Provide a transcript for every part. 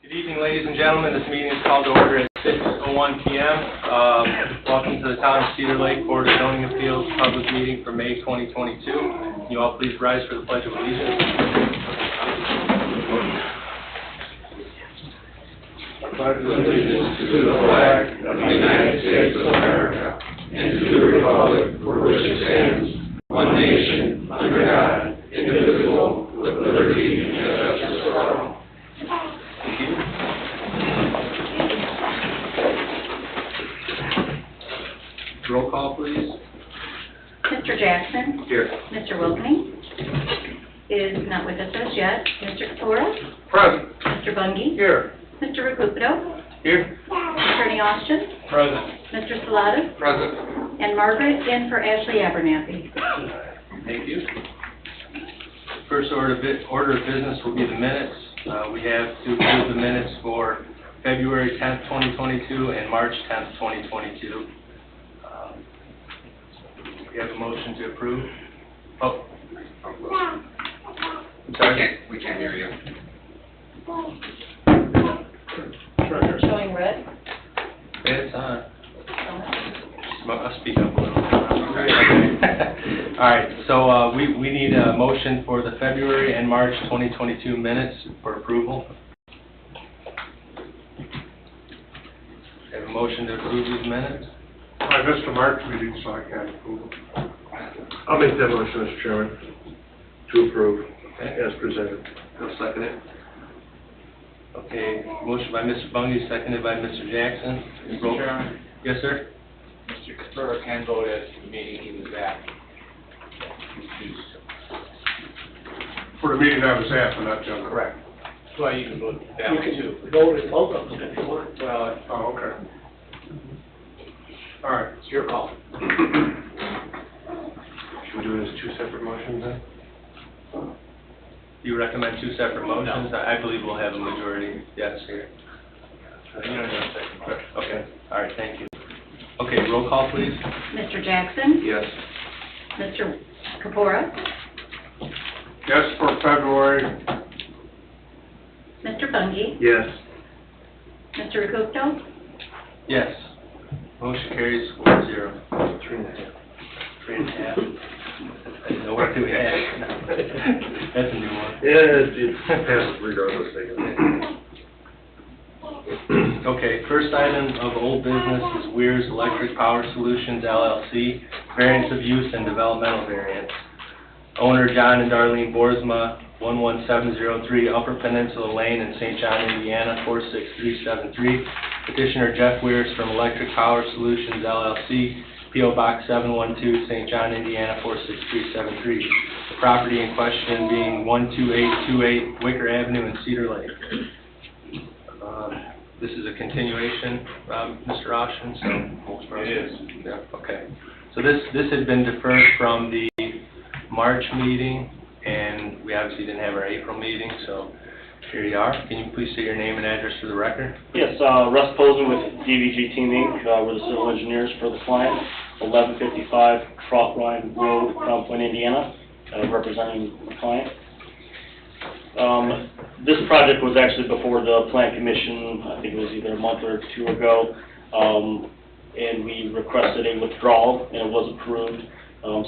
Good evening, ladies and gentlemen. This meeting is called to order at 6:01 p.m. Welcome to the Town of Cedar Lake Board of Zoning Appeals public meeting for May 2022. Can you all please rise for the Pledge of Allegiance? I pledge allegiance to the flag of the United States of America and to the republic for which it stands, one nation, under God, indivisible, with liberty and justice for all. Thank you. Roll call, please. Mr. Jackson? Here. Mr. Wilkney is not with us as yet. Mr. Kapora? Present. Mr. Bungie? Here. Mr. Recupero? Here. Attorney Austin? Present. Mr. Salata? Present. And Margaret in for Ashley Abernathy. Thank you. First order of business will be the minutes. We have to approve the minutes for February 10th, 2022 and March 10th, 2022. We have a motion to approve. Oh. I'm sorry. We can't hear you. Showing red. It's on. I'll speak up a little. All right, so we need a motion for the February and March 2022 minutes for approval. Have a motion to approve these minutes? I missed the March meeting, so I can't approve. I'll make that motion, Mr. Chairman, to approve as presented. I'll second it. Okay, motion by Mr. Bungie, seconded by Mr. Jackson. Mr. Chairman, Yes, sir? Mr. Kapura can vote at the meeting he was at. For the meeting I was at, but not general. Correct. Well, you can vote that way too. Vote in both of them if you want. Well, Oh, okay. All right. it's your call. Should we do it as two separate motions then? Do you recommend two separate motions? No. I believe we'll have a majority yes here. You don't need a second. Okay, all right, thank you. Okay, roll call, please. Mr. Jackson? Yes. Mr. Kapora? Yes, for February. Mr. Bungie? Yes. Mr. Recupero? Yes. Motion carries 4-0. 3.5. 3.5. I didn't know what do we have. That's a new one. Yeah, it passes regardless. Okay, first item of old business is Weir's Electric Power Solutions, LLC, variance of use and developmental variance. Owner John and Darlene Boersma, 11703 Upper Peninsula Lane in St. John, Indiana, 46373. Petitioner Jeff Weirs from Electric Power Solutions, LLC, P.O. Box 712, St. John, Indiana, 46373. The property in question being 12828 Wicker Avenue in Cedar Lake. This is a continuation, Mr. Austin, so. It is. Yeah, okay. So this had been deferred from the March meeting, and we obviously didn't have our April meeting, so here you are. Can you please say your name and address for the record? Yes, Russ Posen with DVG Team Inc. We're the civil engineers for the client, 1155 Trout Line Road, Crown Point, Indiana, representing the client. This project was actually before the Plan Commission, I think it was either a month or two ago, and we requested a withdrawal, and it was approved.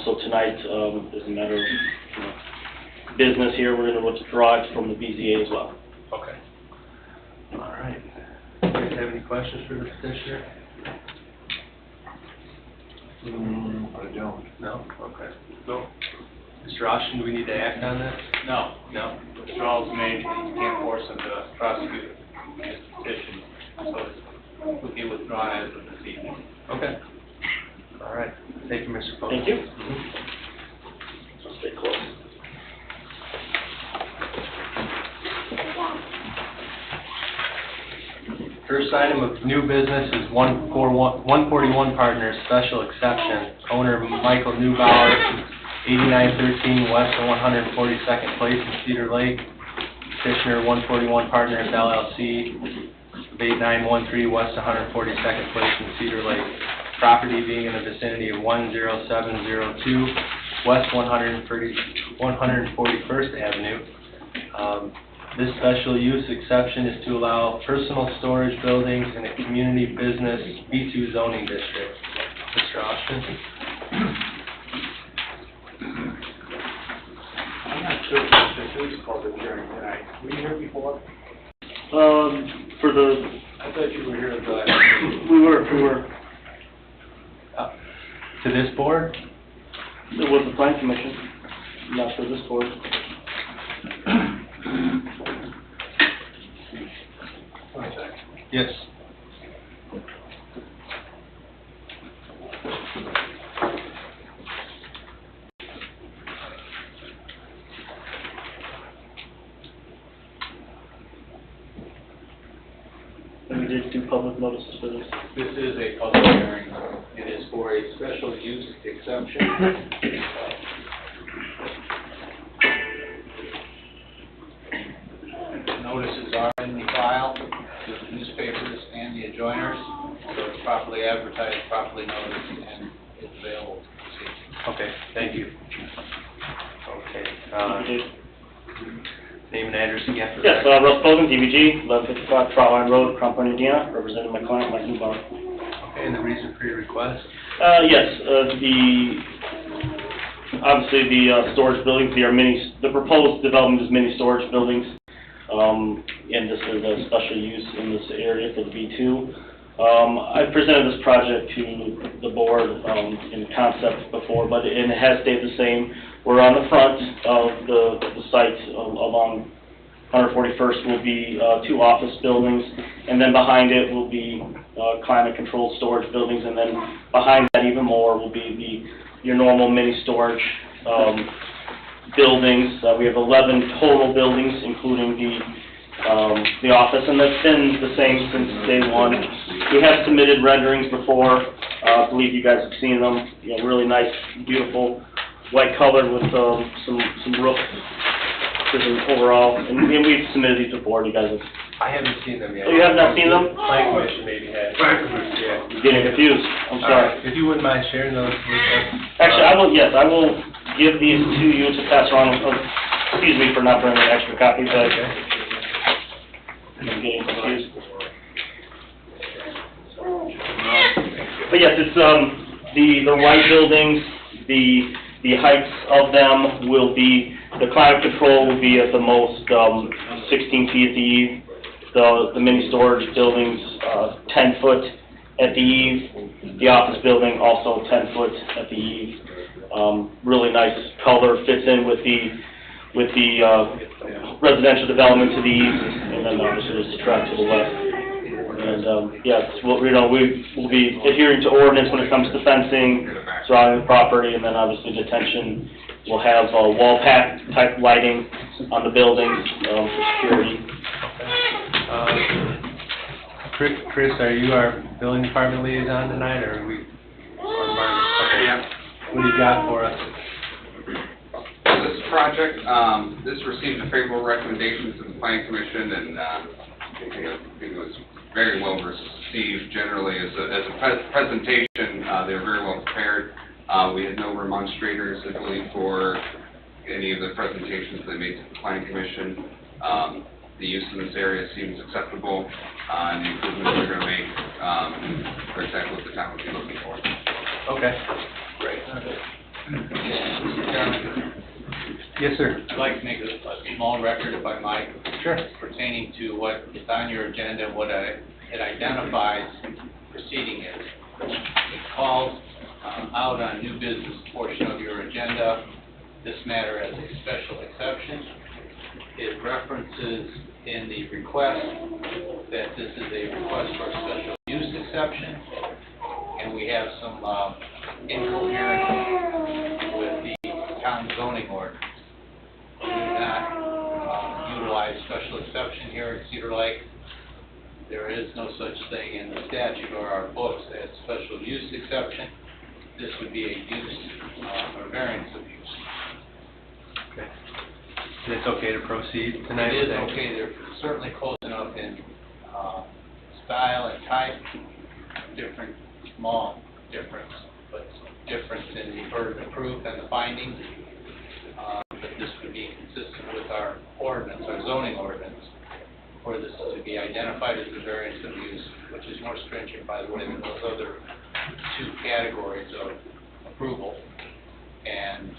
So tonight is a matter of business here. We're going to withdraw it from the BZA as well. Okay. All right. Do you guys have any questions for the petitioner? I don't. No? Okay. No. Mr. Austin, do we need to act on this? No. No? Withdrawals made, you can't force them to prosecute this petition. So it will be withdrawn as of this evening. Okay. All right. Thank you, Mr. Post. Thank you. Mhm. So stay close. First item of new business is 141 Partners Special Exception. Owner Michael Neubauer, 8913 West of 142nd Place in Cedar Lake. Petitioner 141 Partners LLC, 8913 West 142nd Place in Cedar Lake. Property being in the vicinity of 10702 West 141st Avenue. This special use exception is to allow personal storage buildings in a community business B2 zoning district. Mr. Austin? I'm not sure if Mr. Hughes called the hearing tonight. Were you here before? For the, I thought you were here the last meeting. we were, To this board? it was the plan commission, not for this board. One second. Yes. And we did do public notices for this. This is a public hearing. It is for a special use exception. Notices are in the file with the newspapers and the adjoiners, so it's properly advertised, properly noticed, and it's available to see. Okay, thank you. Okay, We did. name and address again for the Yes, Russ Bogan, DBG, 1155 Trotline Road, Crown Point, Indiana, representing my client, Mike Newbar. Okay, and the reason for your request? Yes, obviously the storage buildings, the proposed development is mini storage buildings. And this is a special use in this area for the B2. I presented this project to the board in concept before, but it has stayed the same. We're on the front of the site along 141st will be 2 office buildings, and then behind it will be climate-controlled storage buildings, and then behind that even more will be your normal mini storage buildings. We have 11 total buildings, including the office, and that's been the same since day one. We have submitted renderings before. I believe you guys have seen them. You know, really nice, beautiful, white colored with some roof overall. And we've submitted these before. You guys have. I haven't seen them yet. Oh, you have not seen them? Plan commission maybe has. Yeah. You're getting confused. I'm sorry. If you wouldn't mind sharing those with us. Actually, I will give these to you to pass around. Excuse me for not bringing an extra copy, but I'm getting confused. But yes, it's the white buildings, the heights of them will be, the climate control will be at the most 16 feet at the eve. The mini storage buildings 10 foot at the eve. The office building also 10 foot at the eve. Really nice color, fits in with the residential development to the east, and then obviously there's the track to the west. And yes, we will be adhering to ordinance when it comes to fencing surrounding the property, and then obviously detention will have wall pack type lighting on the buildings for security. Chris, are you our building department liaison tonight, or are we? Or Margaret? Okay, yeah. What do you got for us? This project, this received a favorable recommendation from the Planning Commission, and I think it was very well received generally as a presentation. They were very well prepared. We had no remonstrators, I believe, for any of the presentations they made to the Planning Commission. The use in this area seems acceptable, and the improvements they're going to make are exactly what the town would be looking for. Okay. Great. Mr. Chairman, Yes, sir. I'd like to make a small record, if I might, Sure. pertaining to what is on your agenda, what it identifies proceeding is. It calls out on new business portion of your agenda this matter as a special exception. It references in the request that this is a request for a special use exception, and we have some incoherence with the town zoning ordinance. We do not utilize special exception here at Cedar Lake. There is no such thing in the statute or our books as special use exception. This would be a use or variance of use. Okay. And it's okay to proceed tonight? It is okay, they're certainly close enough in style and type, different, small difference, but difference in the burden of proof and the findings. But this would be consistent with our ordinance, our zoning ordinance, for this to be identified as a variance of use, which is more stringent, by the way, than those other two categories of approval. And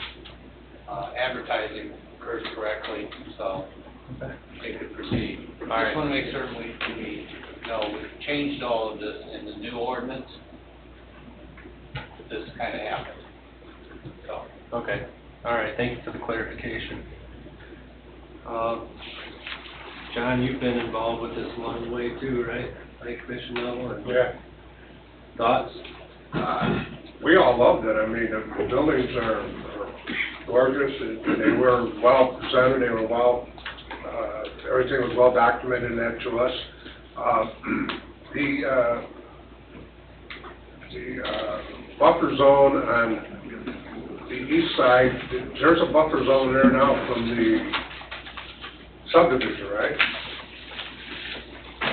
advertising occurs correctly, so they could proceed. All right. Just want to make certain we know we've changed all of this in the new ordinance. This kind of happened. So, Okay, all right, thank you for the clarification. John, you've been involved with this along the way too, right? Planning commission level and Yeah. thoughts? We all loved it. I mean, the buildings are gorgeous, and they were well presented, they were well, everything was well documented in that to us. The buffer zone on the east side, there's a buffer zone there now from the subdivision, right?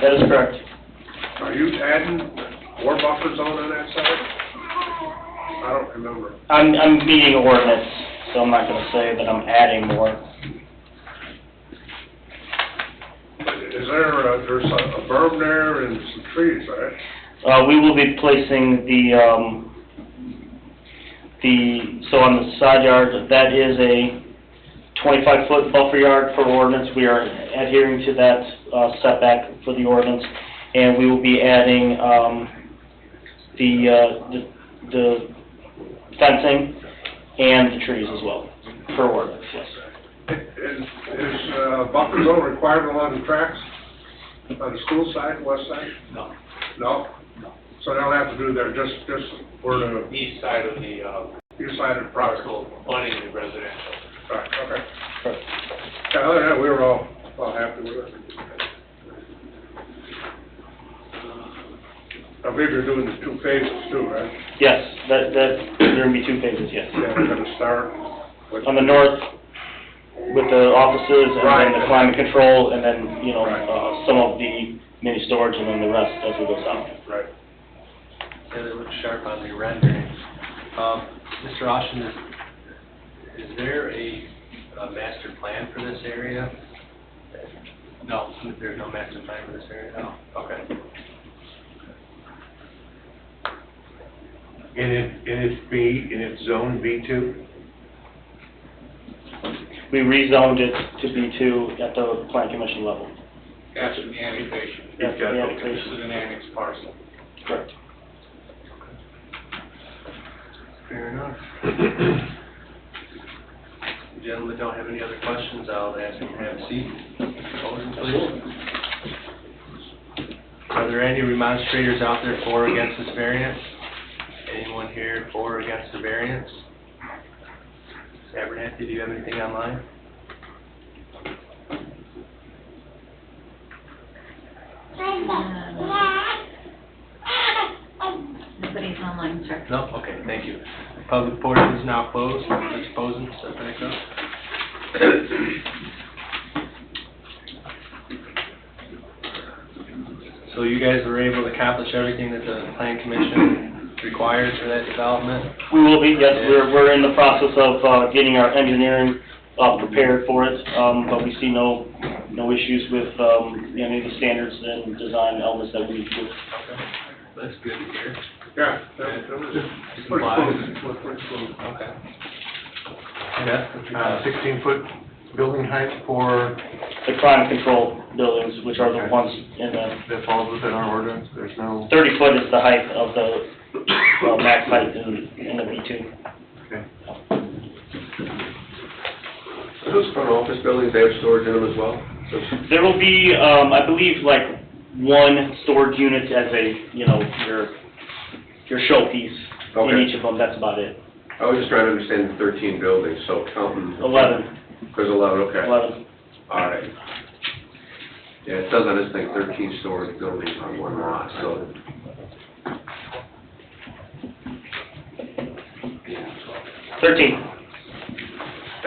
That is correct. Are you adding more buffer zone on that side? I don't remember. I'm meeting ordinance, so I'm not gonna say that I'm adding more. Is there, there's a berm there and some trees, right? We will be placing so on the side yard, that is a 25-foot buffer yard for ordinance. We are adhering to that setback for the ordinance, and we will be adding the fencing and the trees as well, per ordinance, yes. Is buffer zone required along the tracks? On the school side, west side? no, No? So they don't have to do there, just for the east side of the east side of the property? parcel, abutting the residential. Right, okay. Correct. Yeah, other than that, we were all happy with it. I believe you're doing the 2 phases too, right? Yes, there will be 2 phases, yes. Yeah, we're gonna start with. On the north, with the offices, and Right. then the climate control, and then, you know, Right. some of the mini storage, and then the rest as we go south. Right. Yeah, they look sharp on the renderings. Mr. Austin, is there a master plan for this area? No, There's no master plan for this area? no. Okay. And it's zone B2? We rezoned it to B2 at the plan commission level. After the annexation. Yes, got the it. This annexation. is an annexed parcel. Correct. Fair enough. Gentlemen, don't have any other questions, I'll ask you to have a seat. Motion, please. Are there any remonstrators out there for or against this variance? Anyone here for or against the variance? Abernathy, do you have anything online? Nobody's online, sir. No? Okay, thank you. Public portion is now closed. Mr. Posen, step back up. So you guys were able to accomplish everything that the plan commission required for that development? We will be, yes, we're in the process of getting our engineering prepared for it, but we see no issues with any of the standards and design elements that we do. Okay, that's good to hear. Yeah, that was pretty close. Pretty close. Okay. Yeah? 16-foot building height for, The climate control buildings, which are the Okay. ones in the, that falls within our ordinance, there's no, 30 foot is the height of the max height in the B2. okay. Those front office buildings, they have storage in them as well? There will be, I believe, like one storage unit as a, your showpiece in Okay. each of them, that's about it. I was just trying to understand the 13 buildings, so counting. 11, There's 11, okay. 11. All right. Yeah, it says on this thing 13 storage buildings on one lot, so. 13.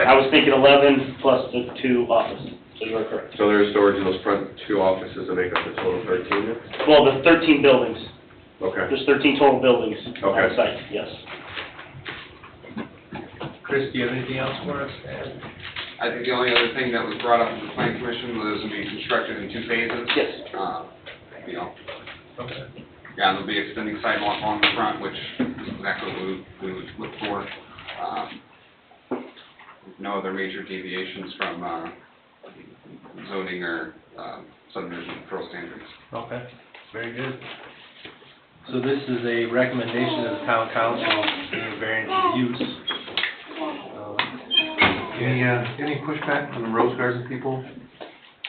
I was thinking 11 plus the 2 offices, so you are correct. So there's storage in those front 2 offices to make up the total 13 then? Well, the 13 buildings, Okay. there's 13 total buildings on Okay. site, yes. Chris, do you have anything else for us? I think the only other thing that was brought up at the plan commission was it'll be constructed in 2 phases. Yes. You know, Okay. yeah, they'll be extending sidewalk along the front, which is exactly what we would look for. No other major deviations from zoning or subdivision control standards. Okay, very good. So this is a recommendation of the town council, being a variance of use. Any pushback from the Rose Garden people?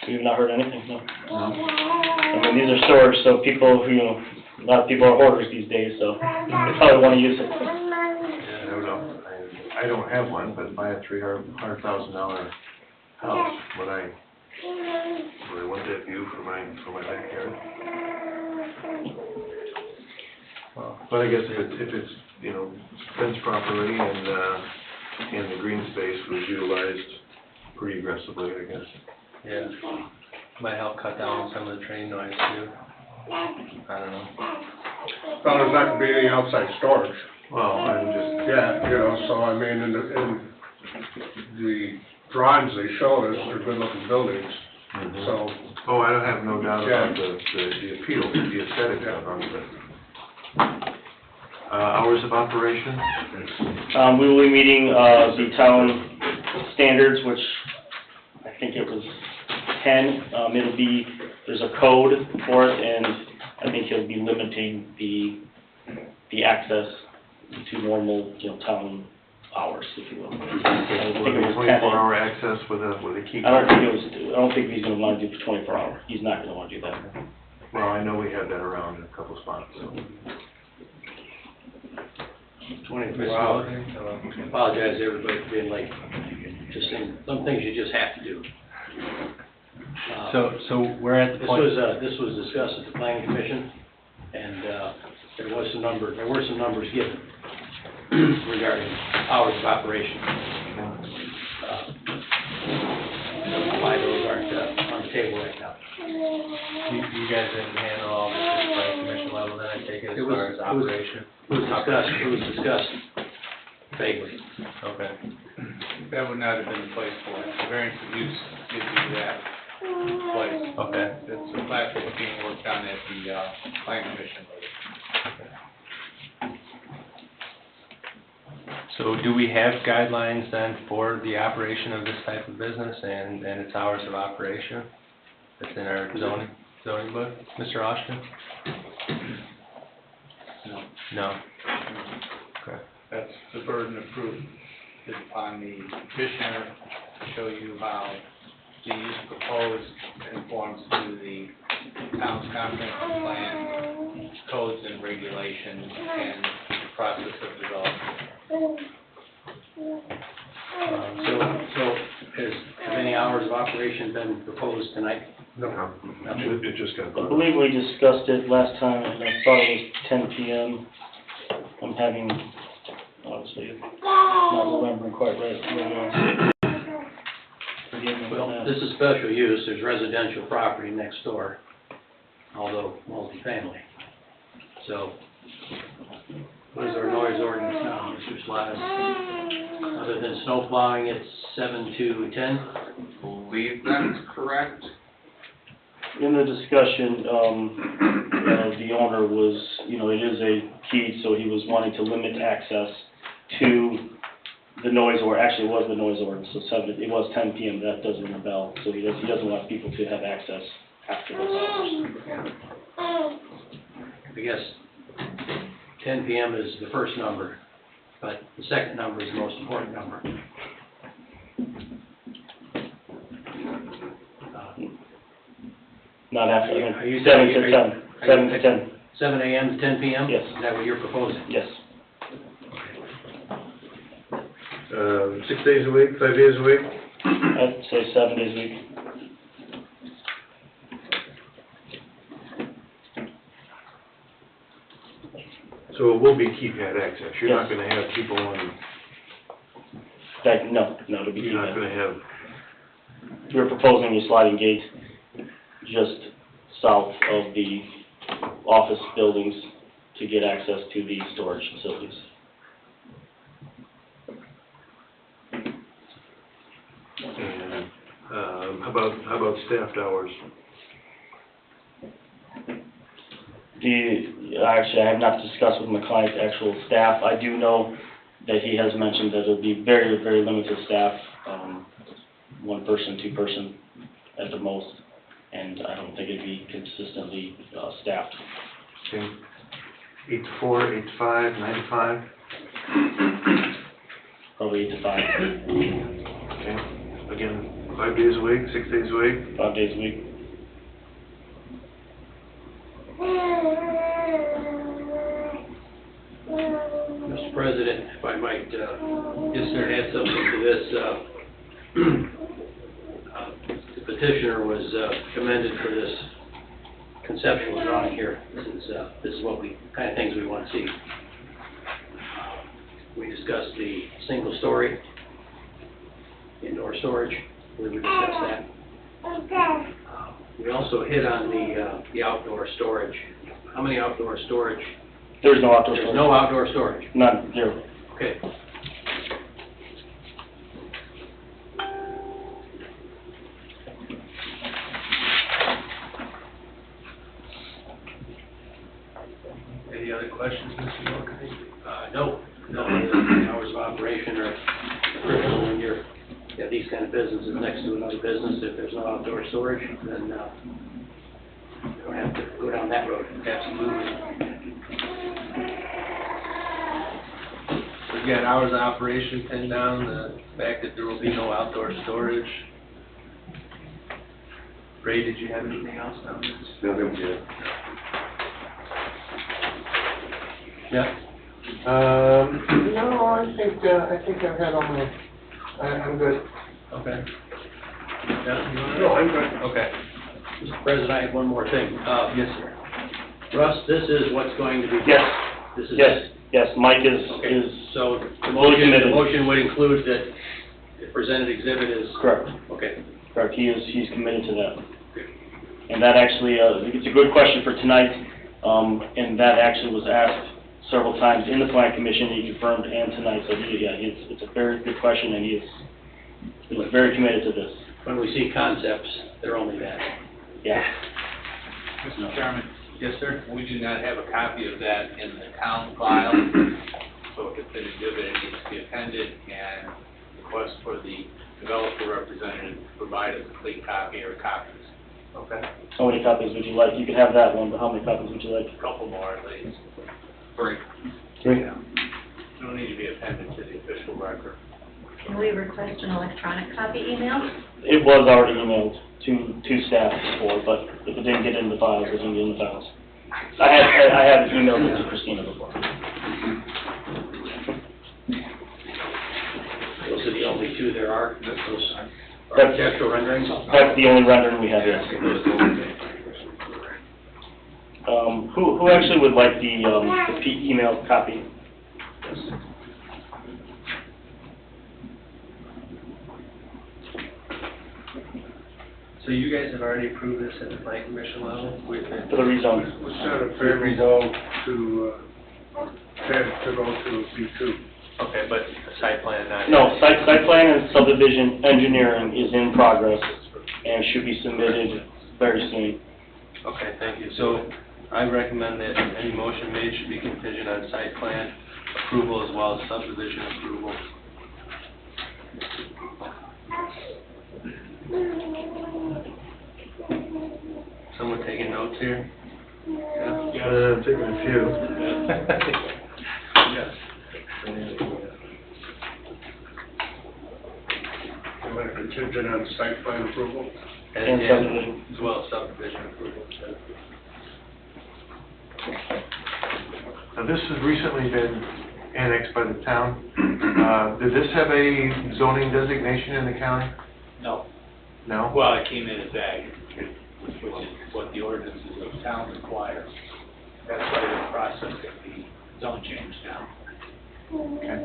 We've not heard anything, no. No? I mean, these are storage, so people who, you know, a lot of people are hoarders these days, so they probably want to use it. I don't know. I don't have one, but buy a $300,000 house, would I want that view for my backyard? Well, But I guess if it's, you know, fenced properly and the green space was utilized pretty aggressively, I guess. yeah, might help cut down on some of the train noise too. I don't know. Well, there's not gonna be any outside storage. Well, I'm just, Yeah, you know, so I mean, in the drawings they showed us, they're good looking buildings, so, oh, I don't have no doubt about the appeal, the aesthetic of them, but. Hours of operation? We will be meeting, the town standards, which I think it was 10. It'll be, there's a code for it, and I think he'll be limiting the access to normal, you know, town hours, if you will. I think Will it it was be 10. 24-hour access with a key? I don't think he's gonna wanna do 24 hour. He's not gonna wanna do that. Well, I know we have that around in a couple spots, so. 24 hours. I apologize to everybody for being late. Just some things you just have to do. So we're at the This point. was discussed at the planning commission, and there were some numbers given regarding hours of operation. Why those aren't on the table right now. You guys didn't handle all this at the planning commission level, then I take it as It far was- as operation? It was discussed vaguely. Okay. That would not have been the place for it. The variance of use gives you that place. Okay. It's the plat that was being worked on at the plan commission. So do we have guidelines then for the operation of this type of business and its hours of operation? That's in our zoning book, Mr. Austin? No. No? Okay. That's the burden of proof is upon the petitioner to show you how the use proposed conforms to the town's comprehensive plan, codes and regulations, and the process of development. Have any hours of operation been proposed tonight? no. It just got I brought up. believe we discussed it last time, and I thought it was 10 PM. I'm having, obviously, not remembering quite right. Forgive me Well, on that. this is special use, there's residential property next door, although multifamily. So, what is our noise ordinance now, Mr. Slavin? Other than snow plowing, it's 7 to 10? I believe that's correct. In the discussion, the owner was, you know, it is a key, so he was wanting to limit access to the noise, or actually it was the noise ordinance, so it was 10 PM, that does ring a bell, so he doesn't want people to have access after those hours. I guess 10 PM is the first number, but the second number is the most important number. Not after, Are you 7 saying- to 10, 7 to 10, 7 AM to 10 PM? Yes. Is that what you're proposing? yes. 6 days a week, 5 days a week? I'd say 7 days a week. So it will be keypad access, you're not Yes. gonna have people on, No, it'll be you're not keypad. gonna have, We're proposing a sliding gate just south of the office buildings to get access to the storage facilities. How about staffed hours? Actually, I have not discussed with my client's actual staff. I do know that he has mentioned that it'll be very, very limited staff, one person, two person at the most, and I don't think it'd be consistently staffed. Okay. 8 to 4, 8 to 5, 9 to 5? Probably 8 to 5, Okay. Again, 5 days a week, 6 days a week? 5 days a week. Mr. President, if I might, Yes, sir. add something to this, the petitioner was commended for this conceptual drawing here. This is what kind of things we want to see. We discussed the single story, indoor storage, we discussed that. We also hit on the outdoor storage. How many outdoor storage? There's no outdoor storage. There's no outdoor storage. None, zero. Okay. Any other questions, Mr. Mulcahy? No, hours of operation are critical when you have these kind of businesses next to another business. If there's no outdoor storage, then you don't have to go down that road. Absolutely. We've got hours of operation pinned down, the fact that there will be no outdoor storage. Ray, did you have anything else on this? Nothing yet. Yeah? No, I think I've had all my, I'm good. Okay. Yeah, you wanna- No, I'm good. Okay. Mr. President, I have one more thing. Yes, sir. Russ, this is what's going to be. Yes, This is. yes, Mike is So the fully committed. motion would include that the presented exhibit is. Correct. Okay. Correct, he's committed to that. And that actually, it's a good question for tonight, and that actually was asked several times in the plan commission, he confirmed, and tonight, so it's a very good question, and he's very committed to this. When we see concepts, they're only that. Yeah. Mr. Chairman? Yes, sir. We do not have a copy of that in the town file, so if it's an exhibit, it needs to be appended, and request for the developer representative to provide a complete copy or copies. Okay. How many copies would you like? You can have that one, but how many copies would you like? A couple more at least. 3. Three. Yeah. Don't need to be appended to the official record. Can we request an electronic copy email? It was already emailed to staff before, but if it didn't get in the files, it didn't get in the files. I had emailed it to Christina before. Those are the only two there are, those That's- architectural renderings. That's the only rendering we have, yes. Who actually would like the email copy? So you guys have already approved this at the plan commission level? For the rezone. We set a favorable to go to B2. Okay, but the site plan not... No, site plan and subdivision engineering is in progress and should be submitted very soon. Okay, thank you. So I recommend that any motion made should be contingent on site plan approval as well as subdivision approval. Someone taking notes here? Yeah? I'm taking a few. Yes. I'm going to contingent on site plan approval. And subdivision. As well as subdivision approval. Now, this has recently been annexed by the town. Did this have a zoning designation in the county? No. No? Well, it came in as ag, which is what the ordinances of town require. That's why they're in the process of the zone change now. Okay.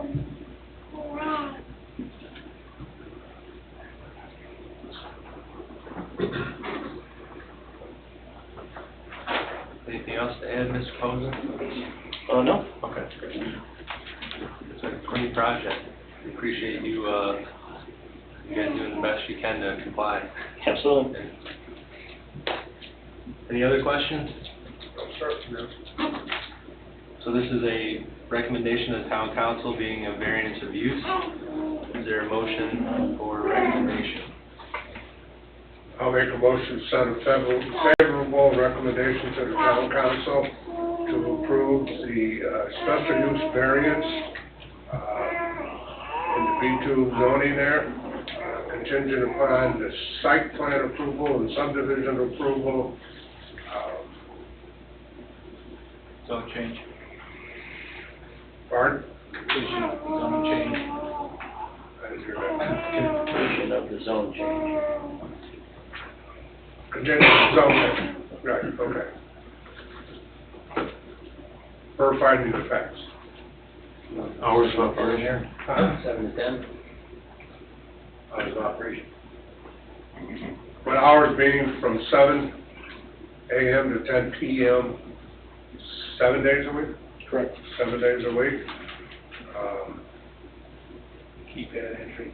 Anything else to add, Mr. Posen? No? Okay. It's a clean project. We appreciate you, you guys doing the best you can to comply. Absolutely. Any other questions? No, sir. So this is a recommendation of the town council being a variance of use. Is there a motion for recommendation? I'll make a motion to send a favorable recommendation to the town council to approve the special use variance in the B2 zoning there, contingent upon the site plan approval and subdivision approval. Zone change, Pardon? completion of zone change. I didn't hear that. Completion of the zone change. Contingent zoning, right, okay. For finding the facts. Hours of operation? 7 to 10? Hours of operation. But hours being from 7 a.m. to 10 p.m., 7 days a week? Correct. 7 days a week. Keypad entry.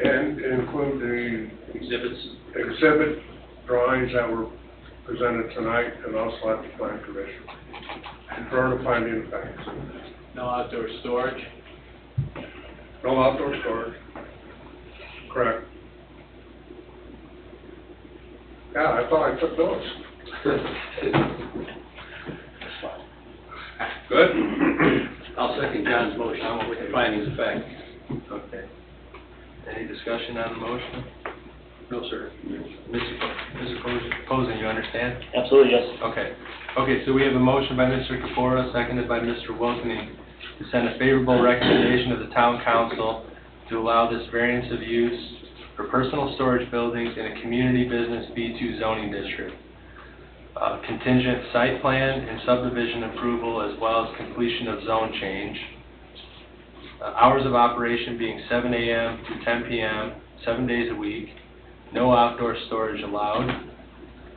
And include the Exhibits? exhibit drawings that were presented tonight and also at the plan commission. Confirm the finding of facts. No outdoor storage. No outdoor storage. Correct. Yeah, I thought I took those. Good? I'll second John's motion with the findings of fact. Okay. Any discussion on the motion? No, sir. Mr. Posen, you understand? Absolutely, yes. Okay. Okay, so we have a motion by Mr. Kapora, seconded by Mr. Wilkening, to send a favorable recommendation of the town council to allow this variance of use for personal storage buildings in a community business B2 zoning district. Contingent site plan and subdivision approval as well as completion of zone change. Hours of operation being 7 a.m. to 10 p.m., 7 days a week. No outdoor storage allowed.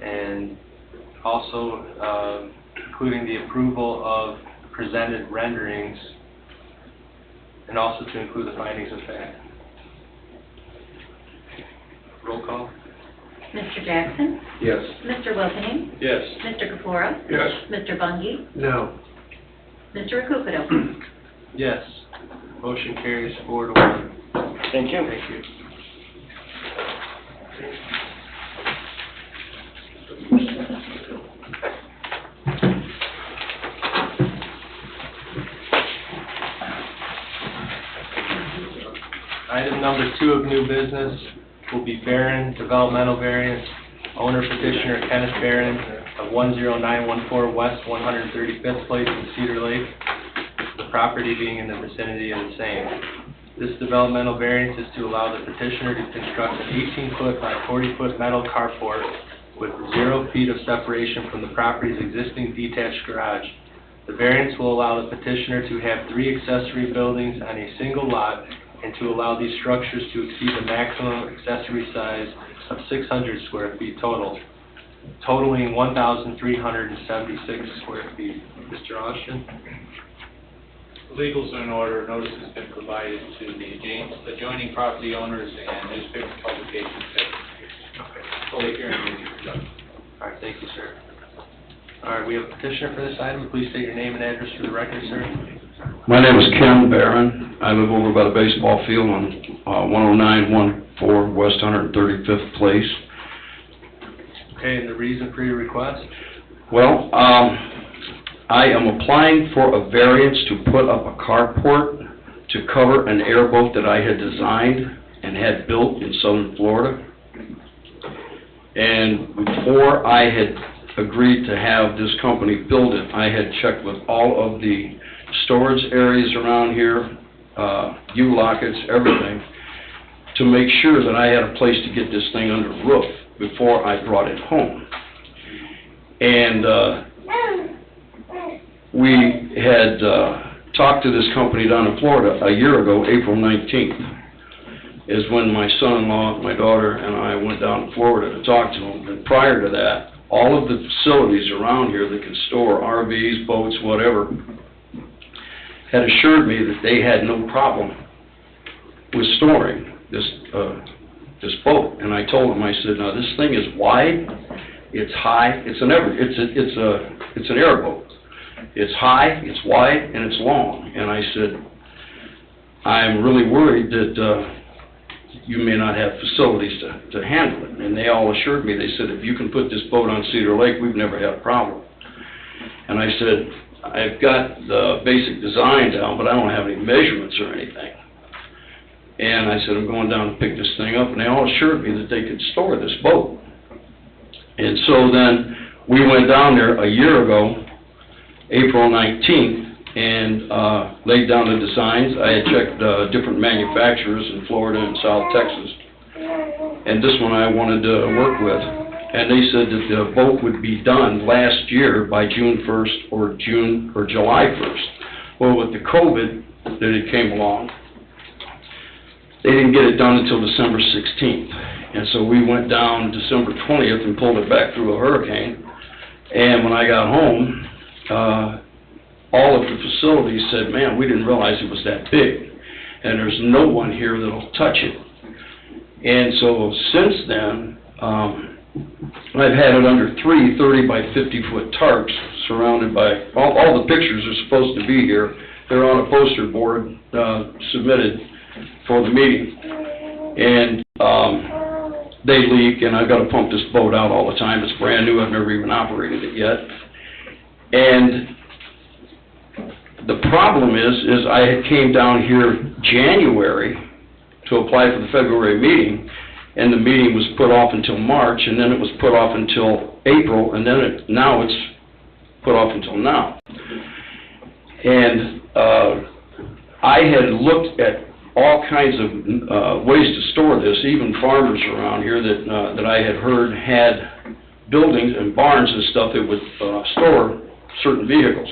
And also including the approval of presented renderings and also to include the findings of fact. Roll call. Mr. Jackson? Yes. Mr. Wilkening? Yes. Mr. Kapura? Yes. Mr. Bungie? No. Mr. Akuputo? Yes. Motion carries 4-1. Thank you. Thank you. Item number 2 of new business will be Barron Developmental Variance. Owner petitioner Kenneth Barron of 10914 West 135th Place in Cedar Lake, the property being in the vicinity of the same. This developmental variance is to allow the petitioner to construct an 18-foot by 40-foot metal carport with 0 feet of separation from the property's existing detached garage. The variance will allow the petitioner to have 3 accessory buildings on a single lot and to allow these structures to exceed the maximum accessory size of 600 square feet total, totaling 1,376 square feet. Mr. Austin? Legals are in order, notice has been provided to the adjoining property owners and newspaper publications. Public hearing will be conducted. All right, thank you, sir. All right, we have a petitioner for this item. Please state your name and address for the record, sir. My name is Ken Barron. I live over by the baseball field on 10914 West 135th Place. Okay, and the reason for your request? Well, I am applying for a variance to put up a carport to cover an airboat that I had designed and had built in southern Florida. And before I had agreed to have this company build it, I had checked with all of the storage areas around here, U-lockets, everything, to make sure that I had a place to get this thing under roof before I brought it home. And we had talked to this company down in Florida a year ago, April 19th, is when my son-in-law, my daughter, and I went down to Florida to talk to them. And prior to that, all of the facilities around here that can store RVs, boats, whatever, had assured me that they had no problem with storing this this boat. And I told him, I said, now this thing is wide, it's high, it's an airboat. It's high, it's wide, and it's long. And I said, I'm really worried that you may not have facilities to handle it. And they all assured me, they said, if you can put this boat on Cedar Lake, we've never had a problem. And I said, I've got the basic design down, but I don't have any measurements or anything. And I said, I'm going down to pick this thing up, and they all assured me that they could store this boat. And so then we went down there a year ago, April 19th, and laid down the designs. I had checked different manufacturers in Florida and South Texas, and this one I wanted to work with. And they said that the boat would be done last year by June 1st or July 1st. Well, with the COVID that it came along, they didn't get it done until December 16th. And so we went down December 20th and pulled it back through a hurricane. And when I got home, all of the facilities said, man, we didn't realize it was that big. And there's no one here that'll touch it. And so since then, I've had it under 3 30 by 50-foot tarps surrounded by, all the pictures are supposed to be here. They're on a poster board submitted for the meeting. And they leak, and I've got to pump this boat out all the time. It's brand new. I've never even operated it yet. And the problem is I had came down here January to apply for the February meeting, and the meeting was put off until March, and then it was put off until April, and then now it's put off until now. And I had looked at all kinds of ways to store this, even farmers around here that I had heard had buildings and barns and stuff that would store certain vehicles.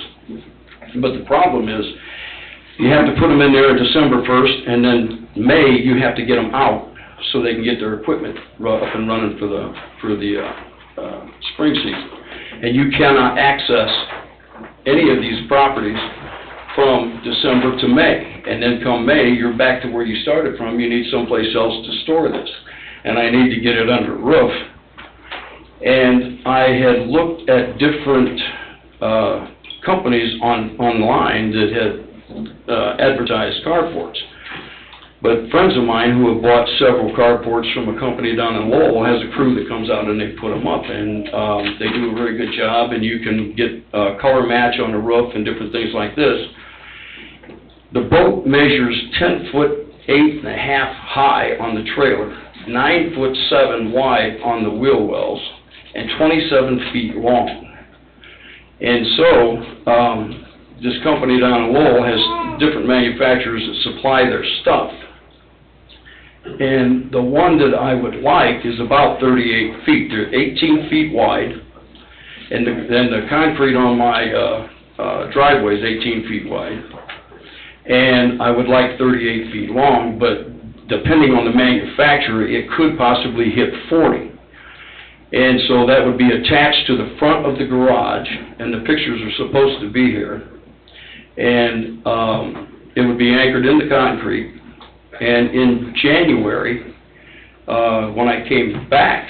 But the problem is, you have to put them in there December 1st, and then May you have to get them out so they can get their equipment up and running for the spring season. And you cannot access any of these properties from December to May. And then come May, you're back to where you started from. You need someplace else to store this. And I need to get it under roof. And I had looked at different companies online that had advertised carports. But friends of mine who have bought several carports from a company down in Lowell has a crew that comes out and they put them up, and they do a very good job, and you can get color match on the roof and different things like this. The boat measures 10 foot 8.5 high on the trailer, 9 foot 7 wide on the wheel wells, and 27 feet long. And so this company down in Lowell has different manufacturers that supply their stuff. And the one that I would like is about 38 feet. They're 18 feet wide, and then the concrete on my driveway is 18 feet wide. And I would like 38 feet long, but depending on the manufacturer, it could possibly hit 40. And so that would be attached to the front of the garage, and the pictures are supposed to be here. And it would be anchored in the concrete. And in January, when I came back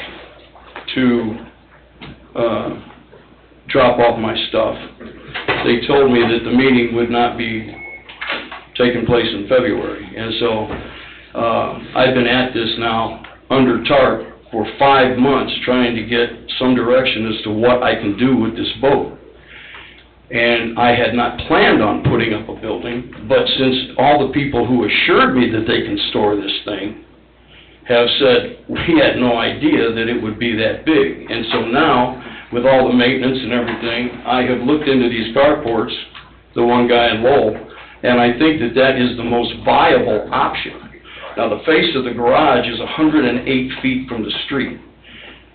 to drop off my stuff, they told me that the meeting would not be taking place in February. And so I've been at this now under tarp for 5 months trying to get some direction as to what I can do with this boat. And I had not planned on putting up a building, but since all the people who assured me that they can store this thing have said, we had no idea that it would be that big. And so now, with all the maintenance and everything, I have looked into these carports, the one guy in Lowell, and I think that that is the most viable option. Now, the face of the garage is 108 feet from the street,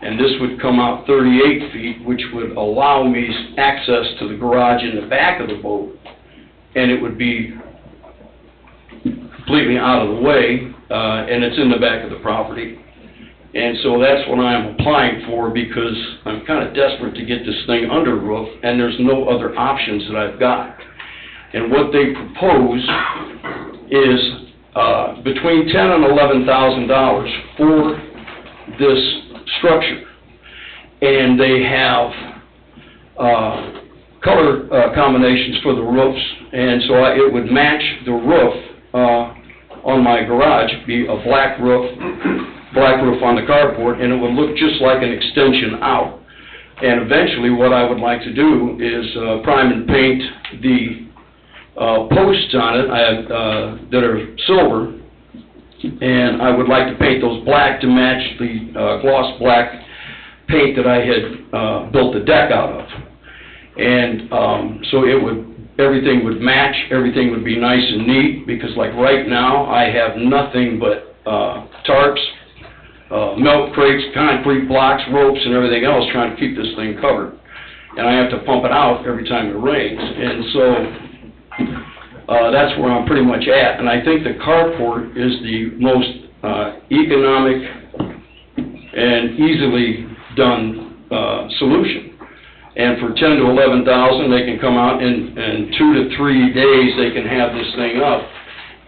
and this would come out 38 feet, which would allow me access to the garage in the back of the boat, and it would be completely out of the way, and it's in the back of the property. And so that's what I'm applying for, because I'm kind of desperate to get this thing under roof, and there's no other options that I've got. And what they propose is between $10,000 and $11,000 for this structure. And they have color combinations for the roofs, and so it would match the roof on my garage, be a black roof on the carport, and it would look just like an extension out. And eventually, what I would like to do is prime and paint the posts on it that are silver, and I would like to paint those black to match the gloss black paint that I had built the deck out of. And so everything would match, everything would be nice and neat, because like right now, I have nothing but tarps, milk crates, concrete blocks, ropes, and everything else trying to keep this thing covered. And I have to pump it out every time it rains. And so that's where I'm pretty much at. And I think the carport is the most economic and easily done solution. And for 10 to 11,000, they can come out in 2 to 3 days. They can have this thing up,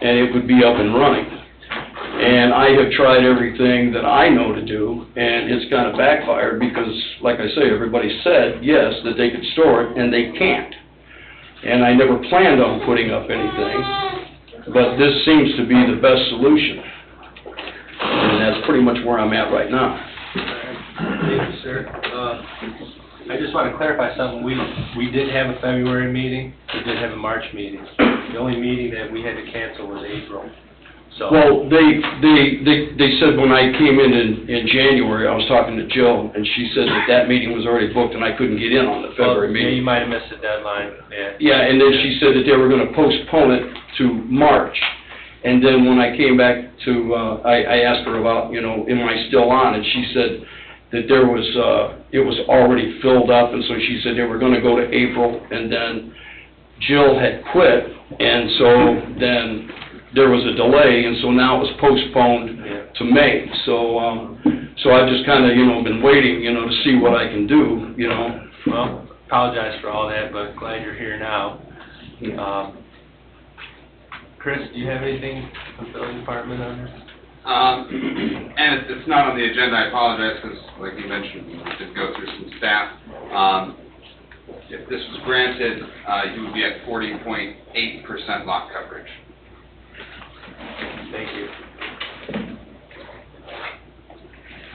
and it would be up and running. And I have tried everything that I know to do, and it's kind of backfired because, like I say, everybody said yes that they could store it, and they can't. And I never planned on putting up anything, but this seems to be the best solution, and that's pretty much where I'm at right now. Thank you, sir. I just want to clarify something. We did have a February meeting. We did have a March meeting. The only meeting that we had to cancel was April. So. Well, they said when I came in January, I was talking to Jill, and she said that meeting was already booked and I couldn't get in on the February meeting. Yeah, you might have missed the deadline, yeah. Yeah, and then she said that they were going to postpone it to March. And then when I came back to, I asked her about, am I still on? And she said that it was already filled up, and so she said they were going to go to April, and then Jill had quit, and so then there was a delay, and so now it was postponed to May. So I've just kind of, been waiting, to see what I can do, Well, apologize for all that, but glad you're here now. Chris, do you have anything from the building department on this? And it's not on the agenda, I apologize, because like you mentioned, we did go through some staff. If this was granted, you would be at 40.8% lot coverage. Thank you.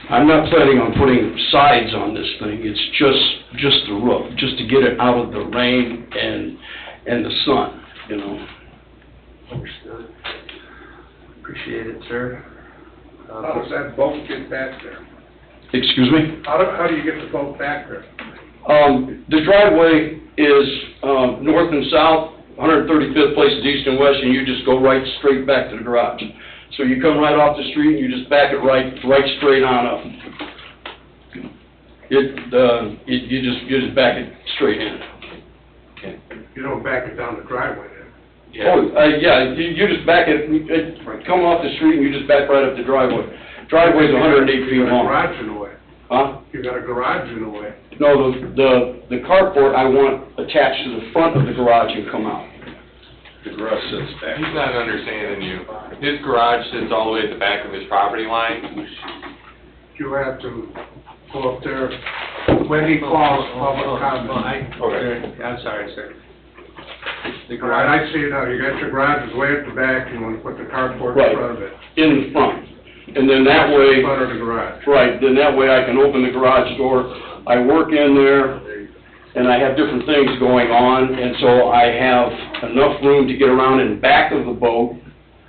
I'm not planning on putting sides on this thing. It's just the roof, just to get it out of the rain and the sun, Understood. Appreciate it, sir. How does that boat get back there? Excuse me? How do you get the boat back there? The driveway is north and south, 135th places east and west, and you just go right straight back to the garage. So you come right off the street, and you just back it right straight on up. You just back it straight in. Okay. You don't back it down the driveway then? Yeah, you just back it, come off the street, and you just back right up the driveway. Driveway's 108 feet You got a long. garage in the way. Huh? You got a garage in the way. No, the carport I want attached to the front of the garage and come out. The garage sits back. He's not understanding you. His garage sits all the way at the back of his property line. You have to go up there when he calls public comment. Okay. I'm sorry, sir. The All right, garage, I see it now. You got your garage is way at the back, you want to put the carport Right. in front of it. In the front. And then that way, In front of the garage. right, then that way I can open the garage door. I work in there, and I have different things going on, and so I have enough room to get around in back of the boat,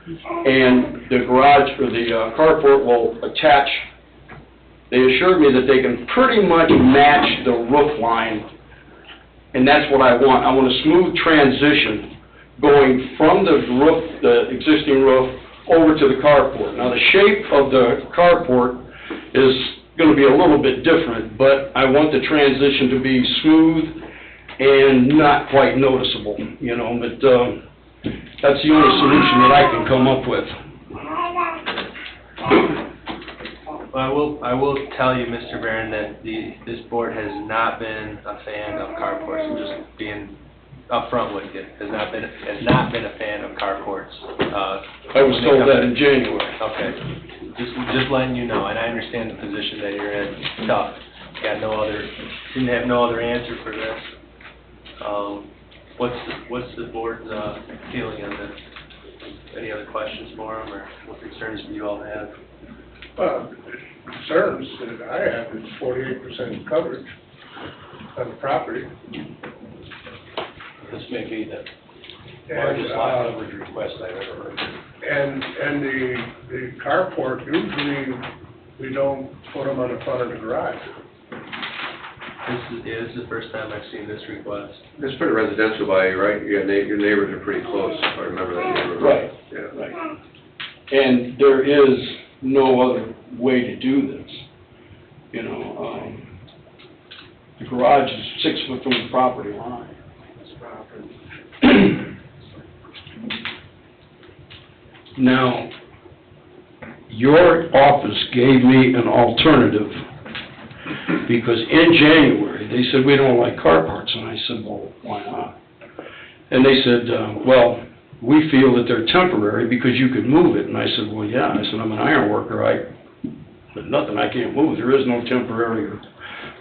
and the garage, or the carport will attach. They assured me that they can pretty much match the roof line, and that's what I want. I want a smooth transition going from the roof, the existing roof, over to the carport. Now, the shape of the carport is going to be a little bit different, but I want the transition to be smooth and not quite noticeable, but that's the only solution that I can come up with. well, I will tell you, Mr. Barron, that this board has not been a fan of carports. I'm just being upfront with you, has not been a fan of carports. I was told that in January. Okay, just letting you know, and I understand the position that you're in, it's tough. Didn't have no other answer for this. What's the board's feeling on this? Any other questions for him, or what concerns do you all have? Well, concerns that I have is 48% coverage on the property. This may be the And, largest lot coverage request I've ever heard. And the carport, usually we don't put them on the front of the garage. This is the first time I've seen this request. It's pretty residential by you, right? Your neighbors are pretty close, if I remember that neighborhood. Right. Yeah. Right. And there is no other way to do this. You know, the garage is 6 foot from the property line. Now, your office gave me an alternative, because in January, they said, we don't like car parts, and I said, well, why not? And they said, well, we feel that they're temporary because you could move it, and I said, well, yeah, I said, I'm an iron worker, but nothing I can't move, there is no temporary or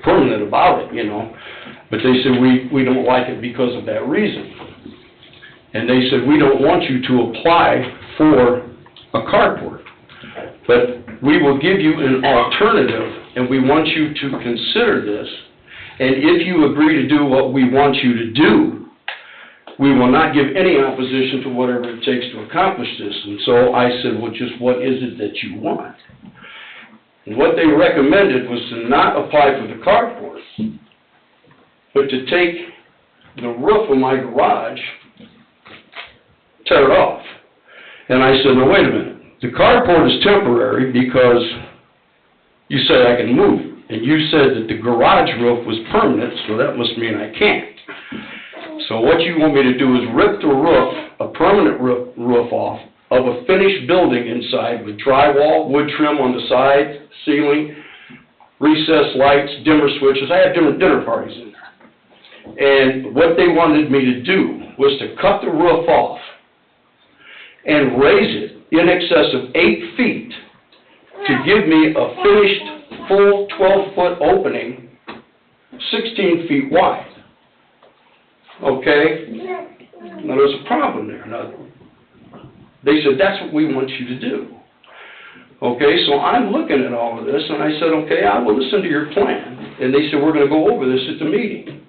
permanent about it, you know, but they said, we don't like it because of that reason. And they said, we don't want you to apply for a carport, but we will give you an alternative, and we want you to consider this, and if you agree to do what we want you to do, we will not give any opposition to whatever it takes to accomplish this. And so I said, well, just what is it that you want? And what they recommended was to not apply for the carport, but to take the roof of my garage, tear it off. And I said, no, wait a minute. The carport is temporary because you said I can move it. And you said that the garage roof was permanent, so that must mean I can't. So what you want me to do is rip the roof, a permanent roof off, of a finished building inside with drywall, wood trim on the side, ceiling, recessed lights, dimmer switches. I have different dinner parties in there. And what they wanted me to do was to cut the roof off and raise it in excess of 8 feet to give me a finished full 12-foot opening, 16 feet wide. Okay? Now, there's a problem there. Now, they said, that's what we want you to do. Okay, so I'm looking at all of this, and I said, okay, I will listen to your plan. And they said, we're going to go over this at the meeting.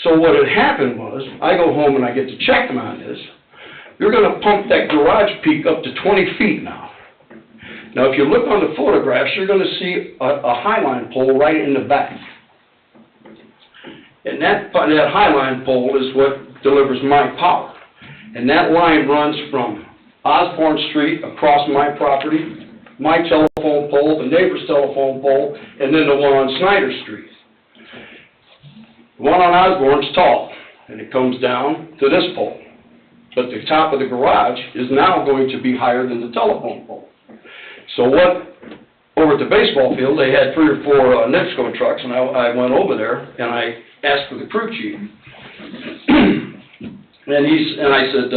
So what had happened was, I go home and I get to check them on this. You're going to pump that garage peak up to 20 feet now. Now, if you look on the photographs, you're going to see a highline pole right in the back. And that highline pole is what delivers my power. And that line runs from Osborne Street across my property, my telephone pole, the neighbor's telephone pole, and then the one on Snyder Street. The one on Osborne's tall, and it comes down to this pole. But the top of the garage is now going to be higher than the telephone pole. So over at the baseball field, they had 3 or 4 NIPSCO trucks, and I went over there, and I asked for the crew chief. and I said,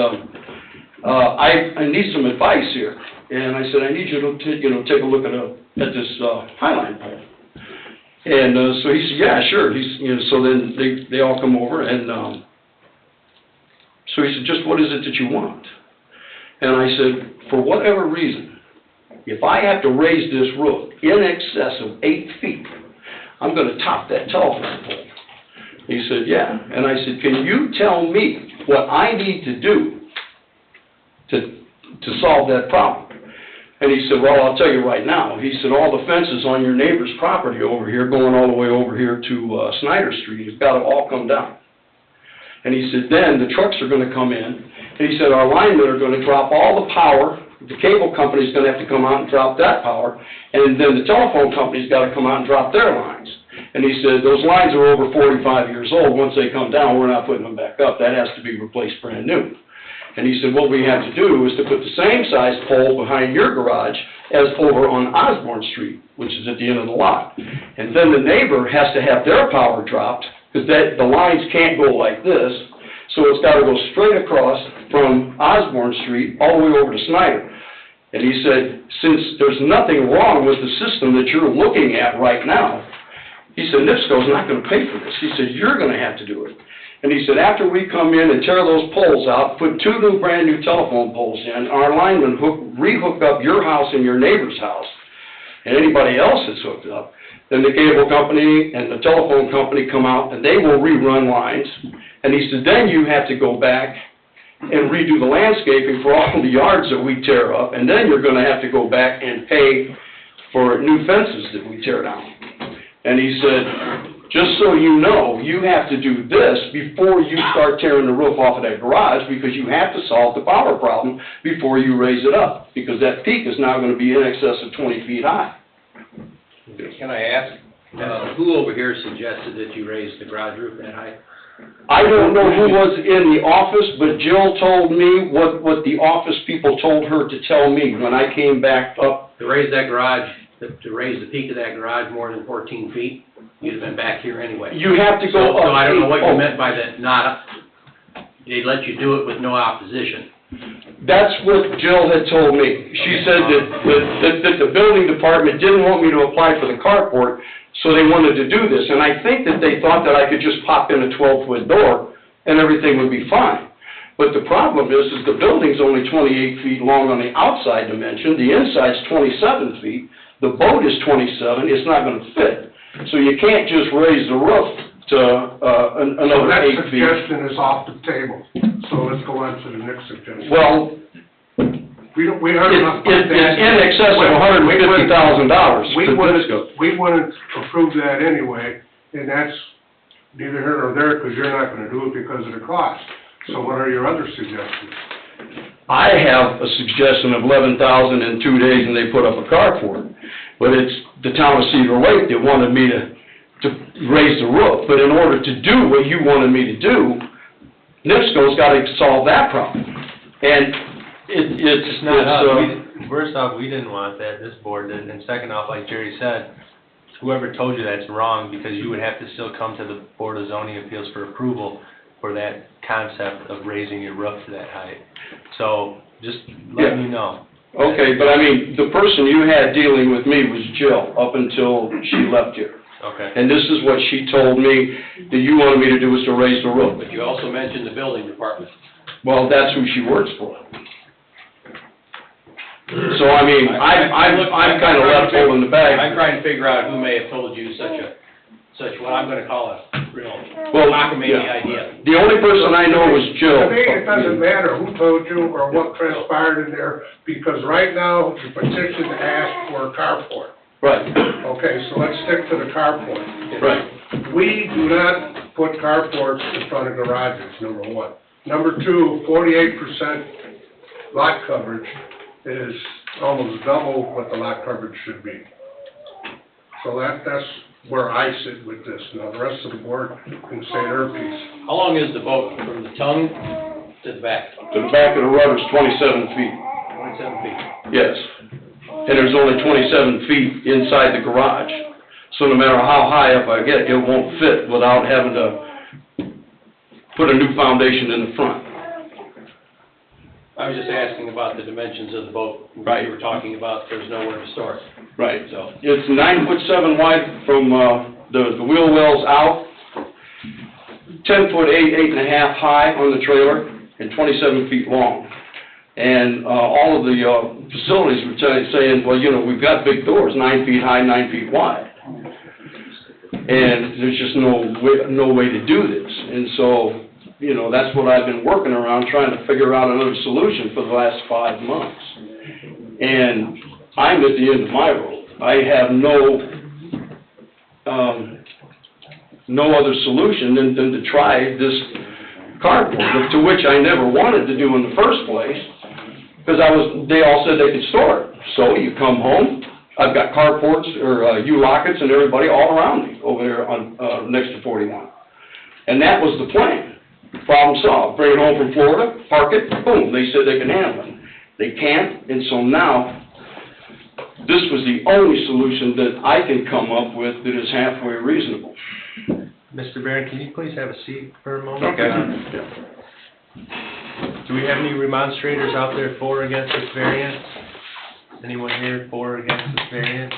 I need some advice here. And I said, I need you to take a look at this highline pole. And so he said, yeah, sure. So then they all come over, and so he said, just what is it that you want? And I said, for whatever reason, if I have to raise this roof in excess of 8 feet, I'm going to top that telephone pole. He said, yeah. And I said, can you tell me what I need to do to solve that problem? And he said, well, I'll tell you right now. He said, all the fences on your neighbor's property over here, going all the way over here to Snyder Street, has got to all come down. And he said, then the trucks are going to come in. And he said, our linemen are going to drop all the power. The cable company's going to have to come out and drop that power. And then the telephone company's got to come out and drop their lines. And he said, those lines are over 45 years old. Once they come down, we're not putting them back up. That has to be replaced brand new. And he said, what we have to do is to put the same size pole behind your garage as over on Osborne Street, which is at the end of the lot. And then the neighbor has to have their power dropped, because the lines can't go like this. So it's gotta go straight across from Osborne Street all the way over to Snyder. And he said, since there's nothing wrong with the system that you're looking at right now, he said, NIPSCO's not gonna pay for this. He said, you're gonna have to do it. And he said, after we come in and tear those poles out, put 2 new brand-new telephone poles in, our linemen re-hook up your house and your neighbor's house, and anybody else that's hooked up, then the cable company and the telephone company come out and they will rerun lines. And he said, then you have to go back and redo the landscaping for all the yards that we tear up, and then you're gonna have to go back and pay for new fences that we tear down. And he said, just so you know, you have to do this before you start tearing the roof off of that garage, because you have to solve the power problem before you raise it up, because that peak is now gonna be in excess of 20 feet high. Can I ask, who over here suggested that you raise the garage roof that high? I don't know who was in the office, but Jill told me what the office people told her to tell me when I came back up. To raise that garage, to raise the peak of that garage more than 14 feet, you'd have been back here anyway. You have to go up. So I don't know what you meant by that, they let you do it with no opposition. That's what Jill had told me. She said that the building department didn't want me to apply for the carport, so they wanted to do this. And I think that they thought that I could just pop in a 12-foot door and everything would be fine. But the problem is the building's only 28 feet long on the outside dimension, the inside's 27 feet, the boat is 27, it's not gonna fit. So you can't just raise the roof to another 8 feet. So that suggestion is off the table, so let's go on to the next suggestion. Well, We heard enough about it's that. in excess of $150,000 We to NIPSCO. wouldn't approve that anyway, and that's neither here nor there, because you're not gonna do it because of the cost. So what are your other suggestions? I have a suggestion of $11,000 in 2 days, and they put up a carport. But it's the town of Cedar Lake that wanted me to raise the roof. But in order to do what you wanted me to do, NIPSCO's got to solve that problem. And It's not us. First off, we didn't want that, this board did, and second off, like Jerry said, whoever told you that's wrong, because you would have to still come to the Board of Zoning Appeals for approval for that concept of raising your roof to that height. So, just letting you know. okay, but I mean, the person you had dealing with me was Jill up until she left here. Okay. And this is what she told me that you wanted me to do, was to raise the roof. But you also mentioned the building department. Well, that's who she works for. So, I mean, I'm kind of left holding the bag. I'm trying to figure out who may have told you such what I'm gonna call a real Well, cockamamie yeah. idea. The only person I know was Jill. To me, it doesn't matter who told you or what transpired in there, because right now, the petition asked for a carport. Right, Okay, so let's stick to the carport. right. We do not put carports in front of garages, number one. Number two, 48% lot coverage is almost double what the lot coverage should be. So that's where I sit with this. Now, the rest of the board can say their piece. How long is the boat from the tongue to the back? The back of the rudder's 27 feet, 27 feet. yes. And there's only 27 feet inside the garage. So no matter how high up I get, it won't fit without having to put a new foundation in the front. I was just asking about the dimensions of the boat. Right. You were talking about there's nowhere to store it. Right, so it's 9'7" wide from the wheel wells out, 10'8", 8.5" high on the trailer, and 27 feet long. And all of the facilities were saying, well, you know, we've got big doors, 9 feet high, 9 feet wide. And there's just no way to do this. And so, you know, that's what I've been working around, trying to figure out another solution for the last 5 months. And I'm at the end of my rope. I have no other solution than to try this cardboard, to which I never wanted to do in the first place, because they all said they could store it. So you come home, I've got carports or U-lockets and everybody all around me over there on next to 41. And that was the plan. Problem solved. Bring it home from Florida, park it, boom, they said they can handle it. They can't, and so now this was the only solution that I can come up with that is halfway reasonable. Mr. Barron, can you please have a seat for a moment? Okay. Do we have any remonstrators out there for or against this variance? Anyone here for or against this variance?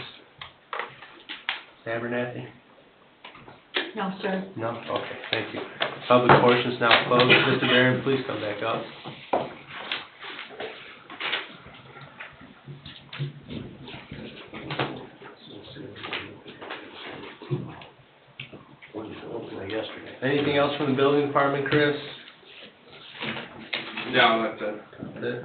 Abernathy? No, sir. No? Okay, thank you. Public portion is now closed. Mr. Barron, please come back up. Yesterday. Anything else from the building department, Chris? No, that's it. That's it?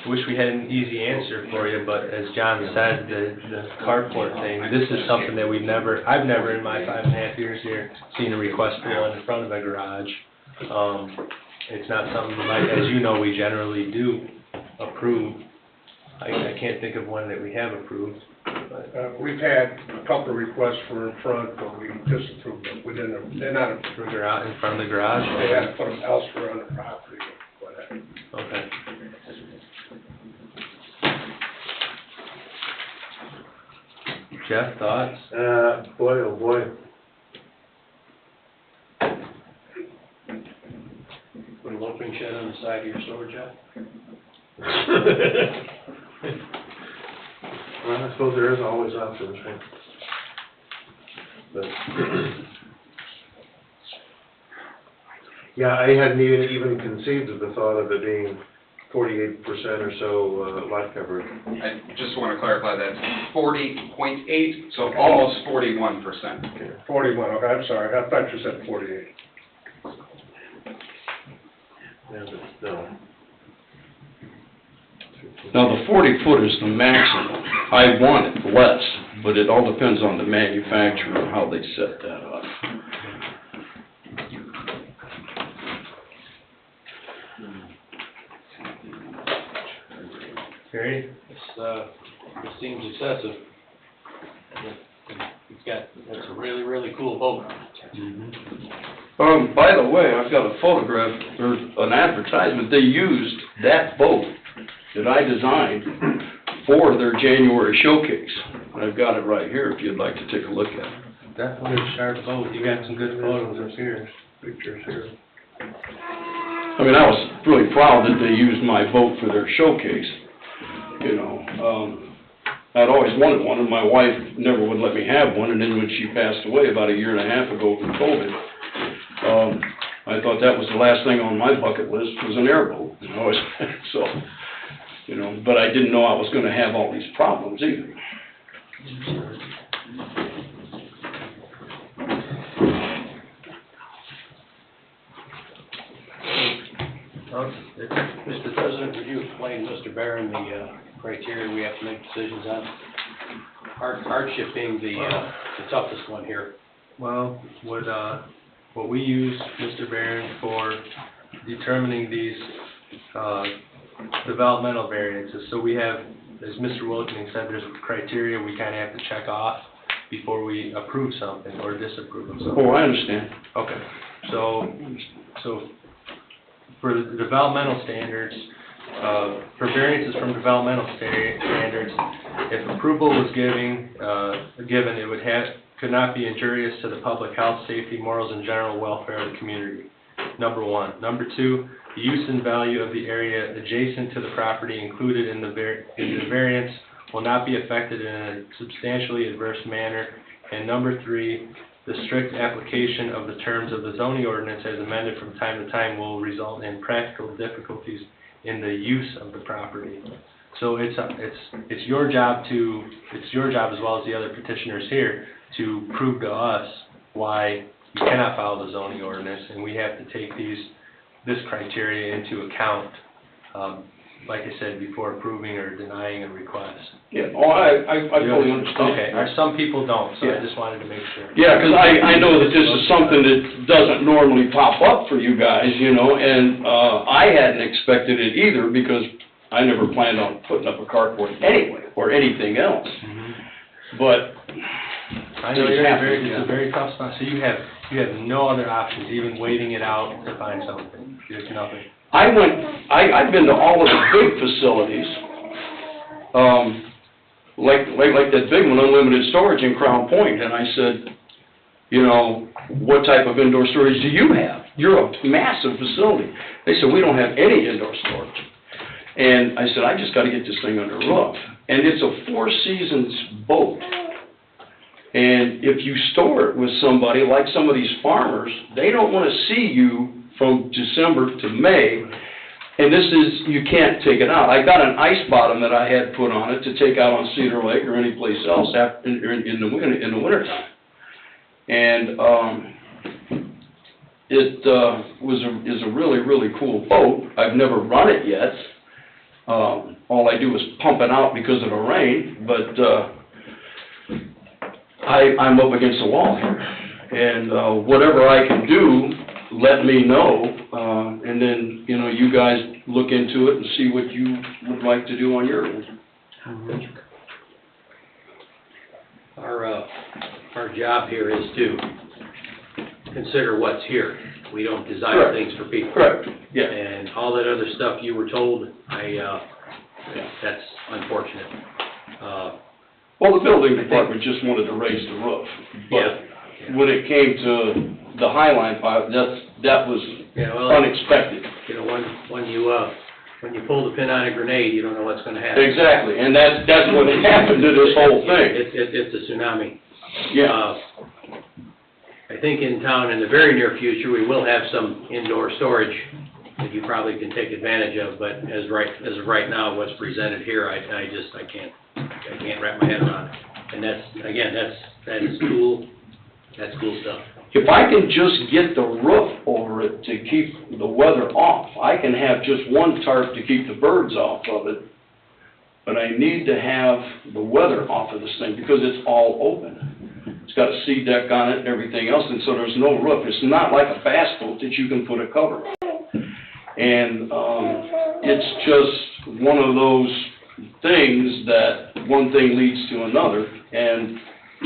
Wish we had an easy answer for you, but as John said, the carport thing, this is something that I've never in my 5.5 years here seen a request for one in front of a garage. It's not something like, as you know, we generally do approve. I can't think of one that we have approved, but. We've had a couple of requests for in front, but we disapproved them. We didn't, they're not, They're out in front of the garage? they had to put them elsewhere on the property, whatever. Okay. Jeff, thoughts? Boy, oh boy. Put a loafing shed on the side of your storage shed? Well, I suppose there is always options, right? But, yeah, I hadn't even conceived of the thought of it being 48% or so lot coverage. I just want to clarify that 40.8, so almost 41%. 41, okay, I'm sorry, I thought you said 48. Yeah, but no. Now, the 40-foot is the maximum. I want it less, but it all depends on the manufacturer, how they set that up. Terry? This seems excessive. That's a really, really cool boat. By the way, I've got a photograph, or an advertisement, they used that boat that I designed for their January showcase. I've got it right here if you'd like to take a look at it. Definitely a sharp boat. You got some good photos up here, pictures here. I mean, I was really proud that they used my boat for their showcase, you know. I'd always wanted one, and my wife never would let me have one, and then when she passed away about 1.5 years ago from COVID, I thought that was the last thing on my bucket list was an airboat, you know, so, you know, but I didn't know I was gonna have all these problems either. Mr. President, would you explain, Mr. Barron, the criteria we have to make decisions on? Hardship being the toughest one here. Well, what we use, Mr. Barron, for determining these developmental variances, so we have, as Mr. Wilkening said, there's criteria we kind of have to check off before we approve something or disapprove of something. Oh, I understand. Okay, so for the developmental standards, for variances from developmental standards, if approval was given, it could not be injurious to the public health, safety, morals, and general welfare of the community. Number one. Number two, the use and value of the area adjacent to the property included in the variance will not be affected in a substantially adverse manner. And number three, the strict application of the terms of the zoning ordinance as amended from time to time will result in practical difficulties in the use of the property. So it's your job as well as the other petitioners here to prove to us why you cannot follow the zoning ordinance, and we have to take this criteria into account, like I said, before approving or denying a request. Yeah, oh, I fully understand. Okay, some people don't, so I just wanted to make sure. Yeah, because I know that this is something that doesn't normally pop up for you guys, you know, and I hadn't expected it either because I never planned on putting up a carport anyway, or anything else. But I know it's a very tough spot, so you have no other options, even waiting it out to find something. There's nothing. I've been to all of the big facilities, like that big one, Unlimited Storage in Crown Point, and I said, you know, what type of indoor storage do you have? You're a massive facility. They said, we don't have any indoor storage. And I said, I just gotta get this thing under a roof. And it's a Four Seasons boat. And if you store it with somebody, like some of these farmers, they don't wanna see you from December to May. And this is, you can't take it out. I got an ice bottom that I had put on it to take out on Cedar Lake or any place else in the wintertime. And, is a really, really cool boat. I've never run it yet. All I do is pump it out because of the rain, but, I'm up against the wall here. And, whatever I can do, let me know, and then, you know, you guys look into it and see what you would like to do on your end. Our job here is to consider what's here. We don't design Correct. things for people. Correct, yeah. And all that other stuff you were told, that's unfortunate. Well, the building department just wanted to raise the roof, but when it came to the Highline pipe, that was unexpected. You know, when you pull the pin on a grenade, you don't know what's gonna happen. Exactly, and that's what happened to this whole thing. It's a tsunami. Yeah. I think in town, in the very near future, we will have some indoor storage that you probably can take advantage of, but as of right now, what's presented here, I can't wrap my head around it. And that is cool, that's cool stuff. If I can just get the roof over it to keep the weather off, I can have just one tarp to keep the birds off of it, but I need to have the weather off of this thing because it's all open. It's got a sea deck on it and everything else, and so there's no roof. It's not like a bass boat that you can put a cover on. And it's just one of those things that one thing leads to another, and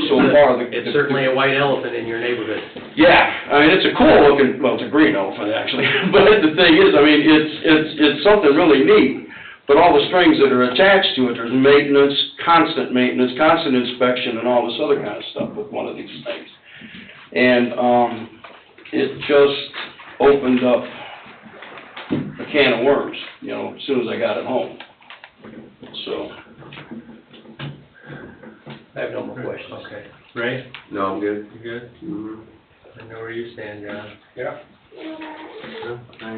so far It's certainly a white elephant in your neighborhood. Yeah, I mean, it's a cool looking, well, it's a green elephant actually, but the thing is, I mean, it's something really neat. But all the strings that are attached to it, there's maintenance, constant inspection, and all this other kind of stuff with one of these things. And it just opened up a can of worms, you know, as soon as I got it home. So. I have no more questions. Okay. Ray, No, I'm good. you good? I know where you stand, John. Yeah. I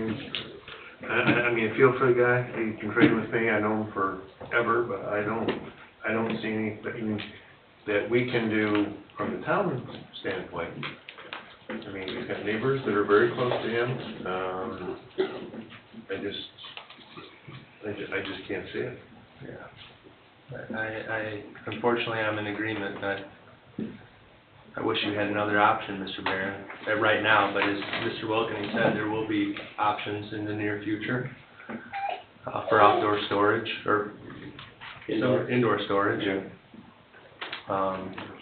mean, I feel for the guy, he can trade with me, I know him forever, but I don't see anything that we can do from the town standpoint. I mean, he's got neighbors that are very close to him, I just can't see it. I unfortunately, I'm in agreement that I wish you had another option, Mr. Barron, right now, but as Mr. Wilkening said, there will be options in the near future for outdoor storage, or indoor storage. Yeah.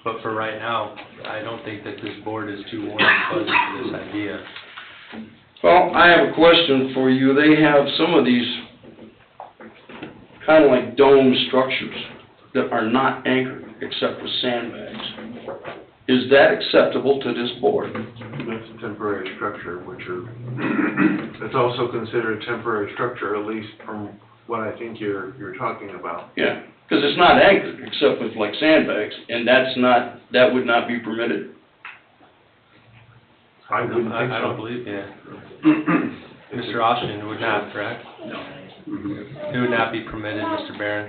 But for right now, I don't think that this board is too warm and fuzzy for this idea. Well, I have a question for you. They have some of these kind of like dome structures that are not anchored except with sandbags. Is that acceptable to this board? That's a temporary structure, it's also considered a temporary structure, at least from what I think you're talking about. Yeah, because it's not anchored except with like sandbags, and that would not be permitted. I wouldn't think so. I don't believe, Mr. Austin, it would not, correct? No. It would not be permitted, Mr. Barron.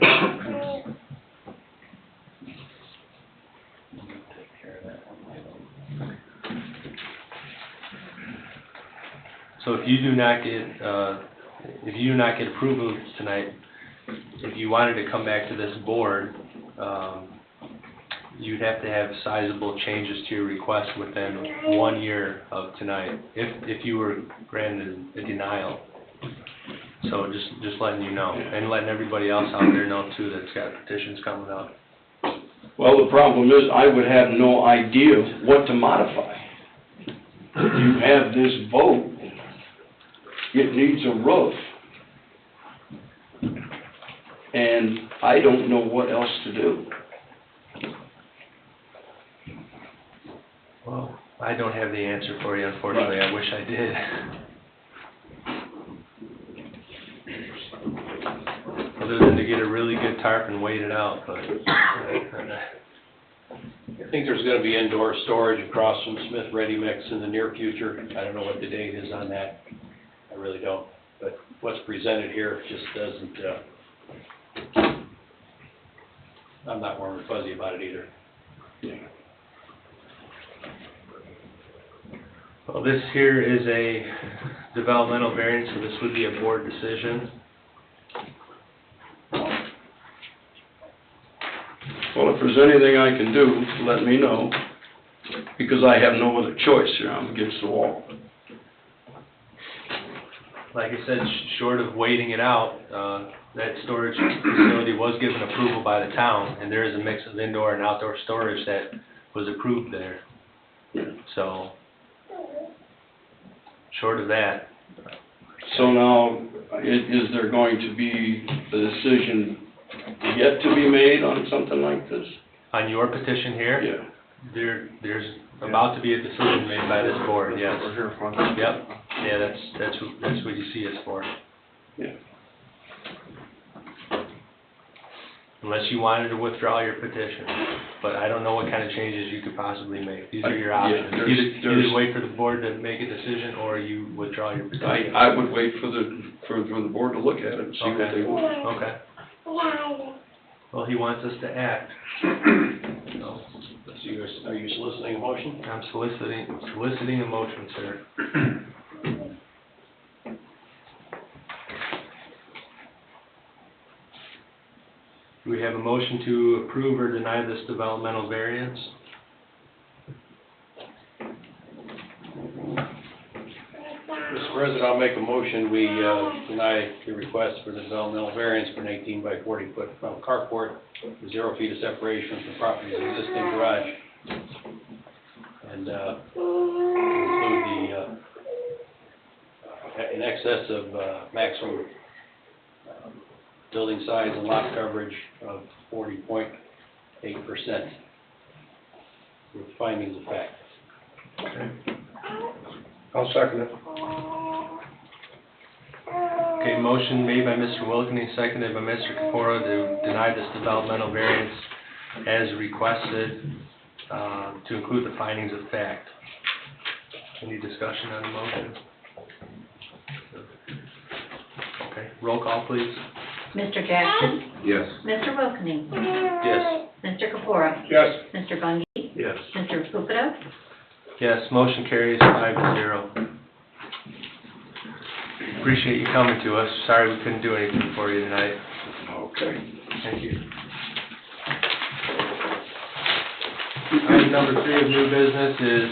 So if you do not get approval tonight, if you wanted to come back to this board, you'd have to have sizable changes to your request within 1 year of tonight, if you were granted a denial. So just letting you know, and letting everybody else out there know too that's got petitions coming up. Well, the problem is I would have no idea what to modify. You have this vote, it needs a roof. And I don't know what else to do. Well, I don't have the answer for you, unfortunately. I wish I did. Other than to get a really good tarp and wait it out, but, I think there's gonna be indoor storage across from Smith Ready Mix in the near future. I don't know what the date is on that. I really don't. But what's presented here just doesn't, I'm not warm and fuzzy about it either. well, this here is a developmental variance, so this would be a board decision. Well, if there's anything I can do, let me know, because I have no other choice here, I'm against the wall. Like I said, short of waiting it out, that storage facility was given approval by the town, and there is a mix of indoor and outdoor storage that was approved there. So, short of that, So now, is there going to be a decision yet to be made on something like this? on your petition here, Yeah. there's about to be a decision made by this board, yes. We're here for. Yep, yeah, that's what you see us for. Yeah. Unless you wanted to withdraw your petition, but I don't know what kind of changes you could possibly make. These are your Yeah, options. there's- Either wait for the board to make a decision, or you withdraw your petition. I would wait for the board to look at it and see what they want. Okay. Well, he wants us to act. So, So are you soliciting a motion? I'm soliciting a motion, sir. Do we have a motion to approve or deny this developmental variance? Mr. President, I'll make a motion, we deny the request for the developmental variance for an 18 by 40 foot front carport, with 0 feet of separation from the property's existing garage, and include the, in excess of maximum building size and lot coverage of 40.8%, with findings of fact. Okay. I'll second it. Okay, motion made by Mr. Wilkening, seconded by Mr. Capora to deny this developmental variance as requested, to include the findings of fact. Any discussion on the motion? Okay, roll call, please. Mr. Jackson? Yes. Mr. Wilkening? Yes. Mr. Capora? Yes. Mr. Bundy? Yes. Mr. Pupito? Yes, motion carries 5-0. Appreciate you coming to us. Sorry we couldn't do anything for you tonight. Okay. Thank you. Item number 3 of new business is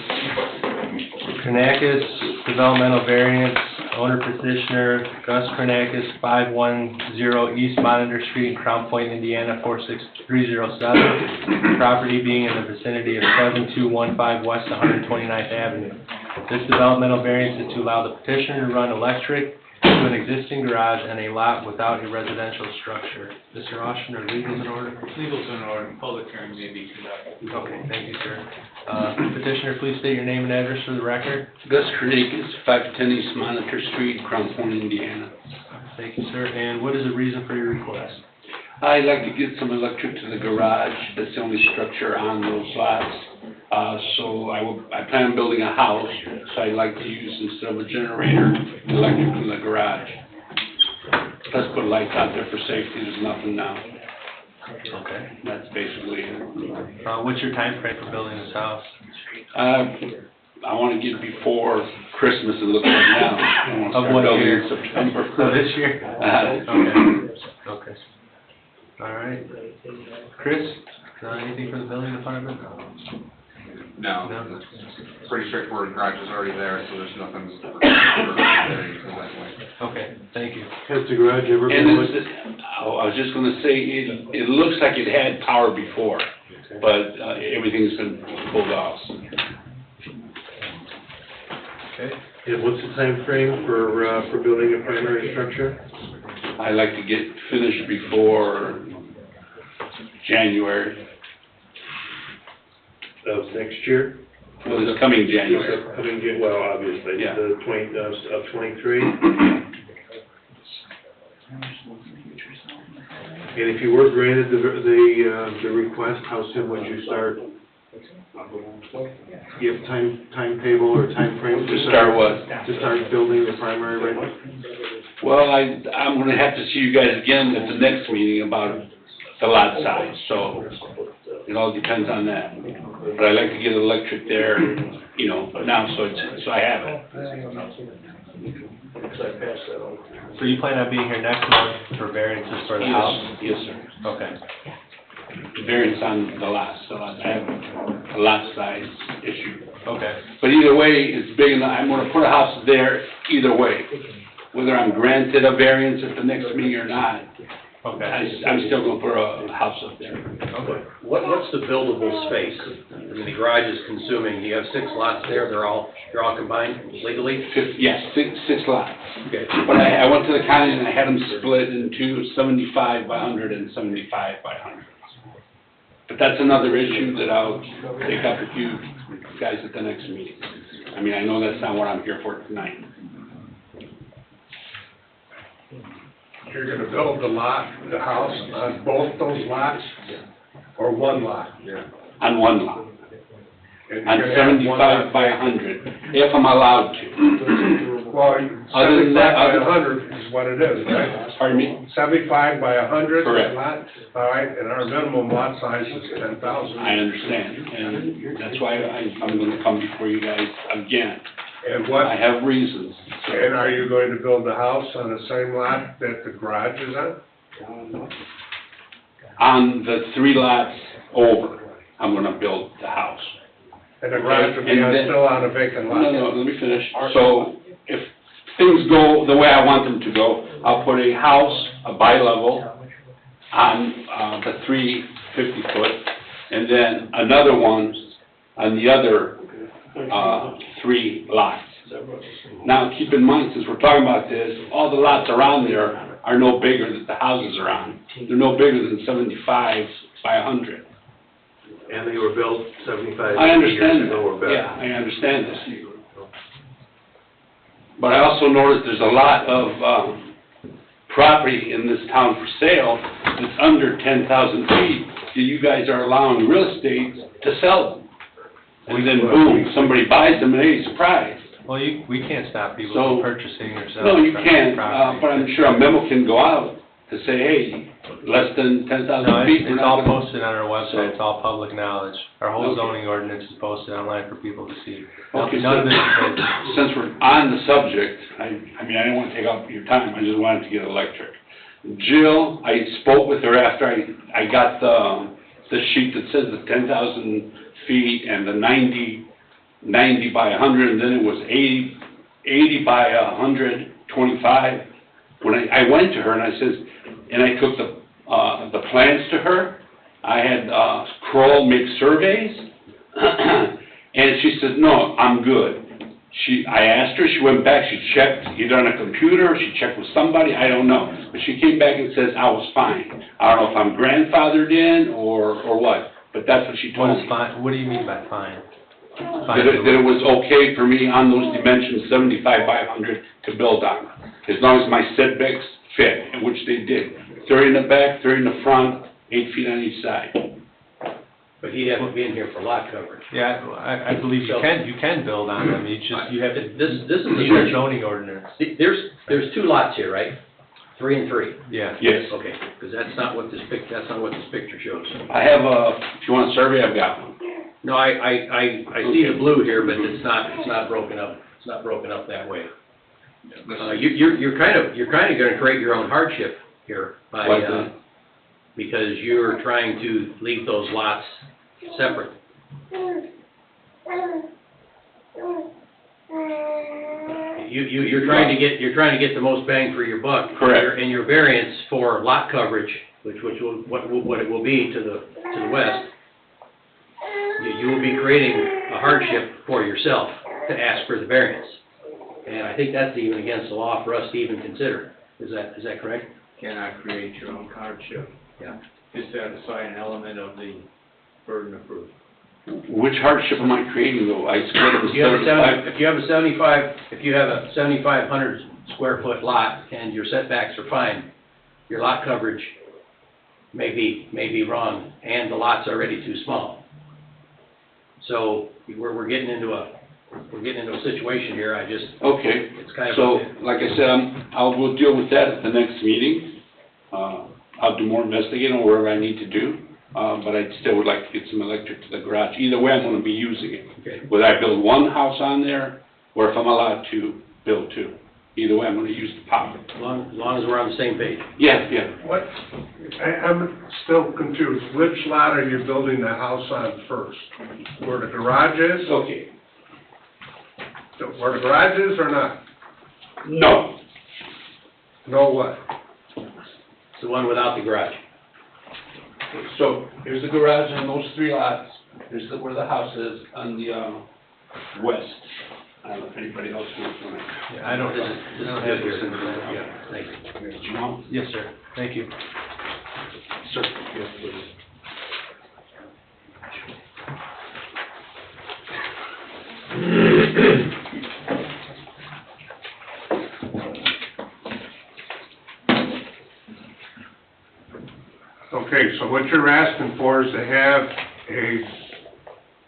Krenakis Developmental Variance, owner petitioner Gus Krenakis, 510 East Monitor Street in Crown Point, Indiana, 46307. Property being in the vicinity of 7215 West 129th Avenue. This developmental variance is to allow the petitioner to run electric to an existing garage and a lot without a residential structure. Mr. Austin, are legals in order? Legal's in order, public hearing may be conducted. Okay, thank you, sir. Petitioner, please state your name and address for the record. Gus Krenakis, 510 East Monitor Street, Crown Point, Indiana. Thank you, sir. And what is the reason for your request? I'd like to get some electric to the garage. That's the only structure on those lots. So I plan on building a house, so I'd like to use, instead of a generator, electric from the garage. Plus put lights out there for safety. There's nothing now. Okay. That's basically it. What's your time frame for building this house? I want to get before Christmas, it looks like now. I want to Of start what building year? in September. So this year? Okay. Okay. All right. Chris, anything for the building department? No, No. it's pretty straightforward, the garage is already there, so there's nothing there that way. Okay, thank you. Has the garage ever And been it's, I was just gonna say, it looks like it had power before, but everything's been pulled off. Okay. And what's the time frame for building a primary structure? I like to get finished before January. Of next year? Well, this coming January. I mean, well, obviously, Yeah. the of 23. And if you were granted the request, how soon would you start? You have timetable or timeframe? To start what? To start building the primary residence? Well, I'm gonna have to see you guys again at the next meeting about the lot size, so it all depends on that. But I'd like to get electric there, you know, now, so I have it. So you plan on being here next month for variances for the house? Yes, sir. Okay. Variance on the lot, so I have a lot size issue. Okay. But either way, it's big enough, I'm gonna put a house there either way. Whether I'm granted a variance at the next meeting or not, Okay. I'm still gonna put a house up there. Okay. What's the buildable space? I mean, the garage is consuming, you have 6 lots there, they're all combined legally? Yes, six lots. Okay. But I went to the county and I had them split into 75 by 100 and 75 by 100. But that's another issue that I'll take up with you guys at the next meeting. I mean, I know that's not what I'm here for tonight. You're gonna build the house on both those lots, or one lot? On one lot, And on you're gonna have one lot- 75 by 100, if I'm allowed to. Well, Other than 75 that, by 100 is what it is, right? Pardon me? 75 by 100 Correct. lot, all right, and our minimum lot size is 10,000. I understand, and that's why I'm gonna come before you guys again. And what, I have reasons. and are you going to build the house on the same lot that the garage is on? On the 3 lots over, I'm gonna build the house. And the garage will be And then- still on a vacant lot? No, let me finish. So, if things go the way I want them to go, I'll put a house, a bi-level, on, the 350-foot, and then another one on the other, 3 lots. Now, keep in mind, since we're talking about this, all the lots around there are no bigger than the houses are on. They're no bigger than 75 by 100. And they were built 75 I years understand ago or that, better. yeah, I understand this. But I also noticed there's a lot of, property in this town for sale that's under 10,000 feet, that you guys are allowing real estate to sell them. And then boom, somebody buys them and hey, surprise. Well, we can't stop people So- from purchasing or No, selling you property. can't, but I'm sure a memo can go out to say, hey, less than 10,000 No, feet. it's all posted on our website, it's all public knowledge. Our whole Okay. zoning ordinance is posted online for people to see. Okay, None of this is so, hidden. since we're on the subject, I mean, I didn't want to take up your time, I just wanted to get electric. Jill, I spoke with her after I got the sheet that says the 10,000 feet and the 90 by 100, and then it was 80 by 125. When I went to her and I says, and I took the plans to her, I had Kroll make surveys, and she said, no, I'm good. I asked her, she went back, she checked either on a computer, she checked with somebody, I don't know. But she came back and says, I was fine. I don't know if I'm grandfathered in or what, but that's what she What told is me. fine, what do you mean by fine? That it was okay for me on those dimensions, 75 by 100, to build on. As long as my setbacks fit, which they did. 30 in the back, 30 in the front, 8 feet on each side. But he'd have to be in here for lot coverage. Yeah, I believe you can build on them, you have to, This is need a zoning ordinance. There's 2 lots here, right? 3 and 3? Yeah. Yes. Okay, because that's not what this picture shows. I have if you want a survey, I've got one. No, I see the blue here, but it's not broken up, it's not broken up that way. You're kind of gonna create your own hardship here by, Like that? because you're trying to leave those lots separate. You're trying to get the most bang for your buck. Correct. And your variance for lot coverage, what it will be to the west, you will be creating a hardship for yourself to ask for the variance. And I think that's even against the law for us to even consider. Is that correct? Cannot create your own hardship. Yeah. To satisfy an element of the burden of proof. Which hardship am I creating though? I split it If you have a 75. if you have a 7,500 square foot lot and your setbacks are fine, your lot coverage may be wrong, and the lot's already too small. So we're getting into a situation here. Okay, It's kind of. so, like I said, we'll deal with that at the next meeting. I'll do more investigating or whatever I need to do, but I still would like to get some electric to the garage. Either way, I'm gonna be using it. Okay. Whether I build one house on there, or if I'm allowed to build two. Either way, I'm gonna use the power. As long as we're on the same page. Yeah. What, I'm still confused. Which lot are you building the house on first? Where the garage is? Okay. Where the garage is or not? No. No what? It's the one without the garage. So, here's the garage on those three lots. Here's where the house is on the, west. I don't know if anybody else wants one. Yeah, I don't have this in the plan. Yeah, thank you. Do you want? Yes, sir. Thank you. Sir. Yes, please. Okay, so what you're asking for is to have a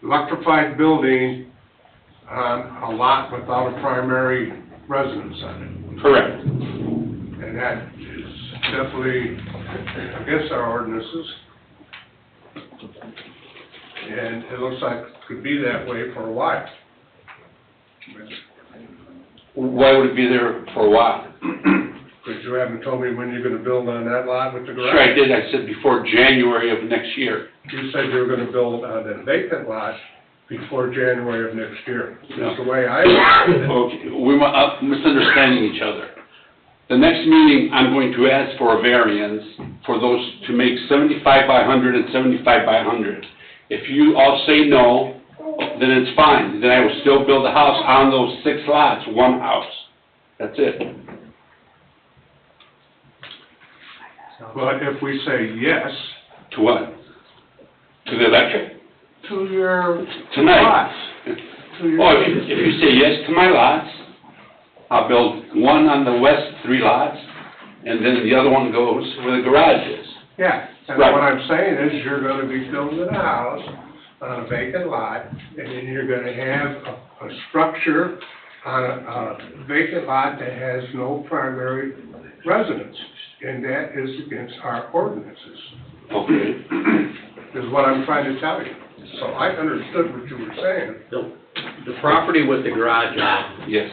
electrified building on a lot without a primary residence on it. Correct. And that is definitely against our ordinances. And it looks like it could be that way for a while. Why would it be there for a while? Because you haven't told me when you're gonna build on that lot with the garage. Sure I did. I said before January of next year. You said you were gonna build on that vacant lot before January of next year. That's the way I understood it. Okay, we're misunderstanding each other. The next meeting, I'm going to ask for a variance for those to make 75 by 100 and 75 by 100. If you all say no, then it's fine. Then I will still build a house on those 6 lots, one house. That's it. But if we say yes To what? To the electric? to your Tonight. lots, to your... Oh, if you say yes to my lots, I'll build one on the west 3 lots, and then the other one goes where the garage is. Yeah, and Right. what I'm saying is you're gonna be building a house on a vacant lot, and then you're gonna have a structure on a vacant lot that has no primary residence, and that is against our ordinances, Okay. is what I'm trying to tell you. So I understood what you were saying. The property with the garage on it, Yes.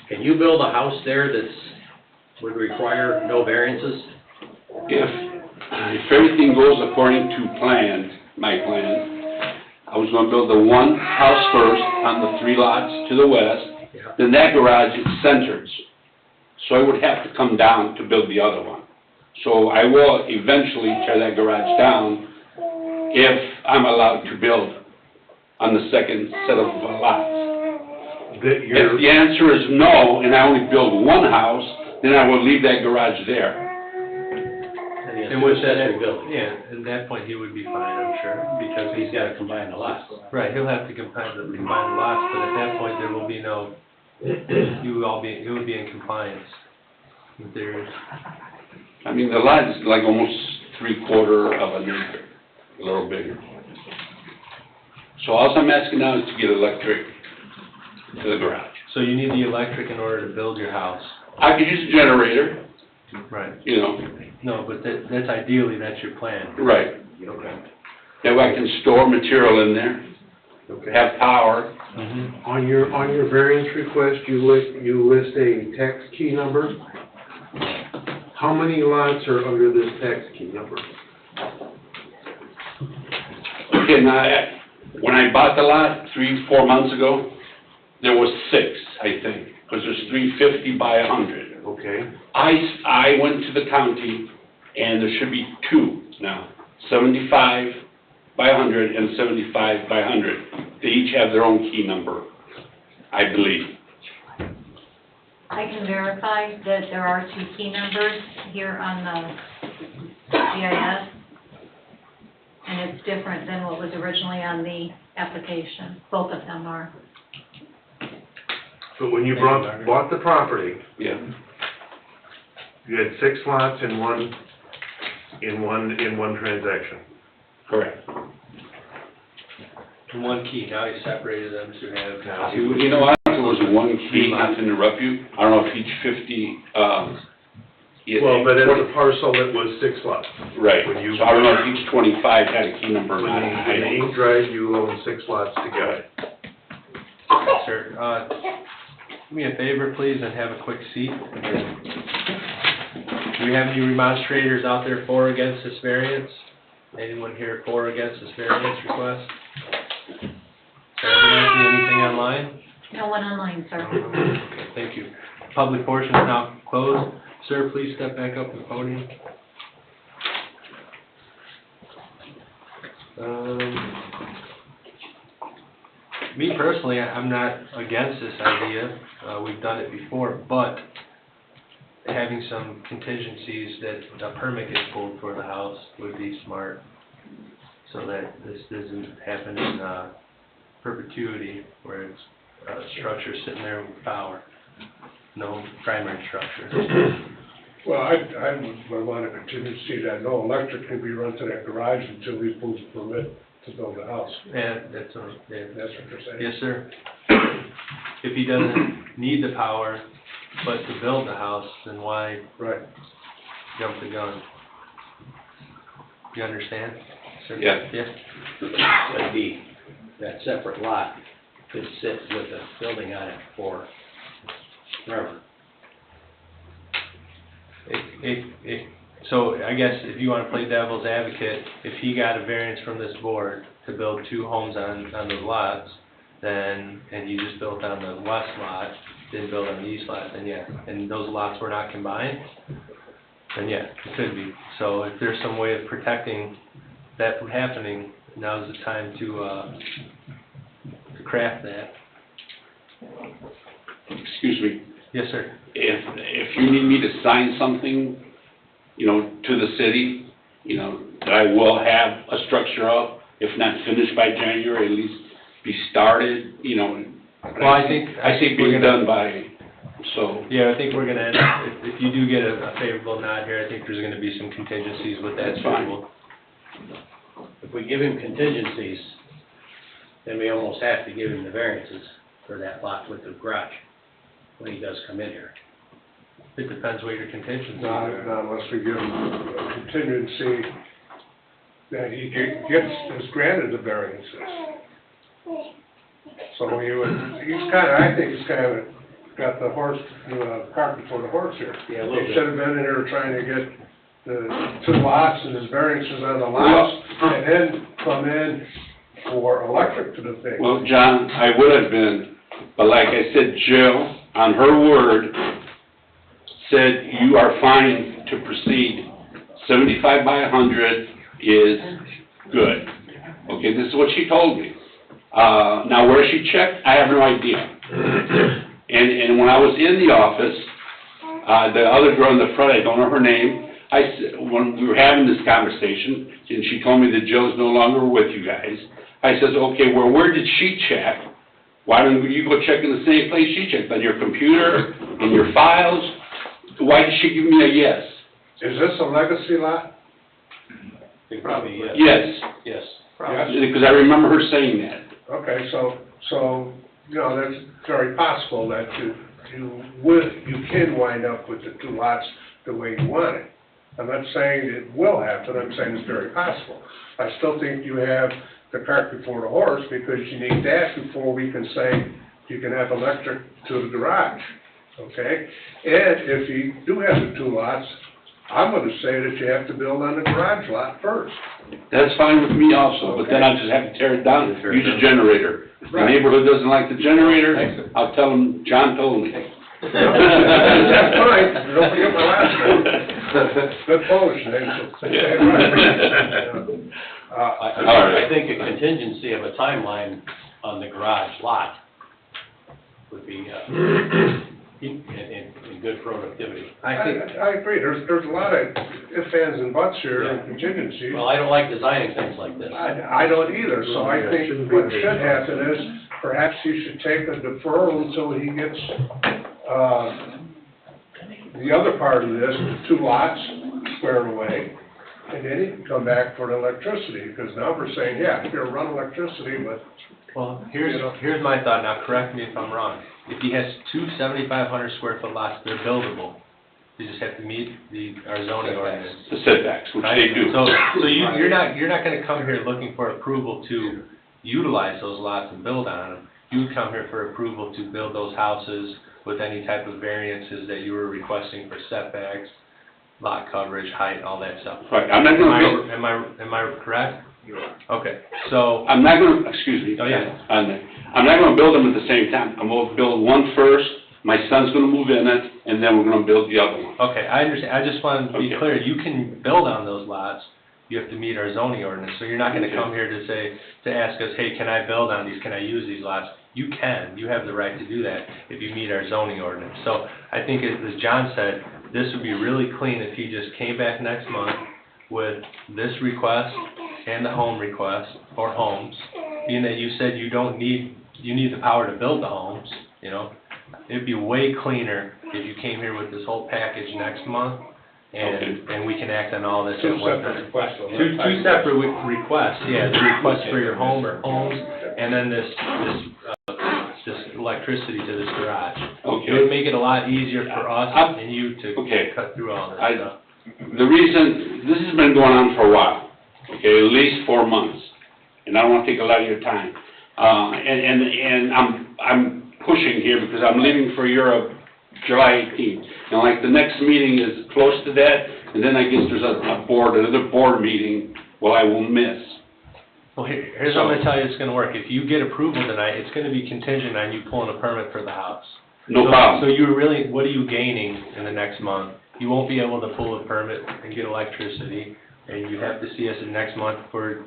can you build a house there would require no variances? If everything goes according to plan, my plan, I was gonna build the one house first on the 3 lots to the west, Yeah. then that garage is centered. So I would have to come down to build the other one. So I will eventually tear that garage down if I'm allowed to build on the second set of lots. If the answer is no, and I only build one house, then I will leave that garage there. And what's that build? Yeah, at that point, he would be fine, I'm sure, because He's gotta combine the lots. right, he'll have to combine the lots, but at that point, there will be no, you would be in compliance with their, I mean, the lot is like almost 3/4 of an acre, a little bigger. So all I'm asking now is to get electric to the garage. so you need the electric in order to build your house. I could use a generator, Right. you know, No, but that's ideally, that's your plan. right. Okay. That way I can store material in there, have power. Mm-hmm. On your variance request, you list a tax key number. How many lots are under this tax key number? Okay, now, when I bought the lot 3-4 months ago, there was 6, I think, because there's 350 by 100. Okay, I went to the county, and there should be 2 now, 75 by 100 and 75 by 100. They each have their own key number, I believe. I can verify that there are 2 key numbers here on the GIS. And it's different than what was originally on the application. Both of them are. So when you bought the property, Yeah, you had 6 lots in one transaction. correct. And one key, now he separated them to have Now, two. You know, I think it was one key, not to interrupt you, I don't know if each 50, Well, but as a parcel, it was 6 lots. Right, when you- so I don't know if each 25 had a key number or When not. the ink dried, you owned 6 lots together. Sir, do me a favor, please, and have a quick seat. Do we have any remonstrators out there for or against this variance? Anyone here for or against this variance request? Anyone see anything online? No one online, sir. Okay, thank you. Public portion is now closed. Sir, please step back up to the podium. Me personally, I'm not against this idea. We've done it before, but having some contingencies that a permit gets pulled for the house would be smart, so that this doesn't happen in perpetuity, where it's a structure sitting there with power, no primary structure. Well, I would want a contingency that no electric can be run to that garage until he pulls a permit to build a house. And that's, yeah. That's what you're saying? Yes, sir. If he doesn't need the power, but to build the house, then why Right. jump the gun? You understand, sir? Yeah. Yeah? That separate lot could sit with a building on it for forever. So I guess if you want to play devil's advocate, if he got a variance from this board to build 2 homes on those lots, then, and you just built on the west lot, didn't build on the east lot, then yeah, and those lots were not combined, then yeah, it could be. So if there's some way of protecting that from happening, now's the time to craft that. Excuse me, Yes, sir. if you need me to sign something, you know, to the city, you know, that I will have a structure up, if not finished by January, at least be started, you know. Well, I think being we're gonna- done by, so. Yeah, I think we're gonna end up, if you do get a favorable nod here, I think there's gonna be some contingencies with that That's fine. approval. If we give him contingencies, then we almost have to give him the variances for that lot with the garage when he does come in here. It depends what your contingencies Not are. unless we give him a contingency that he is granted the variances. So I think he's kind of got the cart before the horse here. Yeah, a little He bit. should have been in here trying to get the 2 lots and his variances on the lots, and then come in for electric to the thing. Well, John, I would have been, but like I said, Jill, on her word, said you are fine to proceed. 75 by 100 is good. Okay, this is what she told me. Now, where she checked, I have no idea. And when I was in the office, the other girl in the front, I don't know her name, when we were having this conversation, and she told me that Jill's no longer with you guys, I says, okay, well, where did she check? Why don't you go check in the same place she checked, on your computer, in your files? Why did she give me a yes? Is this a legacy lot? Probably, yes. Yes, Yes. Yes. because I remember her saying that. Okay, so, you know, that's very possible that you can wind up with the 2 lots the way you want it. I'm not saying it will happen, I'm saying it's very possible. I still think you have the cart before the horse, because you need that before we can say you can have electric to the garage, okay? And if you do have the 2 lots, I'm gonna say that you have to build on the garage lot first. That's fine with me also, but then I just have to tear it down, use a generator. If the Right. neighborhood doesn't like the generator, I'll tell them, John told me. That's fine, don't forget my last name. Good Polish name, so say it right. I think a contingency of a timeline on the garage lot would be, in good productivity. I think, I agree, there's a lot of ifs, ands, and buts here, and contingencies. Well, I don't like designing things like this. I don't either, so I think what should happen is, perhaps he should take a deferral until he gets, the other part of this, the 2 lots squared away, and then he can come back for the electricity, because now we're saying, yeah, you're gonna run electricity, but well, here's my thought, now correct me if I'm wrong. If he has 2 7,500 square foot lots, they're buildable. You just have to meet our zoning ordinance. The setbacks, which they do. So you're not gonna come here looking for approval to utilize those lots and build on them. You would come here for approval to build those houses with any type of variances that you were requesting for setbacks, lot coverage, height, all that stuff. Right, I'm not gonna build, Am I correct? You are. Okay, so, I'm not gonna, excuse me. Oh, yeah. I'm not gonna build them at the same time. I'm gonna build one first, my son's gonna move in it, and then we're gonna build the other one. okay, I understand, I just wanted to be Okay. clear, you can build on those lots, you have to meet our zoning ordinance, so you're not gonna Okay. come here to say, to ask us, hey, can I build on these, can I use these lots? You can, you have the right to do that if you meet our zoning ordinance. So I think, as John said, this would be really clean if he just came back next month with this request and the home request, or homes, being that you said you need the power to build the homes, you know? It'd be way cleaner if you came here with this whole package next month, and we can act on all this at 2 one separate time. requests. on Two that. separate requests, yeah, the request for your home or homes, and then this electricity to this garage. It would Okay. make it a lot easier for us and you to Okay. cut through all this I- stuff. The reason, this has been going on for a while, okay, at least 4 months, and I don't wanna take a lot of your time. And I'm pushing here because I'm leaving for Europe July 18th. And like the next meeting is close to that, and then I guess there's another board meeting, well, I will miss. Well, here's how I'm gonna tell you it's gonna work. If you get approval tonight, it's gonna be contingent on you pulling a permit for the house. No So problem. you're really, what are you gaining in the next month? You won't be able to pull a permit and get electricity, and you have to see us in next month to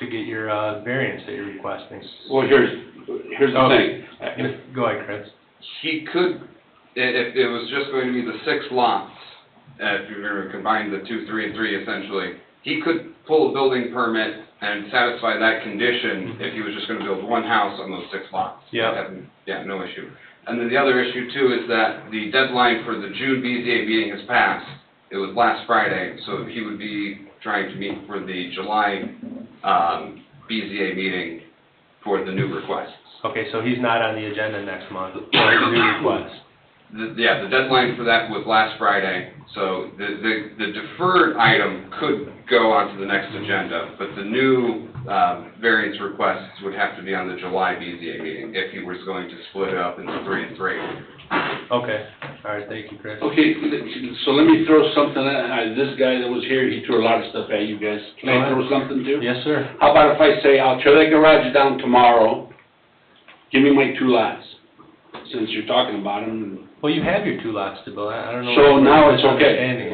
get your variance that you're requesting. Well, here's the thing. Go ahead, Chris. He could, if it was just going to be the 6 lots, if you were to combine the 2, 3, and 3 essentially, he could pull a building permit and satisfy that condition if he was just gonna build one house on those 6 lots. Yeah. Yeah, no issue. And then the other issue too is that the deadline for the June BZA meeting has passed. It was last Friday, so he would be trying to meet for the July, BZA meeting for the new requests. Okay, so he's not on the agenda next month for his new request. Yeah, the deadline for that was last Friday, so the deferred item could go onto the next agenda, but the new, variance requests would have to be on the July BZA meeting, if he was going to split it up into 3 and 3. Okay, all right, thank you, Chris. Okay, so let me throw something at, this guy that was here, he threw a lot of stuff at you guys. Can I throw something too? Yes, sir. How about if I say, I'll tear that garage down tomorrow, give me my 2 lots, since you're talking about them. Well, you have your 2 lots to build, I don't know. So what now your it's okay. misunderstanding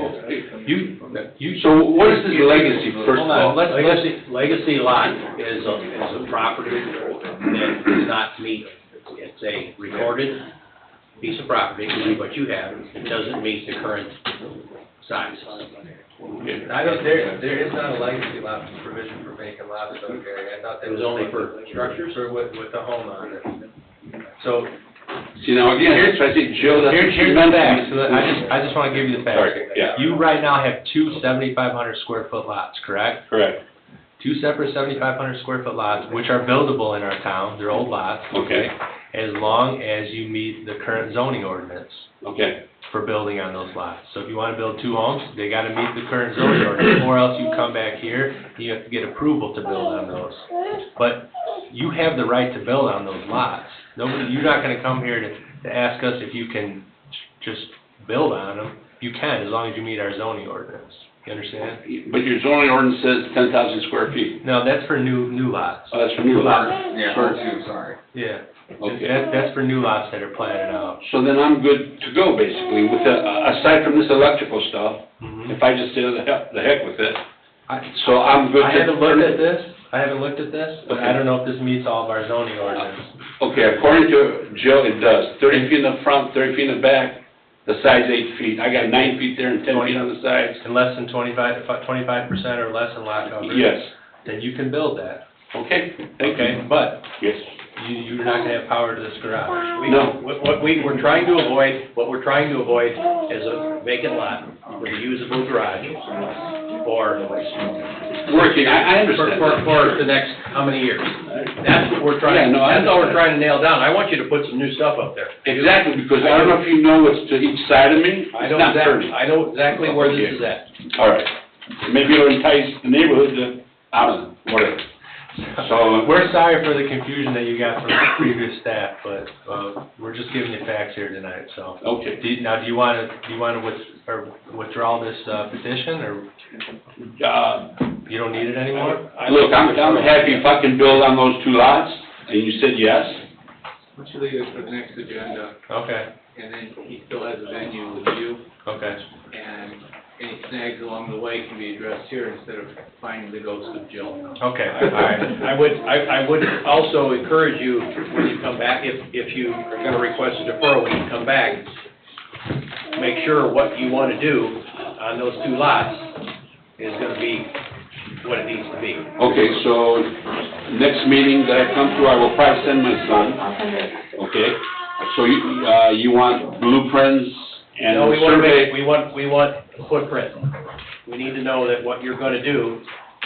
is. You. So what is this legacy, first of Hold on, all? Legacy lot is a property that does not meet, it's a recorded piece of property, what you have, it doesn't meet the current size. There is not a legacy lot provision for vacant lots, though, Gary, I thought that It was only for structures? with the home on it. So, See, now again, so I say, Jill, that's what here's you the meant. facts, so I just wanna give you the facts. Sorry, yeah. You right now have 2 7,500 square foot lots, correct? Correct, 2 separate 7,500 square foot lots, which are buildable in our town, they're old lots. okay, As long as you meet the current zoning ordinance okay. for building on those lots. So if you wanna build 2 homes, they gotta meet the current zoning ordinance, or else you come back here, and you have to get approval to build on those. But you have the right to build on those lots. You're not gonna come here to ask us if you can just build on them. You can, as long as you meet our zoning ordinance. You understand? But your zoning ordinance says 10,000 square feet. No, that's for new lots. Oh, that's for new lots. Yeah, For- 2, sorry. Yeah. Okay. That's for new lots that are platted out. So then I'm good to go, basically, with aside from this electrical stuff, Mhm. if I just say the heck with it. I- So I'm good to... I haven't looked at this, but I don't know if this meets all of our zoning ordinance. Okay, according to Jill, it does. 30 feet in the front, 30 feet in the back, the side's 8 feet. I got 9 feet there and 10 feet on the sides. And less than 25% or less in lot coverage? Yes. Then you can build that. Okay, thank Okay, you. but Yes. you're not gonna have power to this garage. No. What we're trying to avoid is a vacant lot with a usable garage for Working, I understand. for the next, how many years? That's what we're Yeah, no, I that's all we're understand. trying to nail down. I want you to put some new stuff up there. Exactly, because I don't know if you know what's to each side of me. I It's know not exactly, pretty. I know exactly where this Okay. is at. All right. Maybe it'll entice the neighborhood to, I don't know, whatever. So, We're sorry for the confusion that you got from the previous staff, but, we're just giving you facts here tonight, so. okay. Do you wanna withdraw this, petition, or you don't need it anymore? Look, I'm happy if I can build on those 2 lots, and you said yes. Why don't you leave it for the next agenda, Okay, and then he still has a venue with you, okay. and any snags along the way can be addressed here instead of finding the ghost of Jill. Okay, all right. I would also encourage you, when you come back, if you are gonna request a deferral, when you come back, make sure what you wanna do on those 2 lots is gonna be what it needs to be. Okay, so next meeting that I come to, I will probably send my son, okay? So you want blueprints and No, we wanna survey? we want a footprint. We need to know that what you're gonna do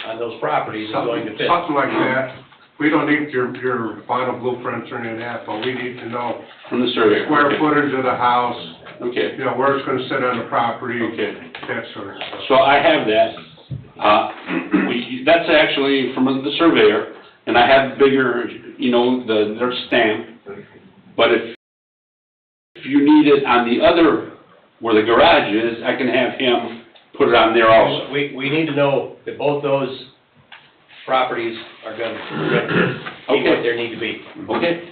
on those properties is going to fit. Something like that. We don't need your final blueprints or any of that, but we need to know From the surveyor? square footage of the house, Okay, you know, where it's gonna sit on the property, okay. that sort of stuff. So I have that. That's actually from the surveyor, and I have bigger, you know, their stamp. But if you need it on the other, where the garage is, I can have him put it on there also. We need to know that both those properties are gonna be what they need to be. Okay?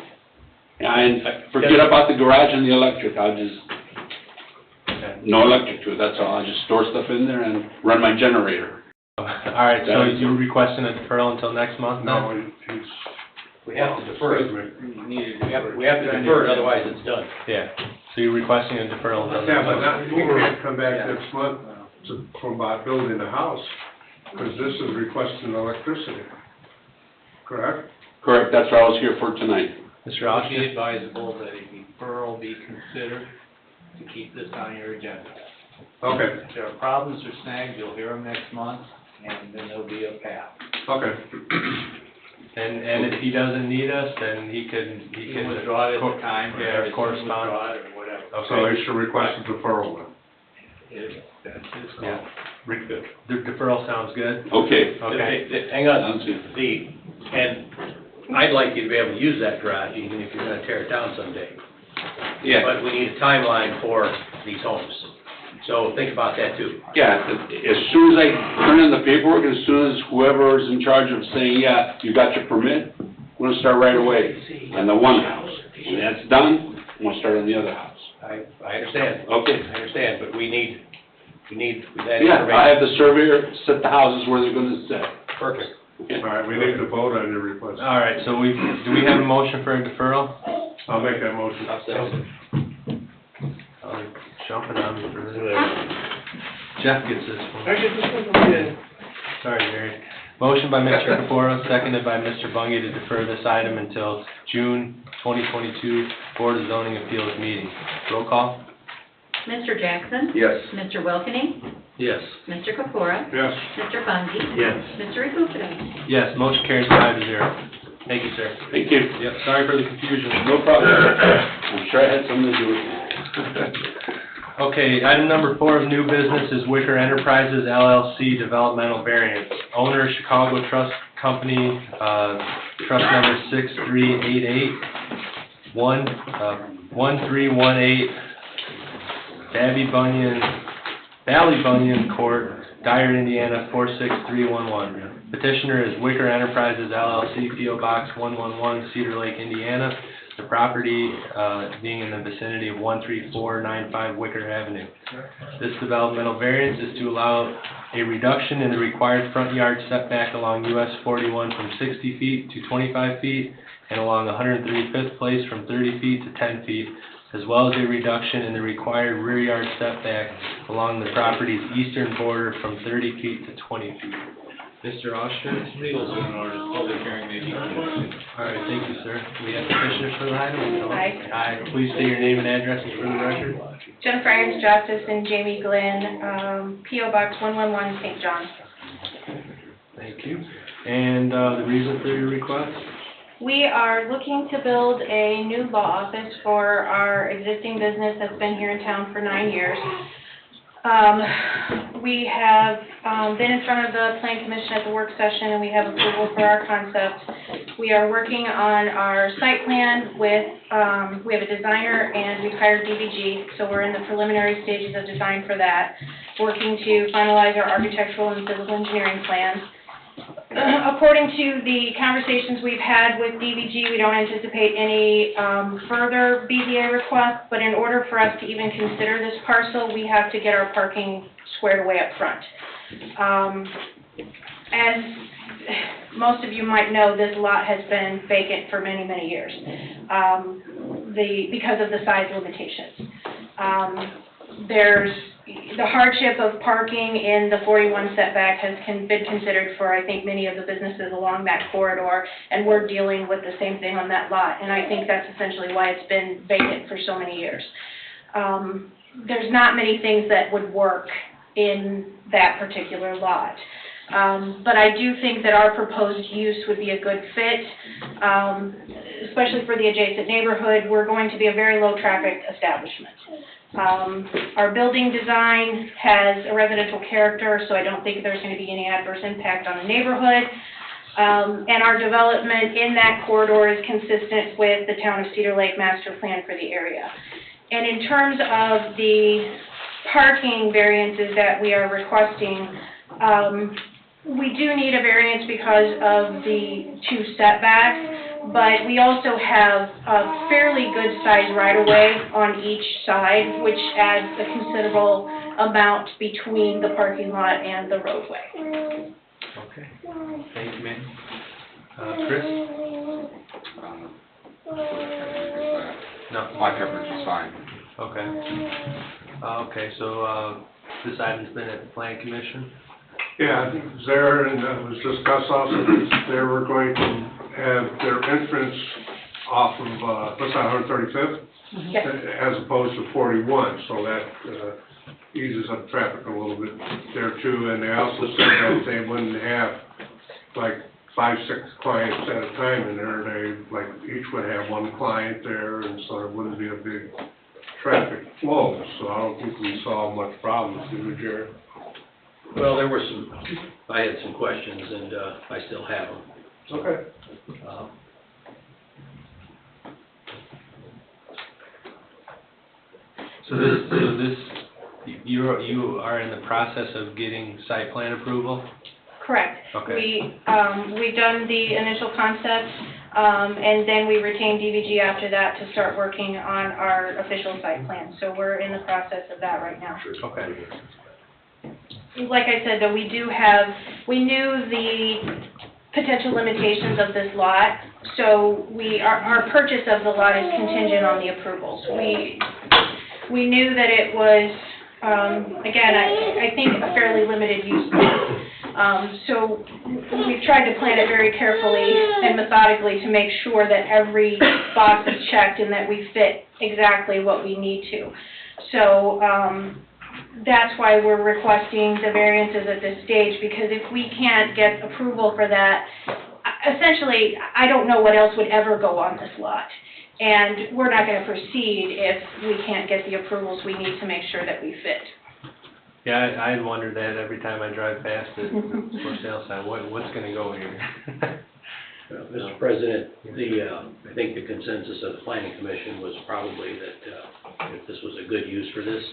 And forget about the garage and the electric, I'll just, no electric to it, that's all. I'll just store stuff in there and run my generator. All right, so you're requesting a deferral until next month then? No, he's. We have to defer it. We have to defer it, otherwise it's done. Yeah, so you're requesting a deferral until Yeah, next but month? not, he can't come back next month from about building a house, because this is requesting electricity. Correct? Correct, that's what I was here for tonight. Mr. It would be Austin? advisable that a deferral be considered to keep this on your agenda. Okay, If there are problems or snags, you'll hear them next month, and then there'll be a path. okay. And if he doesn't need us, then he can You can withdraw it at the time, or Yeah, have his son correspond. withdraw it, or whatever. So he should request a deferral then. That's his call. Yeah. The deferral sounds good? Okay. Okay. Hang on, Sounds good. and I'd like you to be able to use that garage, even if you're gonna tear it down someday. Yeah, But we need a timeline for these homes. So think about that too. yeah, as soon as I turn in the paperwork, as soon as whoever is in charge of saying, yeah, you got your permit, we're gonna start right away on the one house. When that's done, we'll start on the other house. I understand, Okay. I understand, but we need that Yeah, information. I have the surveyor set the houses where they're gonna sit. Perfect. Okay. All right, we need to vote on your request. All right, so do we have a motion for a deferral? I'll make that motion. Jumping on me for this. Jeff gets this one. Sorry, Jerry. Motion by Mr. Caporo, seconded by Mr. Bungie to defer this item until June 2022 Board of Zoning Appeals meeting. Roll call? Mr. Jackson? Yes. Mr. Wilkening? Yes. Mr. Capora? Yes. Mr. Bungie? Yes. Mr. Recupero? Yes, motion carries 5-0. Thank you, sir. Thank you. Yep, sorry for the confusion. No problem. I'm sure I had something to do with it. Okay, item number 4 of new business is Wicker Enterprises LLC developmental variance. Owner Chicago Trust Company, trust number 6388, 1318 Valley Bunyan Court, Dyer, Indiana 46311. Petitioner is Wicker Enterprises LLC, P.O. Box 111, Cedar Lake, Indiana. The property being in the vicinity of 13495 Wicker Avenue. This developmental variance is to allow a reduction in the required front yard setback along US 41 from 60 feet to 25 feet and along 135th Place from 30 feet to 10 feet as well as a reduction in the required rear yard setback along the property's eastern border from 30 feet to 20 feet. Mr. Oster? Legal's in order, public hearing may be closed. All right, thank you, sir. We have petitioners for the item? Aye. Aye. Please state your name and address for the record. Jennifer Irons Justice and Jamie Glenn, P.O. Box 111, St. John. Thank you. And the reason for your request? We are looking to build a new law office for our existing business that's been here in town for 9 years. We have been in front of the Plan Commission at the work session, and we have approval for our concept. We are working on our site plan with, we have a designer, and we've hired DBG, so we're in the preliminary stages of design for that, working to finalize our architectural and civil engineering plans. According to the conversations we've had with DBG, we don't anticipate any further BZA requests, but in order for us to even consider this parcel, we have to get our parking squared away up front. As most of you might know, this lot has been vacant for many, many years because of the size limitations. There's the hardship of parking in the 41 setback has been considered for, I think, many of the businesses along that corridor, and we're dealing with the same thing on that lot, and I think that's essentially why it's been vacant for so many years. There's not many things that would work in that particular lot. But I do think that our proposed use would be a good fit, especially for the adjacent neighborhood. We're going to be a very low-traffic establishment. Our building design has a residential character, so I don't think there's going to be any adverse impact on the neighborhood. And our development in that corridor is consistent with the Town of Cedar Lake master plan for the area. And in terms of the parking variances that we are requesting, we do need a variance because of the 2 setbacks, but we also have a fairly good sized right-of-way on each side, which adds a considerable amount between the parking lot and the roadway. Okay. Thank you, ma'am. Chris? No. My coverage is fine. Okay. Okay, so this item's been at the Plan Commission? Yeah, it was there, and it was discussed also, they were going to have their entrance off of, what's that, 135th? Yes. As opposed to 41, so that eases up traffic a little bit there too. And they also said that they wouldn't have like 5, 6 clients at a time in there. They, like, each would have 1 client there, and so there wouldn't be a big traffic flow. So I don't think we saw much problems, did we, Jared? Well, there were I had some questions, and I still have them. Okay. You are in the process of getting site plan approval? Correct. Okay. We've done the initial concept, and then we retained DVG after that to start working on our official site plan. So we're in the process of that right now. Okay. Like I said, though, we knew the potential limitations of this lot, so our purchase of the lot is contingent on the approvals. We knew that it was, again, I think a fairly limited use. So we've tried to plan it very carefully and methodically to make sure that every box is checked and that we fit exactly what we need to. So that's why we're requesting the variances at this stage, because if we can't get approval for that, essentially, I don't know what else would ever go on this lot. And we're not going to proceed if we can't get the approvals we need to make sure that we fit. Yeah, I wonder that every time I drive past it, for sale sign, what's going to go here? Mr. President, I think the consensus of the Planning Commission was probably that if this was a good use for this,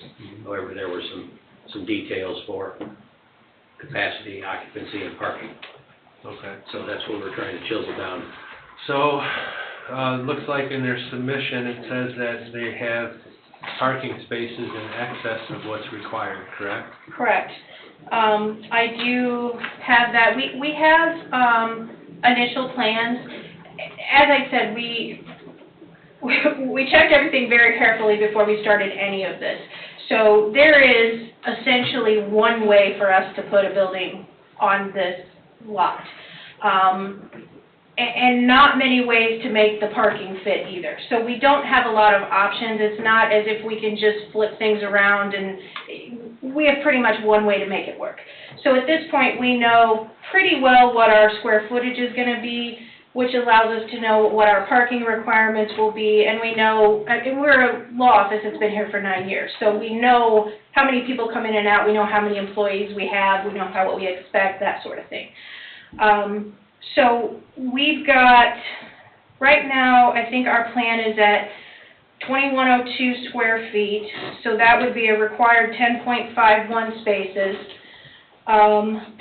however, there were some details for capacity, occupancy, and parking. Okay. So that's what we're trying to chisel down. So, looks like in their submission, it says that they have parking spaces in excess of what's required, correct? Correct. I do have that. We have initial plans. As I said, we checked everything very carefully before we started any of this. So there is essentially one way for us to put a building on this lot. And not many ways to make the parking fit either. So we don't have a lot of options. It's not as if we can just flip things around, and we have pretty much one way to make it work. So at this point, we know pretty well what our square footage is going to be, which allows us to know what our parking requirements will be, and we know, and we're a law office that's been here for 9 years, so we know how many people come in and out, we know how many employees we have, we know what we expect, that sort of thing. So we've got, right now, I think our plan is at 2102 square feet, so that would be a required 10.51 spaces,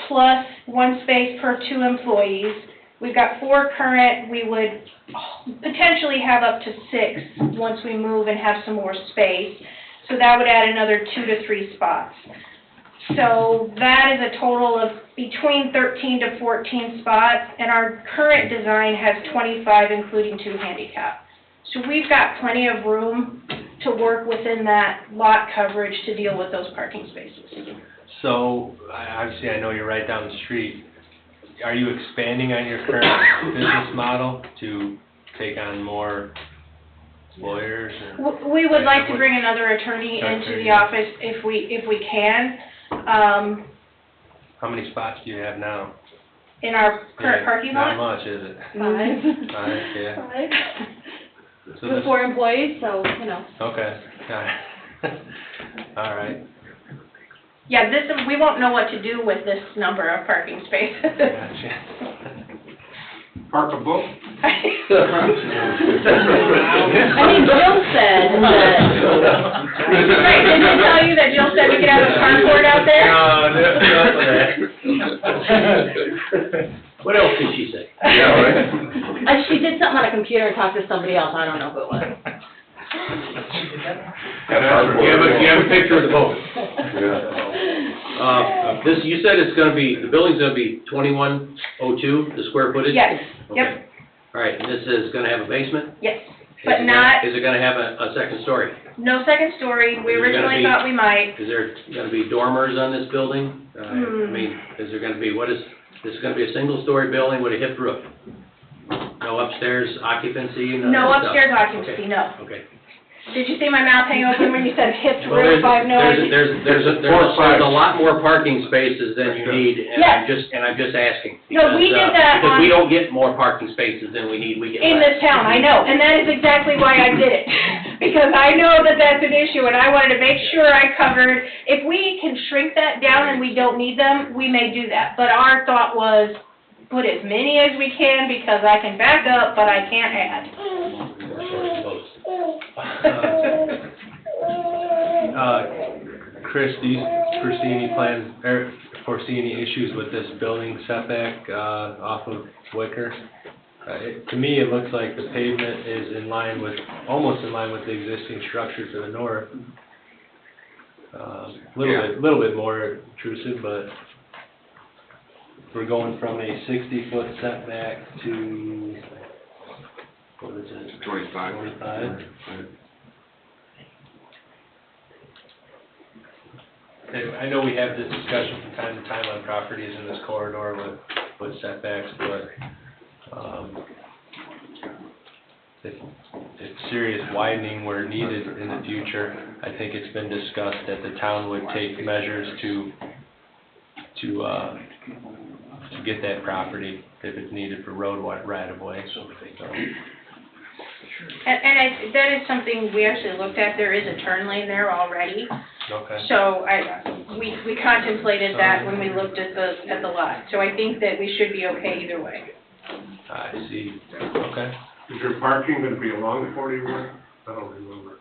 plus 1 space per 2 employees. We've got 4 current. We would potentially have up to 6 once we move and have some more space, so that would add another 2 to 3 spots. So that is a total of between 13 to 14 spots, and our current design has 25, including 2 handicap. So we've got plenty of room to work within that lot coverage to deal with those parking spaces. So, obviously, I know you're right down the street. Are you expanding on your current business model to take on more lawyers? We would like to bring another attorney into the office if we can. How many spots do you have now? In our current parking lot? Not much, is it? 5. 5, yeah. 5. So With 4 employees, so, you know. Okay, all right. Yeah, we won't know what to do with this number of parking spaces. Gotcha. Park a boat? I mean, Jill said that. Right, didn't I tell you that Jill said we could have a carport out there? What else did she say? Yeah, right. She did something on a computer and talked to somebody else, I don't know who it was. You have a picture of the boat. You said it's gonna be, the building's gonna be 2102, the square footage? Yes, Okay. yep, All right, and this is gonna have a basement? yes, but not, Is it gonna have a second story? no second story. We Is it gonna originally be- thought we might. Is there gonna be dormers on this building? I mean, is there gonna be, this is gonna be a single-story building with a hip roof? No upstairs occupancy? none of No that stuff? upstairs occupancy, no. Okay. Did you see my mouth hang open when you said hipped Well, roof? I've no idea. there's a lot more parking spaces than you need, and I'm Yes. just asking. No, we because, did that Because on- we don't get more parking spaces than we need, we get In less. this town, I know, and that is exactly why I did it. Because I know that that's an issue, and I wanted to make sure I covered, if we can shrink that down and we don't need them, we may do that. But our thought was, put as many as we can, because I can back up, but I can't add. Chris, do you foresee any issues with this building setback, off of Wicker? To me, it looks like the pavement is almost in line with the existing structure to the north. Little bit more intrusive, but we're going from a 60-foot setback to, what is it? 25. 25. I know we have this discussion from time to time on properties in this corridor with setbacks, but, if serious widening were needed in the future, I think it's been discussed that the town would take measures to get that property if it's needed for road right-of-way, so. And that is something we actually looked at. There is a turn lane there already. Okay. So we contemplated that when we looked at the lot. So I think that we should be okay either way. I see, okay. Is your parking gonna be along 41? I don't remember.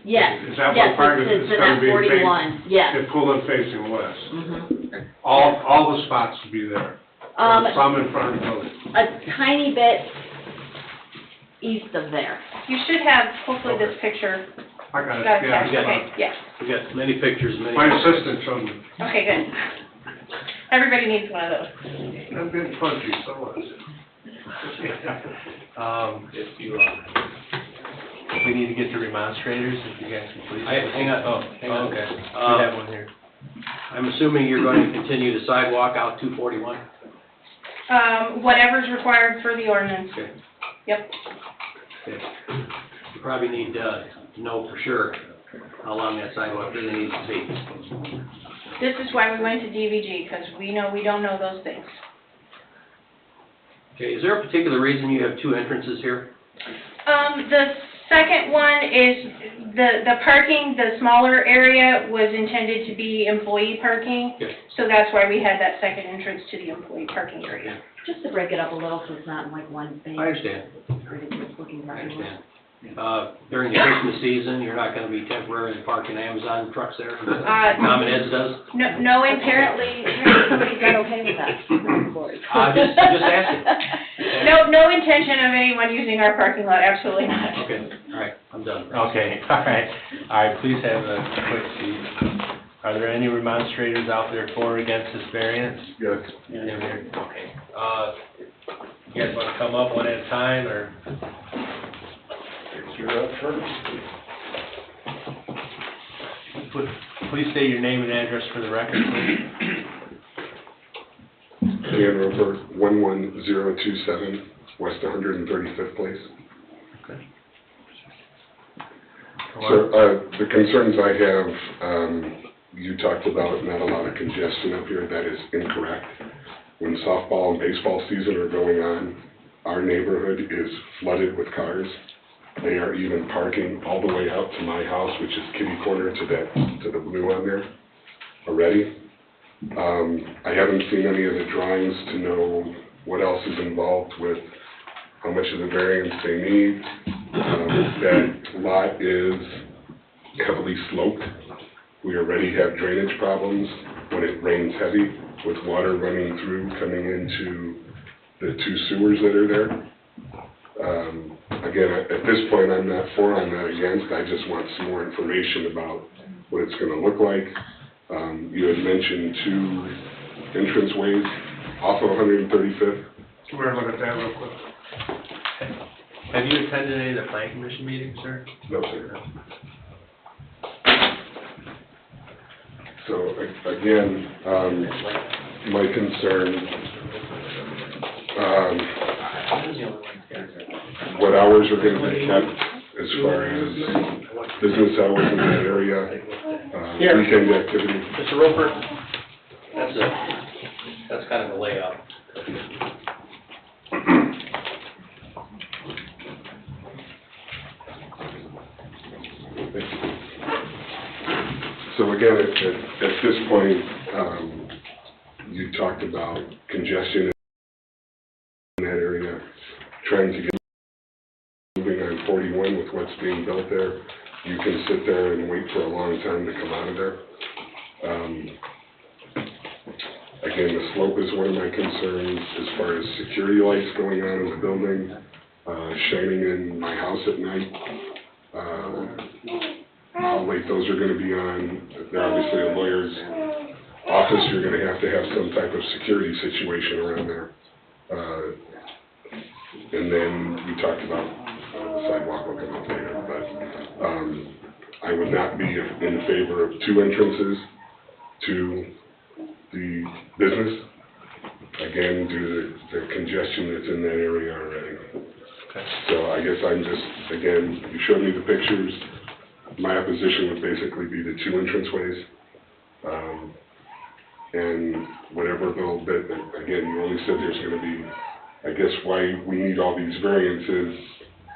Yes, Is that yes, what part of it's it's in gonna that be? 41, yes. If pulling facing west. Mhm. All the spots will be there. Some in front of the building. A tiny bit east of there. You should have, hopefully, this picture. I got it, Got it, yeah. okay, yes. We got many pictures, many. My assistant showed me. Okay, good. Everybody needs one of those. I'm being punchy, so much. If you, We need to get to remonstrators, if you guys can please. Hang on. Okay, we have one here. I'm assuming you're going to continue the sidewalk out 241? Whatever's required for the ordinance. Okay. Yep. Okay. You probably need to know for sure how long that sidewalk really needs to be. This is why we went to DVG, because we don't know those things. Okay, is there a particular reason you have two entrances here? The second one is the parking, the smaller area was intended to be employee parking. Okay. So that's why we had that second entrance to the employee parking area. Just to break it up a little, so it's not in like one thing. I understand. Ridiculous looking I parking lot. understand. During the Christmas season, you're not gonna be temporarily parking Amazon trucks there? Common Ed's does? No, apparently, Somebody's not okay with that. Just asking. no intention of anyone using our parking lot, absolutely not. Okay, all right, I'm done. Okay, all right, please have a quick seat. Are there any remonstrators out there for or against this variance? Yes. Okay, you guys wanna come up one at a time, or? You're up first. Please state your name and address for the record, please. Dan Roper, 11027 West 135th Place. Okay. So, the concerns I have, you talked about not a lot of congestion up here. That is incorrect. When softball and baseball season are going on, our neighborhood is flooded with cars. They are even parking all the way out to my house, which is kitty corner to the blue on there already. I haven't seen any of the drawings to know what else is involved with how much of the variance they need. That lot is heavily sloped. We already have drainage problems when it rains heavy, with water running through, coming into the two sewers that are there. Again, at this point, I'm not for, I'm not against. I just want some more information about what it's going to look like. You had mentioned two entranceways off of 135th. We're gonna look at that real quick. Have you attended any of the plan commission meetings, sir? No, sir. So, again, my concern, what hours are going to be kept as far as business hours in that area, weekend activity. Mr. Roper, that's kind of the layout. So again, at this point, you talked about congestion in that area, trying to get moving on 41 with what's being built there. You can sit there and wait for a long time to come out of there. Again, the slope is one of my concerns as far as security lights going on in the building, shining in my house at night. How late those are going to be on. They're obviously a lawyer's office. You're going to have some type of security situation around there. And then we talked about the sidewalk will come up later, but I would not be in favor of two entrances to the business. Again, due to the congestion that's in that area already. Okay. So I guess I'm just, again, you showed me the pictures. My opposition would basically be the two entranceways. And whatever little bit, again, you only said there's going to be, I guess why we need all these variances,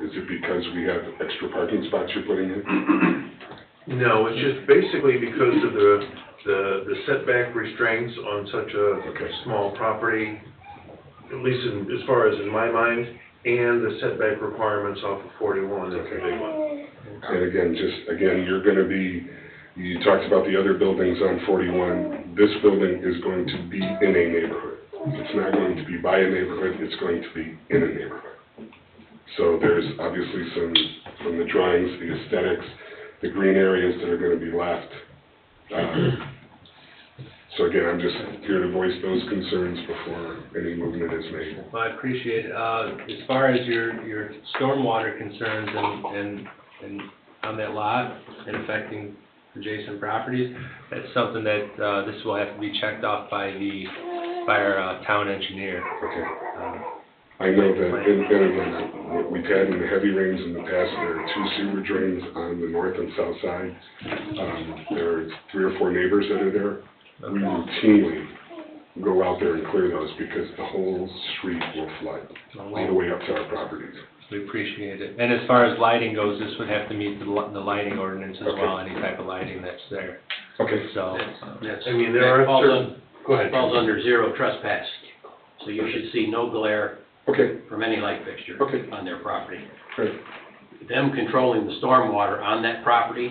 is it because we have extra parking spots you're putting in? No, it's just basically because of the setback restraints on such a small property, at least as far as in my mind, and the setback requirements off of 41, that's a big one. And again, you're going to be, you talked about the other buildings on 41. This building is going to be in a neighborhood. It's not going to be by a neighborhood, it's going to be in a neighborhood. So there's obviously some, from the drawings, the aesthetics, the green areas that are going to be left. So again, I'm just here to voice those concerns before any movement is made. Well, I appreciate it. As far as your stormwater concerns and and on that lot and affecting adjacent properties, that's something that, this will have to be checked off by our town engineer. Okay. I know that, and again, what we've had in the heavy rains in the past, there are 2 sewer drains on the north and south side. There are 3 or 4 neighbors that are there. We routinely go out there and clear those because the whole street will flood, all the way up to our properties. We appreciate it. And as far as lighting goes, this would have to meet the lighting ordinance as well, any type of lighting that's there. Okay. So, That's, I mean, there are that falls certain, go ahead. falls under zero trespass. So you should see no glare Okay, from any light fixture Okay. on their property. great. Them controlling the stormwater on that property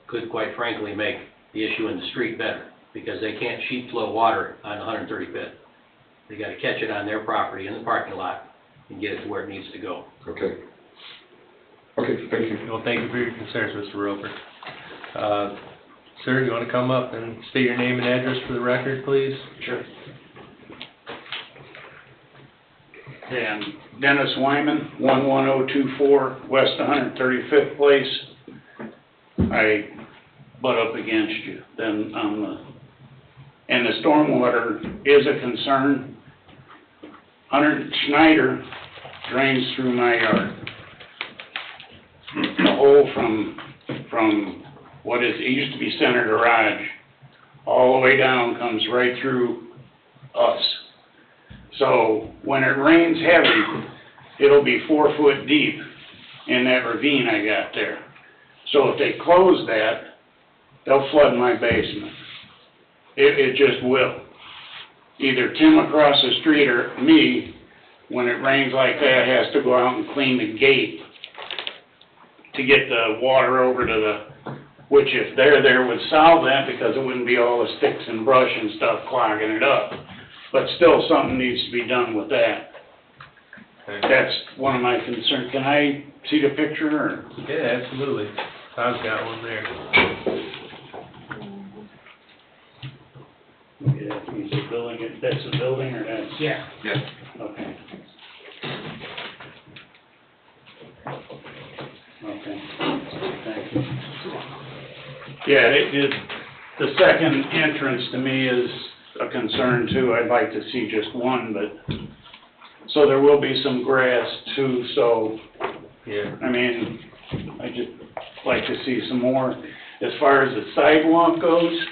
could quite frankly make the issue in the street better, because they can't sheet flow water on 135th. They gotta catch it on their property in the parking lot and get it to where it needs to go. Okay. Okay, thank you. well, thank you for your concerns, Mr. Roper. Sir, you want to come up and state your name and address for the record, please? Sure. And Dennis Wyman, 11024 West 135th Place. I butt up against you then on and the stormwater is a concern. Schneider drains through my yard. The hole from what is, it used to be center garage, all the way down comes right through us. So when it rains heavy, it'll be 4 foot deep in that ravine I got there. So if they close that, they'll flood my basement. It just will. Either Tim across the street or me, when it rains like that, has to go out and clean the gate to get the water over to the, which if they're there would solve that because it wouldn't be all the sticks and brush and stuff clogging it up. But still, something needs to be done with that. Okay. That's one of my concerns. Can I see the picture, or? Yeah, absolutely. Todd's got one there. Okay, that means the building, that's the building, or that's? Yes. Okay. Okay, thank you. Yeah, the second entrance to me is a concern too. I'd like to see just one, but, so there will be some grass too, so, Yeah. I mean, I just like to see some more. As far as the sidewalk goes,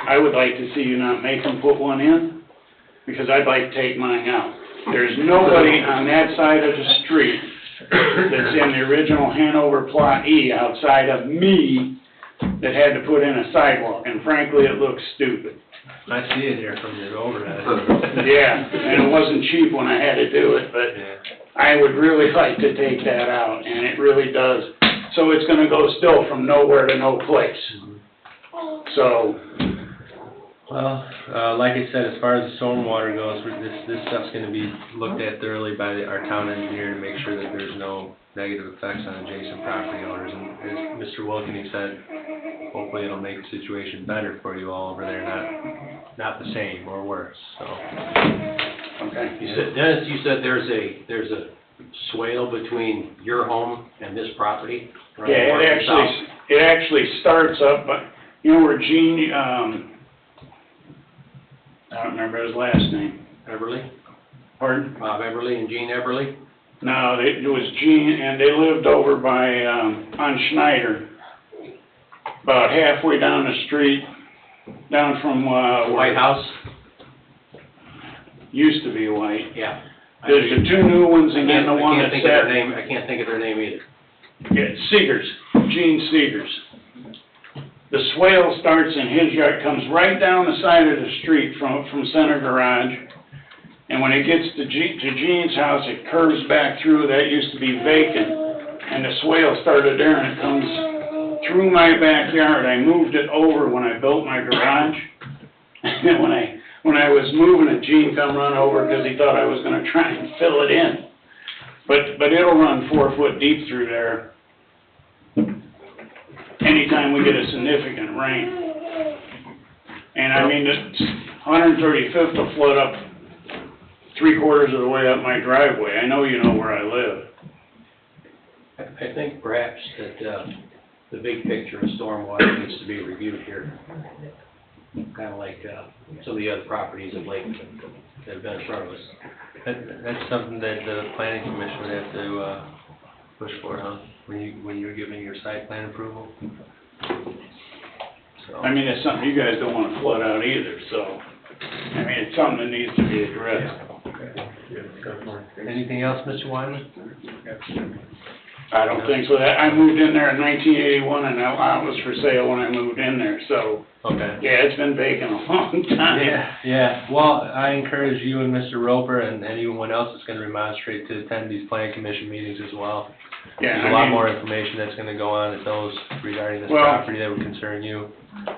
I would like to see you not make them put one in, because I'd like to take mine out. There's nobody on that side of the street that's in the original Hanover Plot E outside of me that had to put in a sidewalk, and frankly, it looks stupid. I see it here from your overhead. Yeah, and it wasn't cheap when I had to do it, but Yeah. I would really like to take that out, and it really does. So it's gonna go still from nowhere to no place. So, Well, like I said, as far as the stormwater goes, this stuff's gonna be looked at thoroughly by our town engineer to make sure that there's no negative effects on adjacent property owners. And as Mr. Wilkeny said, hopefully it'll make the situation better for you all over there, not the same or worse, so. okay. You said, Dennis, you said there's a swale between your home and this property? Yeah, running north and south? it actually starts up, but, you know where Gene, I don't remember his last name. Everly? Pardon? Bob Everly and Gene Everly? No, it was Gene, and they lived over by, on Schneider, about halfway down the street, down from, White House? used to be white. Yeah. There's the two new ones, and then the one I that's can't think of their set. name, I can't think of their name either. Yeah, Seegers, Gene Seegers. The swale starts in his yard, comes right down the side of the street from center garage. And when it gets to Gene's house, it curves back through, that used to be vacant. And the swale started there, and it comes through my backyard. I moved it over when I built my garage. And when I was moving it, Gene come run over because he thought I was gonna try and fill it in. But it'll run 4 foot deep through there anytime we get a significant rain. And I mean, it's 135th will flood up 3/4 of the way up my driveway. I know you know where I live. I think perhaps that, the big picture of stormwater needs to be reviewed here. Kind of like, some of the other properties of late that have been in front of us. That's something that the planning commission would have to, push for, huh? When you're giving your site plan approval? So. I mean, it's something you guys don't wanna flood out either, so, I mean, it's something that needs to be addressed. Anything else, Mr. Wyman? I don't think so. I moved in there in 1981, and that lot was for sale when I moved in there, so, Okay. yeah, it's been vacant a long time. Yeah, well, I encourage you and Mr. Roper and anyone else that's gonna remonstrate to attend these plan commission meetings as well. Yeah, There's a lot more information that's gonna go on at those regarding this Well- property that would concern you.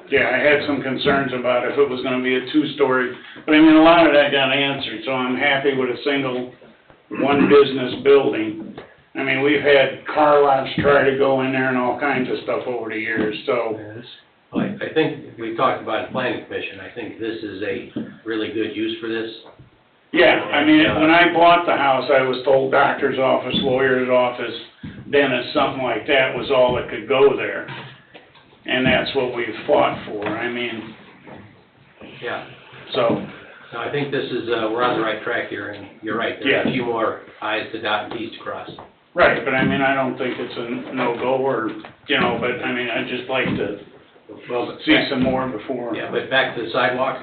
Yeah, I had some concerns about if it was gonna be a two-story, but I mean, a lot of that got answered, so I'm happy with a single, one-business building. I mean, we've had car lots try to go in there and all kinds of stuff over the years, so. Yes. I think we talked about the planning commission, I think this is a really good use for this. Yeah, I mean, when I bought the house, I was told doctor's office, lawyer's office, dentist, something like that was all that could go there. And that's what we've fought for, I mean, Yeah. so, No, I think this is, we're on the right track here, and you're right, there's a few more I's to dot and T's to cross. right, but I mean, I don't think it's a no-go or, you know, but I mean, I'd just like to Well, see some more before. Yeah, but back to the sidewalk,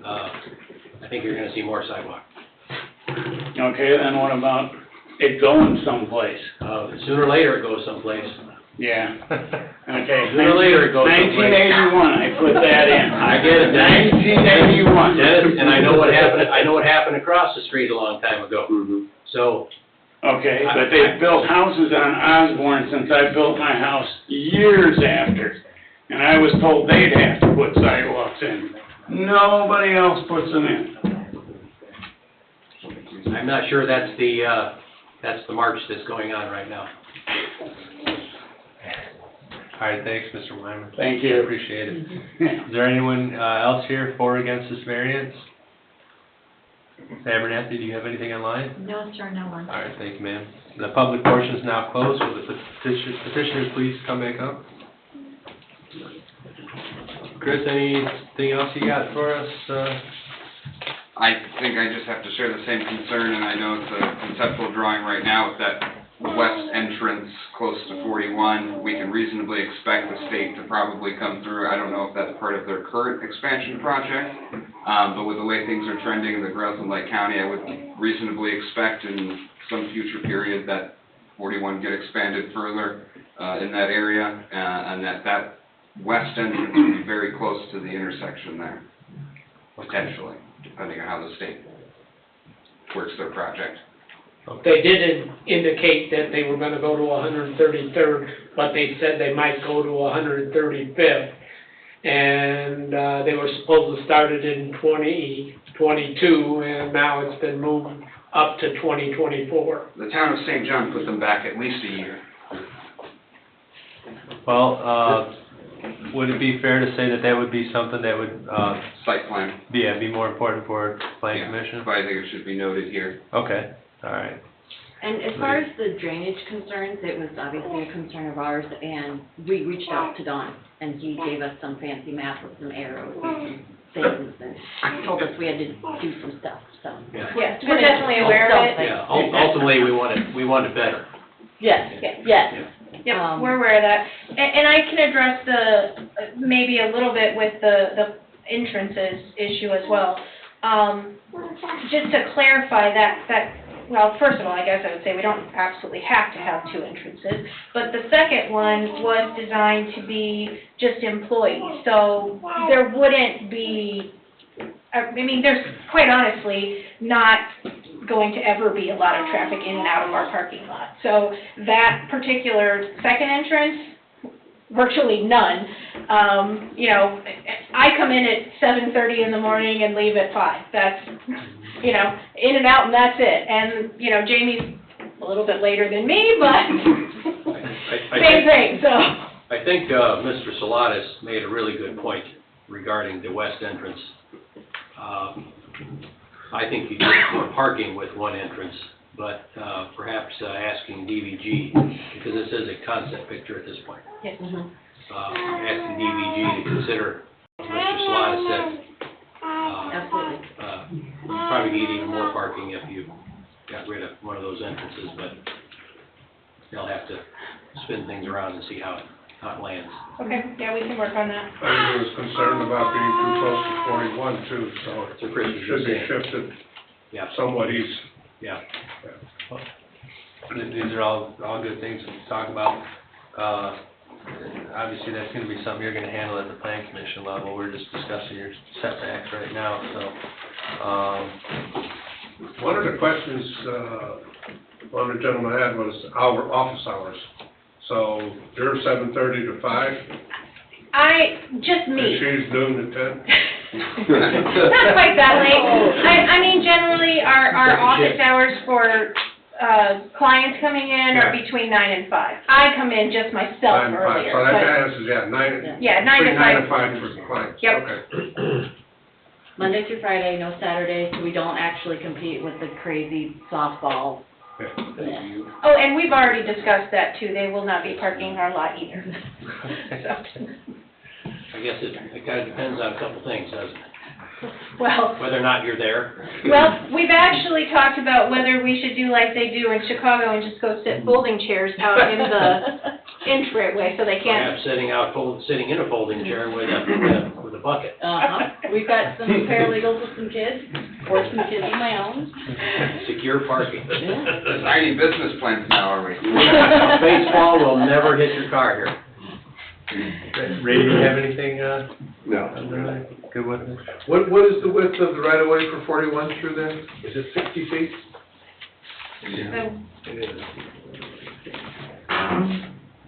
I think you're gonna see more sidewalk. Okay, then what about it going someplace? Sooner or later it goes someplace. Yeah, okay. Sooner or later it goes someplace. 1981, I put that in. I get it, Dennis. 1981. Dennis, and I know what happened across the street a long time ago. So, Okay, but they've built houses on Osborne since I built my house years after. And I was told they'd have to put sidewalks in. Nobody else puts them in. I'm not sure that's the march that's going on right now. All right, thanks, Mr. Wyman. Thank you. Appreciate it. Is there anyone else here for or against this variance? Abernathy, do you have anything online? No, sir, no one. All right, thank you, ma'am. The public portion is now closed. Will the petitioners please come back up? Chris, anything else you got for us? I think I just have to share the same concern, and I know it's a conceptual drawing right now with that west entrance close to 41. We can reasonably expect the state to probably come through. I don't know if that's part of their current expansion project, but with the way things are trending in the growth in Lake County, I would reasonably expect in some future period that 41 get expanded further in that area, and that west entrance would be very close to the intersection there, potentially, depending on how the state works their project. They did indicate that they were gonna go to 133rd, but they said they might go to 135th. And, they were supposed to start it in 2022, and now it's been moved up to 2024. The town of St. John put them back at least a year. Well, would it be fair to say that that would be something that would, Site plan. be more important for planning Yeah, commission? but I think it should be noted here. Okay, all right. And as far as the drainage concerns, it was obviously a concern of ours, and we reached out to Don, and he gave us some fancy maps with some arrows and things, and told us we had to do some stuff, so. Yeah. Yes, we're definitely aware of it. Yeah, ultimately, we want it better. Yes, yes. Yep, we're aware of that. And I can address maybe a little bit with the entrances issue as well. Just to clarify well, first of all, I guess I would say we don't absolutely have to have two entrances, but the second one was designed to be just employees, so there wouldn't be, I mean, there's quite honestly not going to ever be a lot of traffic in and out of our parking lot. So that particular second entrance, virtually none. You know, I come in at 7:30 in the morning and leave at 5. That's, you know, in and out and that's it. And, you know, Jamie's a little bit later than me, but same thing, so. I think Mr. Salatas made a really good point regarding the west entrance. I think you get more parking with one entrance, but perhaps asking DVG, because this is a concept picture at this point. Yes. Asking DVG to consider, as Mr. Solana said, Absolutely. you probably need even more parking if you got rid of one of those entrances, but they'll have to spin things around and see how it lands. Okay, yeah, we can work on that. I was concerned about being too close to 41 too, so So Chris it is should just be saying, shifted yeah, somewhat east. yeah. These are all good things to talk about. Obviously, that's gonna be something you're gonna handle at the plan commission level. We're just discussing your setbacks right now, so, One of the questions, one of the gentlemen had was our office hours. So you're 7:30 to 5, Just me. and she's noon to 10? Not quite that late. I mean, generally, our office hours for, clients coming in are Yeah. between 9 and 5. I come in just myself 9 to 5, earlier, so that but, answers, yeah, 9, yeah, 9 to between 9 and 5. 5 for the clients. Yep. Okay. Monday through Friday, no Saturdays, so we don't actually compete with the crazy softball. Yeah. Yeah. Oh, and we've already discussed that too. They will not be parking our lot either. So, I guess it kind of depends on a couple things, doesn't it? well, Whether or not you're there. we've actually talked about whether we should do like they do in Chicago and just go sit folding chairs out in the entryway so they can't. Perhaps sitting in a folding chair with a bucket. We've got some paralegals with some kids, or some kids of my own. Secure parking. Designing business plans now, are we? Baseball will never hit your car here. Ray, do you have anything, No. good with it? What is the width of the right of way for 41 through there? Is it 60 feet?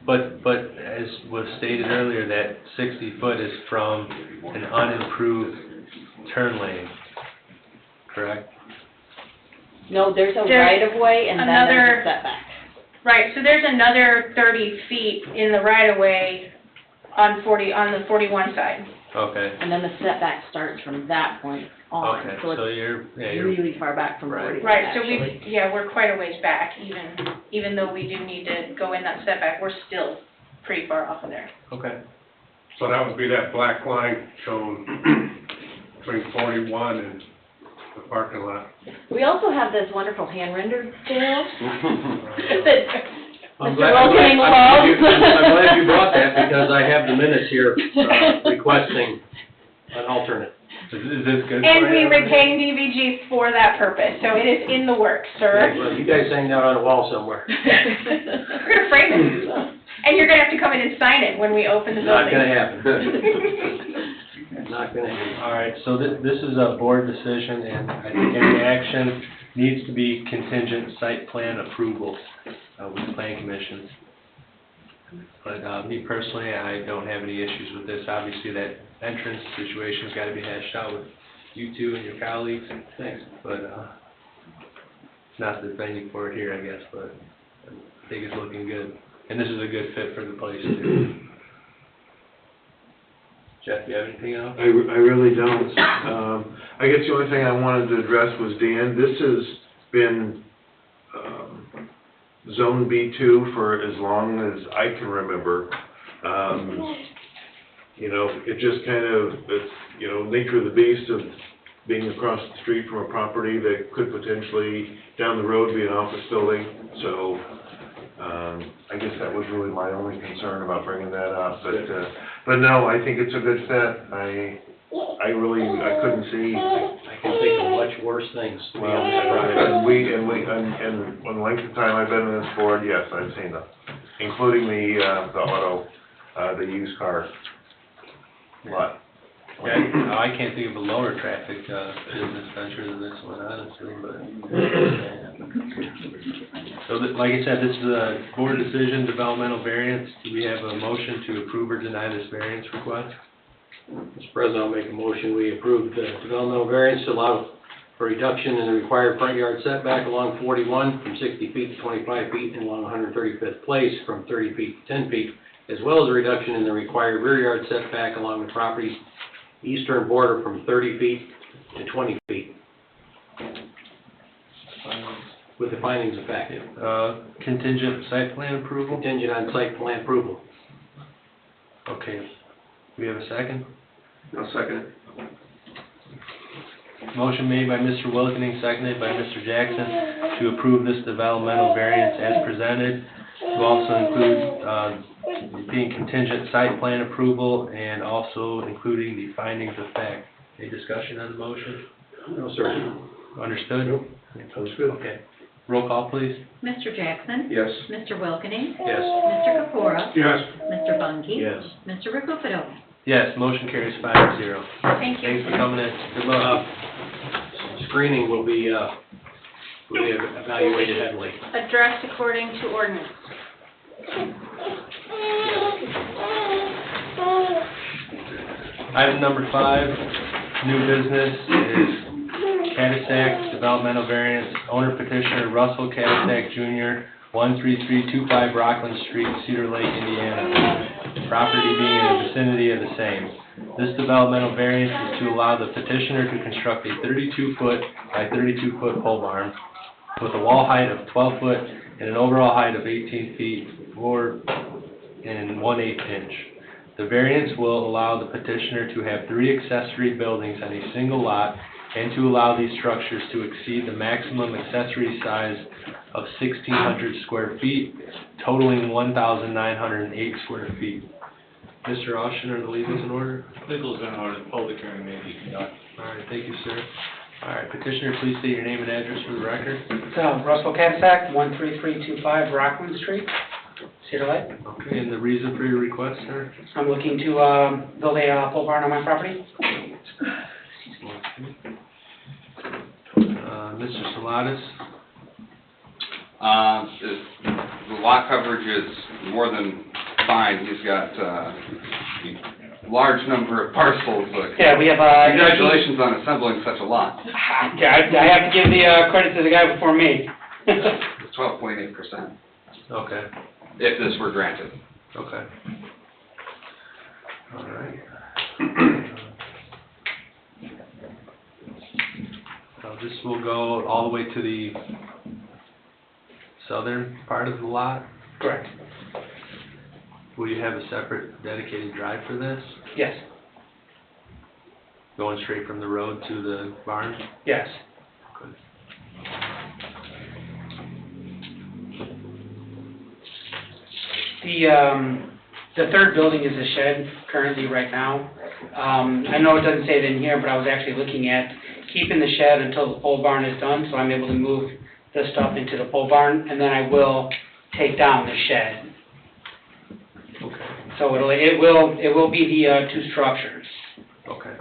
But as was stated earlier, that 60 foot is from an unimproved turn lane, correct? No, there's a There's right of way and then there's another- a setback. Right, so there's another 30 feet in the right-of-way on the 41 side. Okay, And then the setback starts from that point on, okay, so so it's you're really far back from Right. 41, Right, so actually. we're quite a ways back, even though we do need to go in that setback, we're still pretty far off of there. okay. So that would be that black line shown between 41 and the parking lot. We also have this wonderful hand-rendered scale. I'm Mr. glad Wilkening loves. I'm glad you brought that, because I have the minutes here requesting an alternate. Is this good for And we you? retain DVG for that purpose, so it is in the works, sir. Well, you guys hang that on a wall somewhere. We're gonna frame it, and you're gonna have to come in and sign it when we open the Not building. gonna happen. Not gonna happen. All right, so this is a board decision, and I think any action needs to be contingent site plan approval with the plan commission. But me personally, I don't have any issues with this. Obviously, that entrance situation's gotta be hashed out with you two and your colleagues. Thanks. But, not the venue for it here, I guess, but I think it's looking good. And this is a good fit for the place too. Jeff, you have anything else? I really don't. I guess the only thing I wanted to address was, Dan, this has been, Zone B2 for as long as I can remember. You know, it just kind of, it's, you know, nature of the beast of being across the street from a property that could potentially, down the road, be an office building. So, I guess that was really my only concern about bringing that up. But no, I think it's a good fit. I couldn't see. I can think of much worse things, to be Well, honest. and the length of time I've been in this board, yes, I've seen them, including the auto, the used car lot. Yeah, I can't think of a lower traffic, business venture than this one, honestly, but. So like I said, this is a board decision, developmental variance. Do we have a motion to approve or deny this variance request? Mr. President, I'll make a motion, we approve the developmental variance to allow for reduction in the required front yard setback along 41 from 60 feet to 25 feet and along 135th Place from 30 feet to 10 feet, as well as a reduction in the required rear yard setback along the property's eastern border from 30 feet to 20 feet. with the findings of fact, Contingent site plan approval? contingent on site plan approval. Okay. Do we have a second? I'll second it. Motion made by Mr. Wilkening, seconded by Mr. Jackson to approve this developmental variance as presented, to also include, being contingent site plan approval and also including the findings of fact. Any discussion on the motion? No, sir. Understood? Sounds good. Okay. Roll call, please. Mr. Jackson? Yes. Mr. Wilkening? Yes. Mr. Kapura? Yes. Mr. Bungie? Yes. Mr. Recupero? Yes, motion carries 5-0. Thank you. Thanks for coming in. Good luck. Screening will be evaluated heavily. Addressed according to ordinance. Item number 5, new business, is Cadillac Developmental Variance, owner petitioner Russell Cadillac Jr., 13325 Rockland Street, Cedar Lake, Indiana. Property being in the vicinity of the same. This developmental variance is to allow the petitioner to construct a 32-foot by 32-foot pole barn with a wall height of 12 foot and an overall height of 18 feet 4 1/8 inch. The variance will allow the petitioner to have 3 accessory buildings on a single lot and to allow these structures to exceed the maximum accessory size of 1,600 square feet, totaling 1,908 square feet. Mr. Austin, are the legals in order? Legals in order, the public hearing may be conducted. All right, thank you, sir. All right, petitioner, please state your name and address for the record. Russell Cadillac, 13325 Rockland Street, Cedar Lake. Okay, and the reason for your request, sir? I'm looking to build a pole barn on my property. Mr. Salatas? The lot coverage is more than fine. He's got a large number of parcels. Yeah, we have, Congratulations on assembling such a lot. I have to give the credit to the guy before me. It's 12.8%, Okay, if this were granted. okay. All right. So this will go all the way to the southern part of the lot? Correct. Will you have a separate dedicated drive for this? Yes, Going straight from the road to the barn? yes. Good. The third building is a shed currently right now. I know it doesn't say it in here, but I was actually looking at keeping the shed until the pole barn is done, so I'm able to move the stuff into the pole barn, and then I will take down the shed. Okay, So it will be the 2 structures. okay.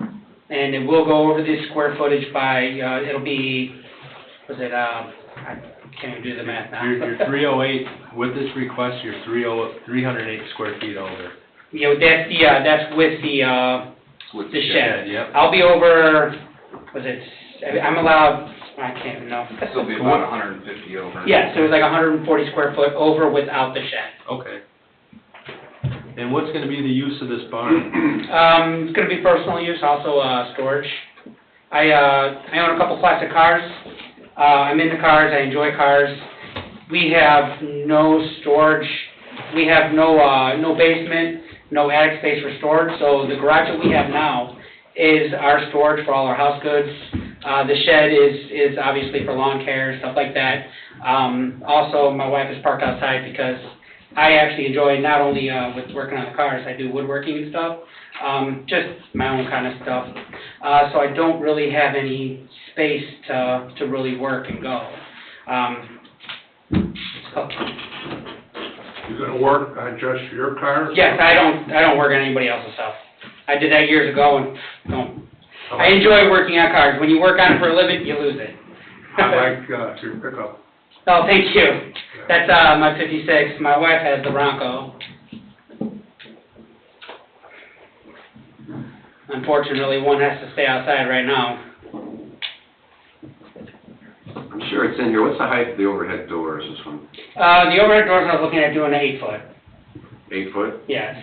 And it will go over the square footage by, it'll be, I can't even do the math now. You're 308, with this request, you're 308 square feet over. Yeah, that's with the shed. Yep. I'll be over, I'm allowed, I can't even know. This will be about 150 over. Yeah, so it was like 140 square foot over without the shed. Okay. And what's gonna be the use of this barn? It's gonna be personal use, also, storage. I own a couple classic cars. I'm into cars, I enjoy cars. We have no storage, we have no basement, no attic space for storage, so the garage that we have now is our storage for all our house goods. The shed is obviously for lawn care, stuff like that. Also, my wife is parked outside because I actually enjoy not only with working on the cars, I do woodworking and stuff, just my own kind of stuff. So I don't really have any space to really work and go. You gonna work on just your car? Yes, I don't work on anybody else's stuff. I did that years ago and I enjoy working on cars. When you work on it for a living, you lose it. I like your pickup. Oh, thank you. That's my 56. My wife has the Bronco. Unfortunately, one has to stay outside right now. I'm sure it's in here. What's the height of the overhead doors, this one? The overhead doors, I was looking at doing an 8 foot. 8 foot? Yes.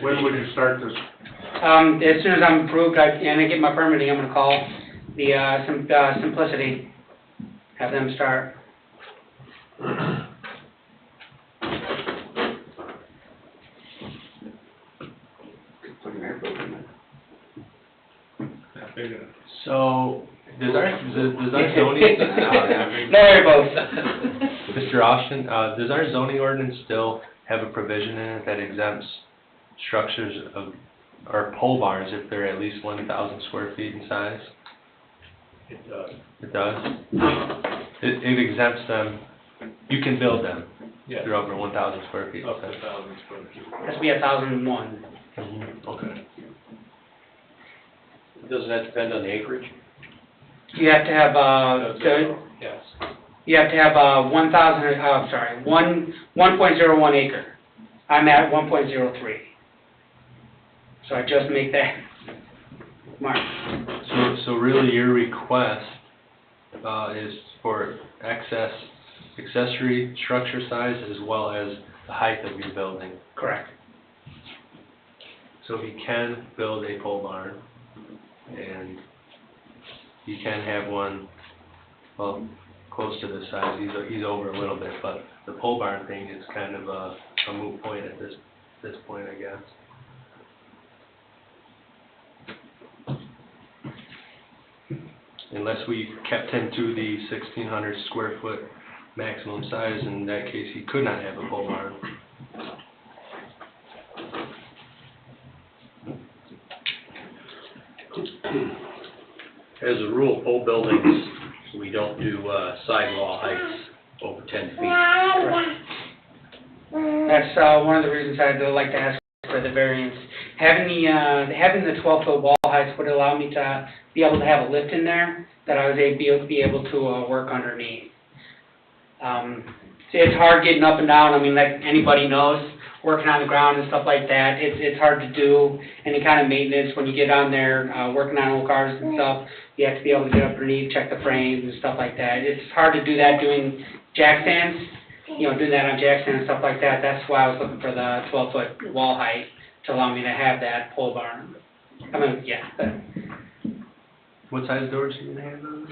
When would you start this? As soon as I'm approved and I get my permitting, I'm gonna call Simplicity, have them start. So, does our zoning, No airboats. Mr. Austin, does our zoning ordinance still have a provision in it that exempts structures of, or pole barns if they're at least 1,000 square feet in size? It does. It does? It exempts them, you can build them if Yes. they're over 1,000 square feet. Up to 1,000 square feet. Has to be 1,001. Okay. Doesn't that depend on the acreage? You have to have, Yes. you have to have, 1.01 acre. I'm at 1.03. So I just make that mark. So really your request, is for accessory structure size as well as the height of your building? Correct. So he can build a pole barn, and you can have one, well, close to this size, he's over a little bit, but the pole barn thing is kind of a moot point at this point, I guess. Unless we kept him to the 1,600 square foot maximum size, in that case, he could not have a pole barn. As a rule, pole buildings, we don't do sidewall heights over 10 feet. That's one of the reasons I'd like to ask for the variance. Having the 12-foot wall heights would allow me to be able to have a lift in there that I was be able to work underneath. See, it's hard getting up and down. I mean, like anybody knows, working on the ground and stuff like that, it's hard to do any kind of maintenance when you get on there, working on old cars and stuff. You have to be able to get up underneath, check the frames and stuff like that. It's hard to do that doing jack stands, doing that on jack stands and stuff like that. That's why I was looking for the 12-foot wall height to allow me to have that pole barn. I mean, yeah. What size doors are you gonna have on?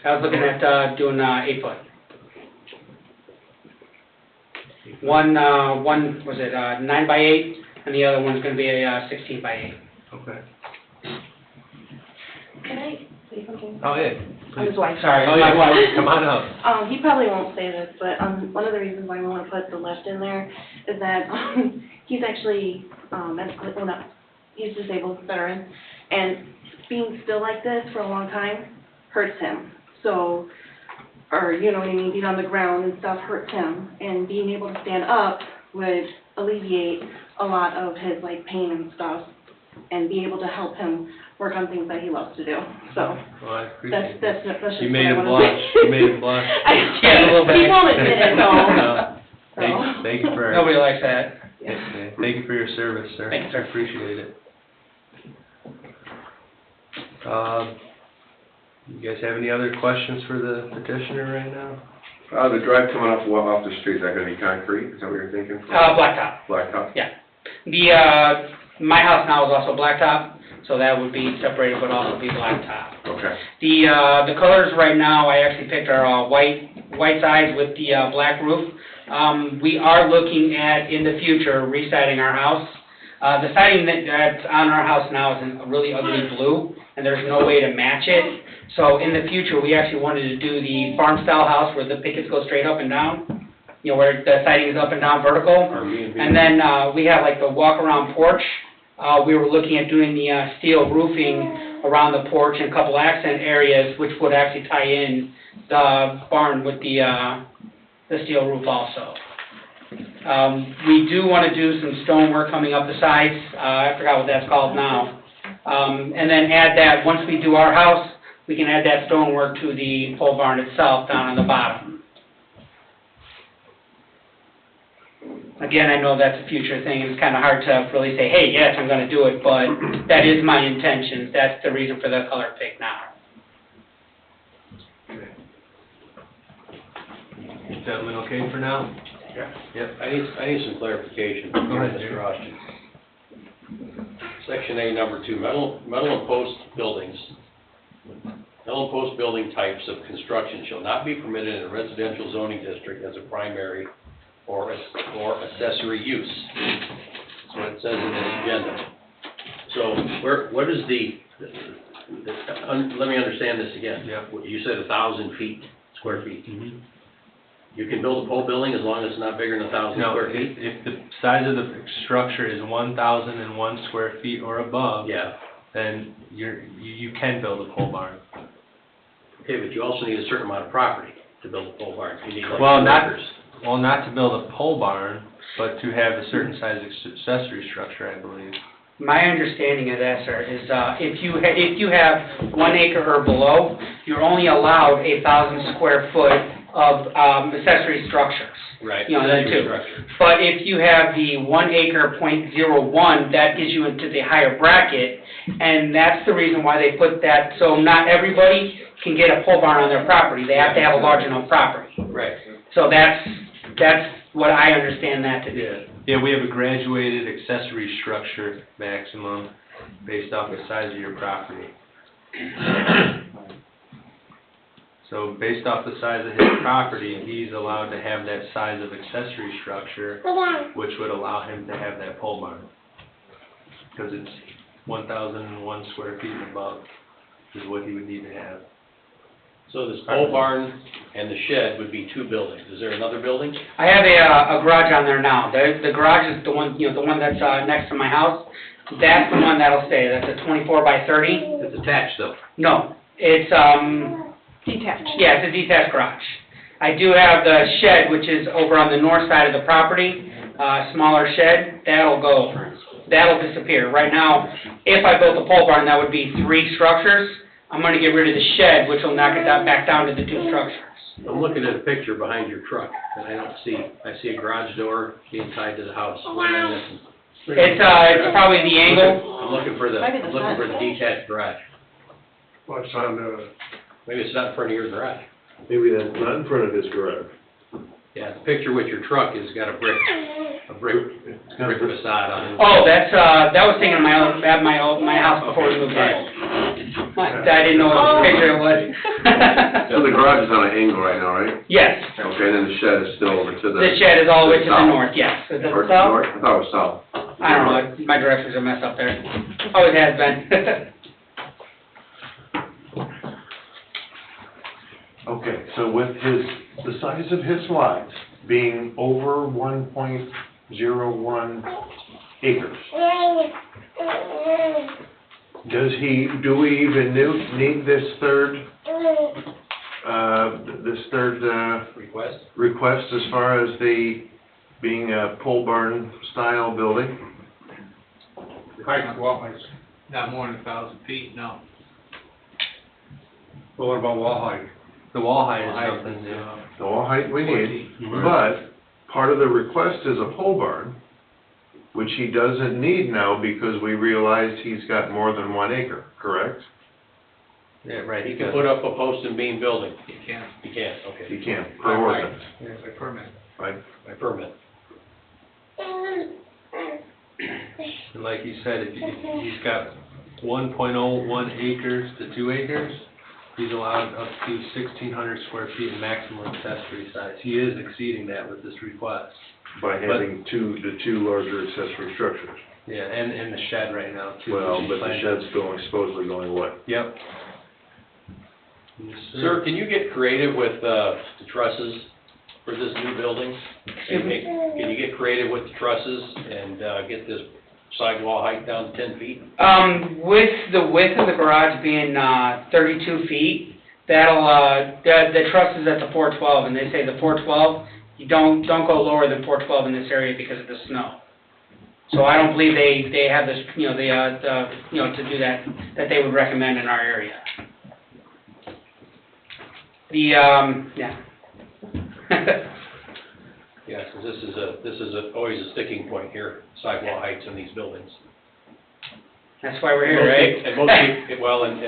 I was looking at doing 8-foot. One was it 9x8, and the other one's going to be a 16x8. Okay. Can I say something? Oh, yeah. I'm his wife. Sorry. Oh, yeah, come on up. He probably won't say this, but one of the reasons why we want to put the lift in there is that he's actually, he's a disabled veteran, and being still like this for a long time hurts him. So, or you know what I mean, being on the ground and stuff hurts him, and being able to stand up would alleviate a lot of his pain and stuff, and be able to help him work on things that he loves to do. So Well, I appreciate that's it. just You what made I him wanna blush. say. You made him blush. Yeah, a little bit. He won't admit it, though. No. Thank you for. Nobody likes that. Thank you for your service, sir. Thank you, sir. I appreciate it. You guys have any other questions for the petitioner right now? The drive coming off the street, is that gonna be concrete? Is that what you're thinking? Blacktop. Blacktop? Yeah. My house now is also blacktop, so that would be separated, but also be blacktop. Okay. The colors right now, I actually picked our white sides with the black roof. We are looking at, in the future, residing our house. The siding that's on our house now is a really ugly blue, and there's no way to match it. So in the future, we actually wanted to do the farm-style house where the pickets go straight up and down, where the siding is up and down vertical. And then we have the walk-around porch. We were looking at doing the steel roofing around the porch and a couple accent areas, which would actually tie in the barn with the steel roof also. We do want to do some stonework coming up the sides. I forgot what that's called now. And then add that, once we do our house, we can add that stonework to the pole barn itself down on the bottom. Again, I know that's a future thing, and it's kind of hard to really say, hey, yes, I'm going to do it, but that is my intention. That's the reason for the color pick now. Gentlemen, okay for now? Yeah. Yep. I need some clarification, Go ahead, Mr. Austin. Section A, number 2, metal and post buildings mill and post building types of construction shall not be permitted in a residential zoning district as a primary or accessory use. That's what it says in the agenda. So what is let me understand this again. Yeah. You said 1,000 square feet. You can build a pole building as long as it's not bigger than 1,000 No, square feet? if the size of the structure is 1,001 square feet or above, Yeah. then you can build a pole barn. Okay, but you also need a certain amount of property to build a pole barn. You need like Well, 2 not, acres. well, not to build a pole barn, but to have a certain size accessory structure, I believe. My understanding of that, sir, is, if you have 1 acre or below, you're only allowed 1,000 square foot of, accessory structures. Right. You know, that too. Structure. But if you have the 1 acre .01, that gives you into the higher bracket, and that's the reason why they put that, so not everybody can get a pole barn on their property, they have to have a large enough property. Right. So that's what I understand that to be. Yeah, we have a graduated accessory structure maximum based off the size of your property. So based off the size of his property, he's allowed to have that size of accessory structure, which would allow him to have that pole barn. Because it's 1,001 square feet and above is what he would need to have. So this pole barn and the shed would be 2 buildings. Is there another building? I have a garage on there now. The garage is the one, the one that's, next to my house. That's the one that'll stay. That's a 24 by 30. It's attached though. No, it's, Detached. yeah, it's a detached garage. I do have the shed, which is over on the north side of the property, smaller shed. That'll disappear. Right now, if I built a pole barn, that would be 3 structures. I'm gonna get rid of the shed, which will knock it back down to the 2 structures. I'm looking at a picture behind your truck, and I see a garage door being tied to the house. What am I missing? It's probably the angle. I'm looking for the detached garage. What's on the, Maybe it's not in front of your garage. Maybe that's not in front of his garage. Yeah, the picture with your truck has got a brick facade on it. Oh, that was taken at my house before we moved in. I didn't know what picture it was. So the garage is on an angle right now, right? Yes. Okay, then the shed is still over to the... The shed is all the way to the south. north, yes. Is it Or to the south? north? I thought it was south. I don't know, my directions are messed up there. Always has been. Okay, so with the size of his lot being over 1.01 acres, do we even need this third request as far as being a pole barn style building? height, wall height? Not more than 1,000 feet, no. Well, what about wall height? The wall height is something, The wall height we need, 14. but part of the request is a pole barn, which he doesn't need now because we realized he's got more than 1 acre, correct? Yeah, right. You can put up a post and beam building. You can't. You can't, okay. He can't, per ordinance, By permit. right? By permit. And like you said, if he's got 1.01 acres to 2 acres, he's allowed up to 1,600 square feet in maximum accessory size. He is exceeding that with this request. By having the two larger accessory structures. Yeah, and the shed right now too. Well, which but is the planned. shed's supposedly going what? Yep. Sir, can you get creative with the trusses for this new building? Can you get creative with the trusses and get this sidewall height down to 10 feet? With the width of the garage being 32 feet, that'll the truss is at the 412, and they say the 412, you don't go lower than 412 in this area because of the snow. So I don't believe they have this, to do that they would recommend in our area. Yeah. Yeah, because this is always a sticking point here, sidewall heights in these buildings. That's why we're here, right? And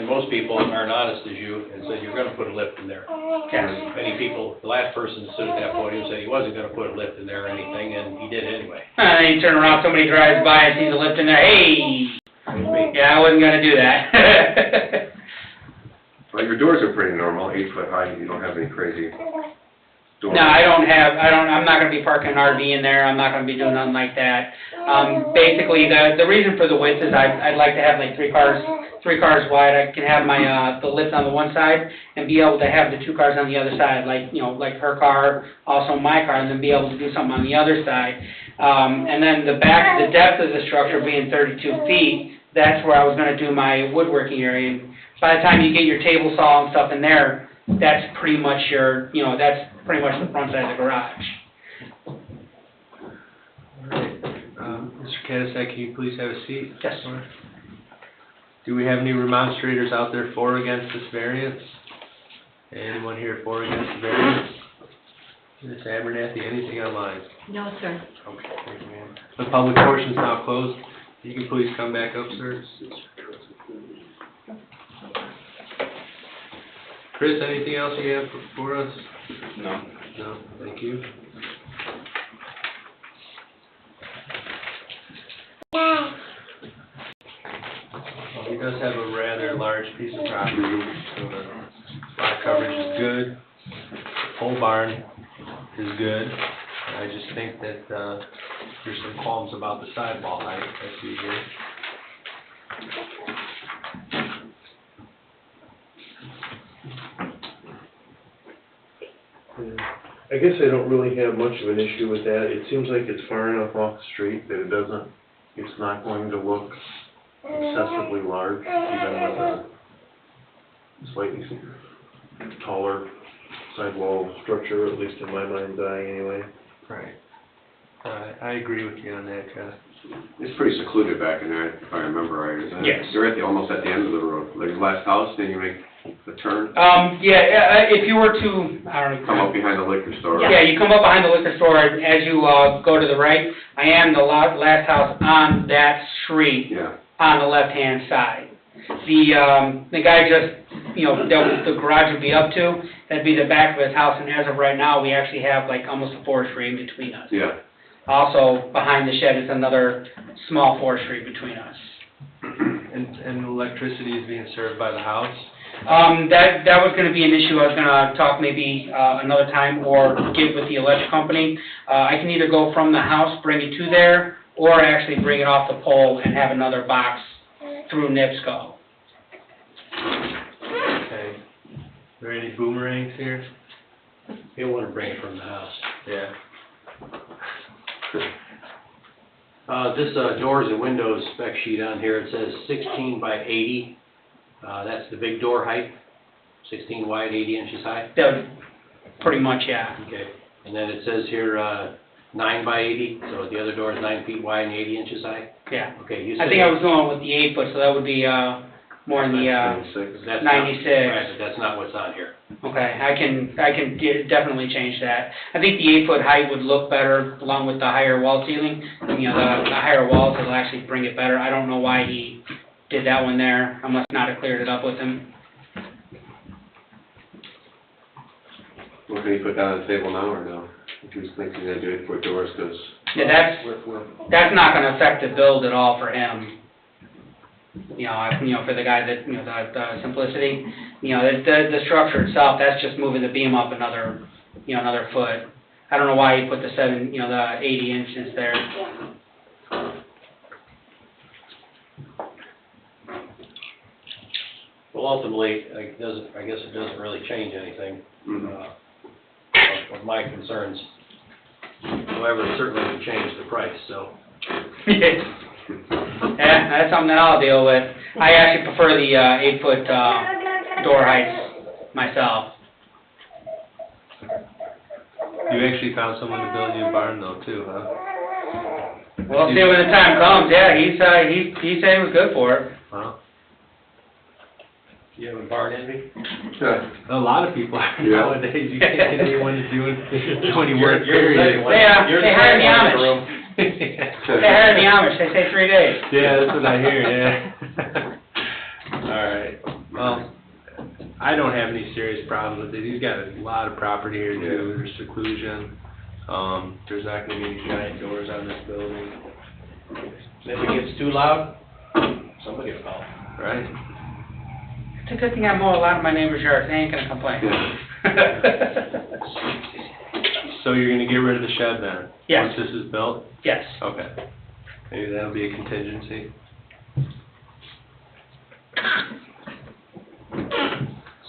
most people aren't honest as you and said you're gonna put a lift in there. Yes. Many people, the last person that stood at that podium said he wasn't gonna put a lift in there or anything, and he did anyway. And you turn around, somebody drives by and sees a lift in there, hey! Yeah, I wasn't gonna do that. Well, your doors are pretty normal, 8 foot high, you don't have any crazy doors. No, I'm not gonna be parking an RV in there, I'm not gonna be doing nothing like that. Basically, the reason for the width is I'd like to have like three cars wide. I can have my, the lift on the one side and be able to have the 2 cars on the other side, like, you know, like her car, also my car, and then be able to do something on the other side. And then the depth of the structure being 32 feet, that's where I was gonna do my woodworking area. By the time you get your table saw and stuff in there, that's pretty much your, you know, that's pretty much the front side of the garage. Mr. Katasek, can you please have a seat? Yes. Do we have any remonstrators out there for or against this variance? Anyone here for or against the variance? Ms. Abernathy, anything online? No, sir. Okay, thank you, ma'am. The public portion is now closed. You can please come back up, sir. Chris, anything else you have for us? No. No, thank you. He does have a rather large piece of property, so the lot coverage is good. Pole barn is good. I just think that, there's some qualms about the sidewall height, I see here. I guess I don't really have much of an issue with that. It seems like it's far enough off the street that it's not going to look excessively large, even with a slightly taller sidewall structure, at least in my mind's eye anyway. Right. I agree with you on that, Jeff. It's pretty secluded back in there, if I remember right, isn't it? Yes. You're almost at the end of the road, like the last house, then you make the turn, If you were to, I don't know. come up behind the liquor store. Yeah, you come up behind the liquor store, and as you, go to the right, I am the last house on that street, Yeah. on the left-hand side. The guy just, you know, the garage would be up to, that'd be the back of his house, and as of right now, we actually have like almost a forestry in between us. Yeah. Also, behind the shed is another small forestry between us. And electricity is being served by the house? That was gonna be an issue, I was gonna talk maybe, another time, or get with the electric company. I can either go from the house, bring it to there, or actually bring it off the pole and have another box through NIPSCO. Okay. Are there any boomerangs here? You'll want to bring it from the house. Yeah. This doors and windows spec sheet on here, it says 16 by 80. That's the big door height, 16 wide, 80 inches high. That would, pretty much, yeah. Okay. And then it says here 9 by 80, so the other door is 9 feet wide and 80 inches high. Yeah. Okay, you said... I think I was going with the 8 foot, so that would be, more in the, That's 96. Right, but that's not what's on here. Okay, I can definitely change that. I think the 8 foot height would look better along with the higher wall ceiling. You know, the higher walls will actually bring it better. I don't know why he did that one there. I must not have cleared it up with him. What can you put down on the table now or no? If he was thinking they'd do 8 foot doors, because... Yeah, that's not gonna affect the build at all for him. You know, for the guy that, you know, the simplicity, you know, the structure itself, that's just moving the beam up another foot. I don't know why he put the 80 inches there. Well, ultimately, I guess it doesn't really change anything of my concerns. However, it certainly would change the price, so. Yeah, that's something that I'll deal with. I actually prefer the 8 foot door heights myself. You actually found someone to build you a barn though, too, huh? We'll see when the time comes. Yeah, he said he was good for it. Wow. You have a barn envy? A lot of people are Yeah. nowadays. You can't get anyone to do any work, You're the period. second one. They hire the You're Amish. room. They hire the Amish. They say 3 days. Yeah, that's what I hear, yeah. All right, well, I don't have any serious problems with it. He's got a lot of property here too, there's seclusion. There's not gonna be any giant doors on this building. If it gets too loud, somebody will call. Right? It's a good thing I mow a lot of my neighbors' yards, they ain't gonna complain. So you're gonna get rid of the shed then? Yes. Once this is built? Yes. Okay. Maybe that'll be a contingency.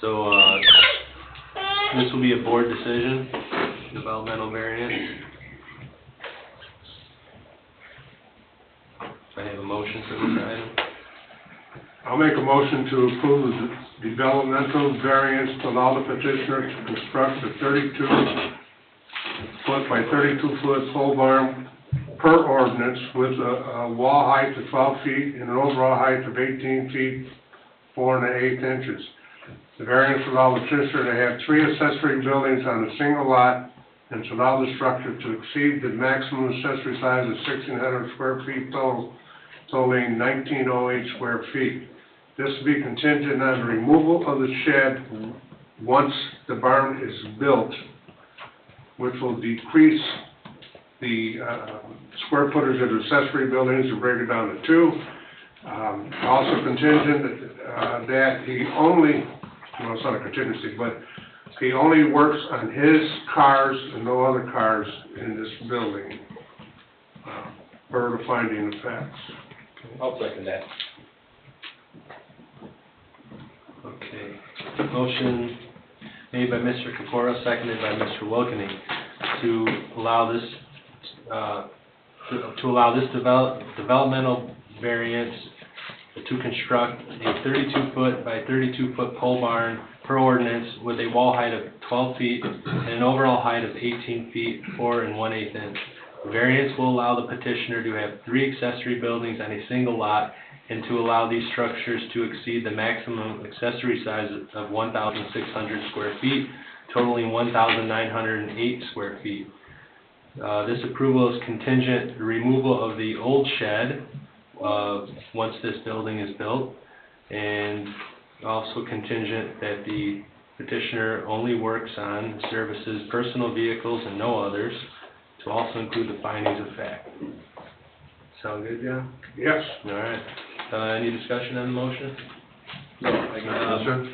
So, this will be a board decision, developmental variance. I have a motion for this item. I'll make a motion to approve the developmental variance to allow the petitioner to construct a 32-foot by 32-foot pole barn per ordinance with a wall height of 12 feet and an overall height of 18 feet, 4 1/8 inches. The variance will allow the petitioner to have 3 accessory buildings on a single lot and to allow the structure to exceed the maximum accessory size of 1,600 square feet totaling 1,908 square feet. This will be contingent on the removal of the shed once the barn is built, which will decrease the square footage of the accessory buildings and bring it down to 2. Also contingent that he only, well, it's not a contingency, but he only works on his cars and no other cars in this building, per the finding of facts. I'll second that. Okay. Motion made by Mr. Capora, seconded by Mr. Wilkening, to allow this, developmental variance to construct a 32-foot by 32-foot pole barn per ordinance with a wall height of 12 feet and an overall height of 18 feet, 4 1/8 inch. The variance will allow the petitioner to have 3 accessory buildings on a single lot and to allow these structures to exceed the maximum accessory size of 1,600 square feet, totaling 1,908 square feet. This approval is contingent the removal of the old shed once this building is built, and also contingent that the petitioner only works on services personal vehicles and no others, to also include the findings of fact. Sound good, John? Yes. All right. Any discussion on the motion? No,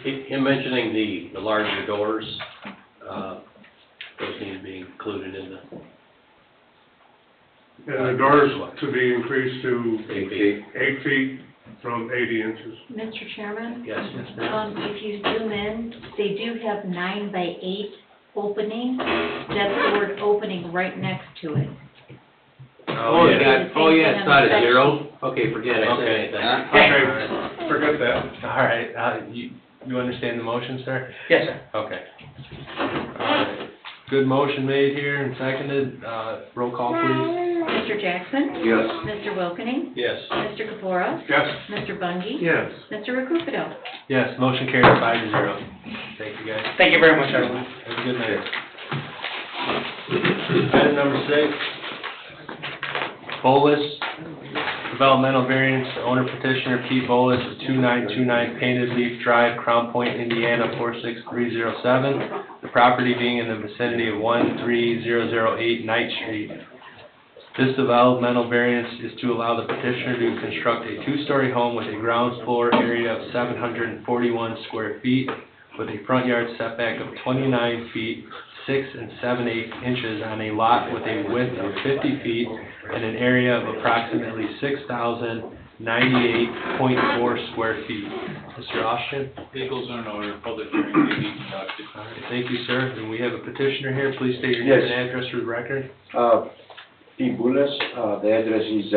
him mentioning the larger doors, those need to be included in the... And the doors to be increased to 8 feet. 8 feet from 80 inches. Mr. Chairman? Yes. If you zoom in, they do have 9 by 8 opening. That's the word opening right next to it. Oh, yeah, it's not a 0? Okay, forget it, I said Okay. anything. Okay, forget that. All right, you understand the motion, sir? Yes, sir. Okay. All right. Good motion made here and seconded. Roll call, please. Mr. Jackson? Yes. Mr. Wilkening? Yes. Mr. Capora? Yes. Mr. Bungie? Yes. Mr. Rakupedo? Yes, motion carries 5-0. Thank you, guys. Thank you very much, everyone. Have a good night. Item number 6, Bolus, developmental variance, owner petitioner Pete Bolus, 2929 Painted Leaf Drive, Crown Point, Indiana, 46307. The property being in the vicinity of 13008 Knight Street. This developmental variance is to allow the petitioner to construct a 2-story home with a ground floor area of 741 square feet with a front yard setback of 29 feet, 6 7/8 inches on a lot with a width of 50 feet and an area of approximately 6,098.4 square feet. Mr. Austin? Vehicles are in order, public hearing may be conducted. All right, thank you, sir. And we have a petitioner here. Please state your name and address for the record. P. Bullis, the address is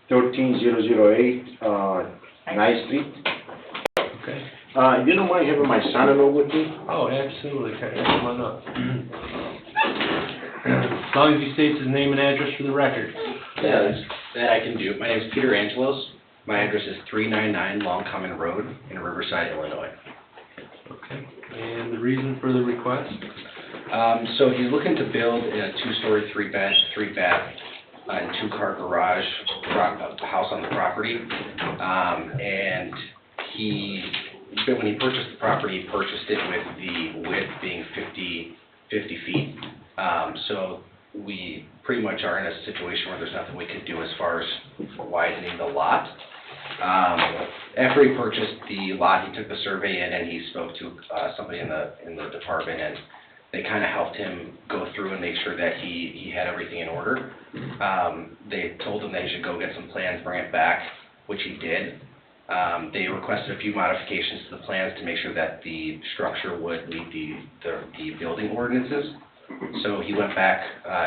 13008 Ninth Street. Okay. You don't mind having my son-in-law with me? Oh, absolutely. Okay, come on up. As long as he states his name and address for the record. Yeah, that I can do. My name is Peter Angelos. My address is 399 Long Common Road in Riverside, Illinois. Okay. And the reason for the request? So he's looking to build a 2-story, 3-bath, and 2-car garage house on the property. And when he purchased the property, he purchased it with the width being 50 feet. So we pretty much are in a situation where there's nothing we can do as far as widening the lot. After he purchased the lot, he took the survey in and he spoke to somebody in the department, and they kind of helped him go through and make sure that he had everything in order. They told him that he should go get some plans, bring it back, which he did. They requested a few modifications to the plans to make sure that the structure would meet the building ordinances. So he went back,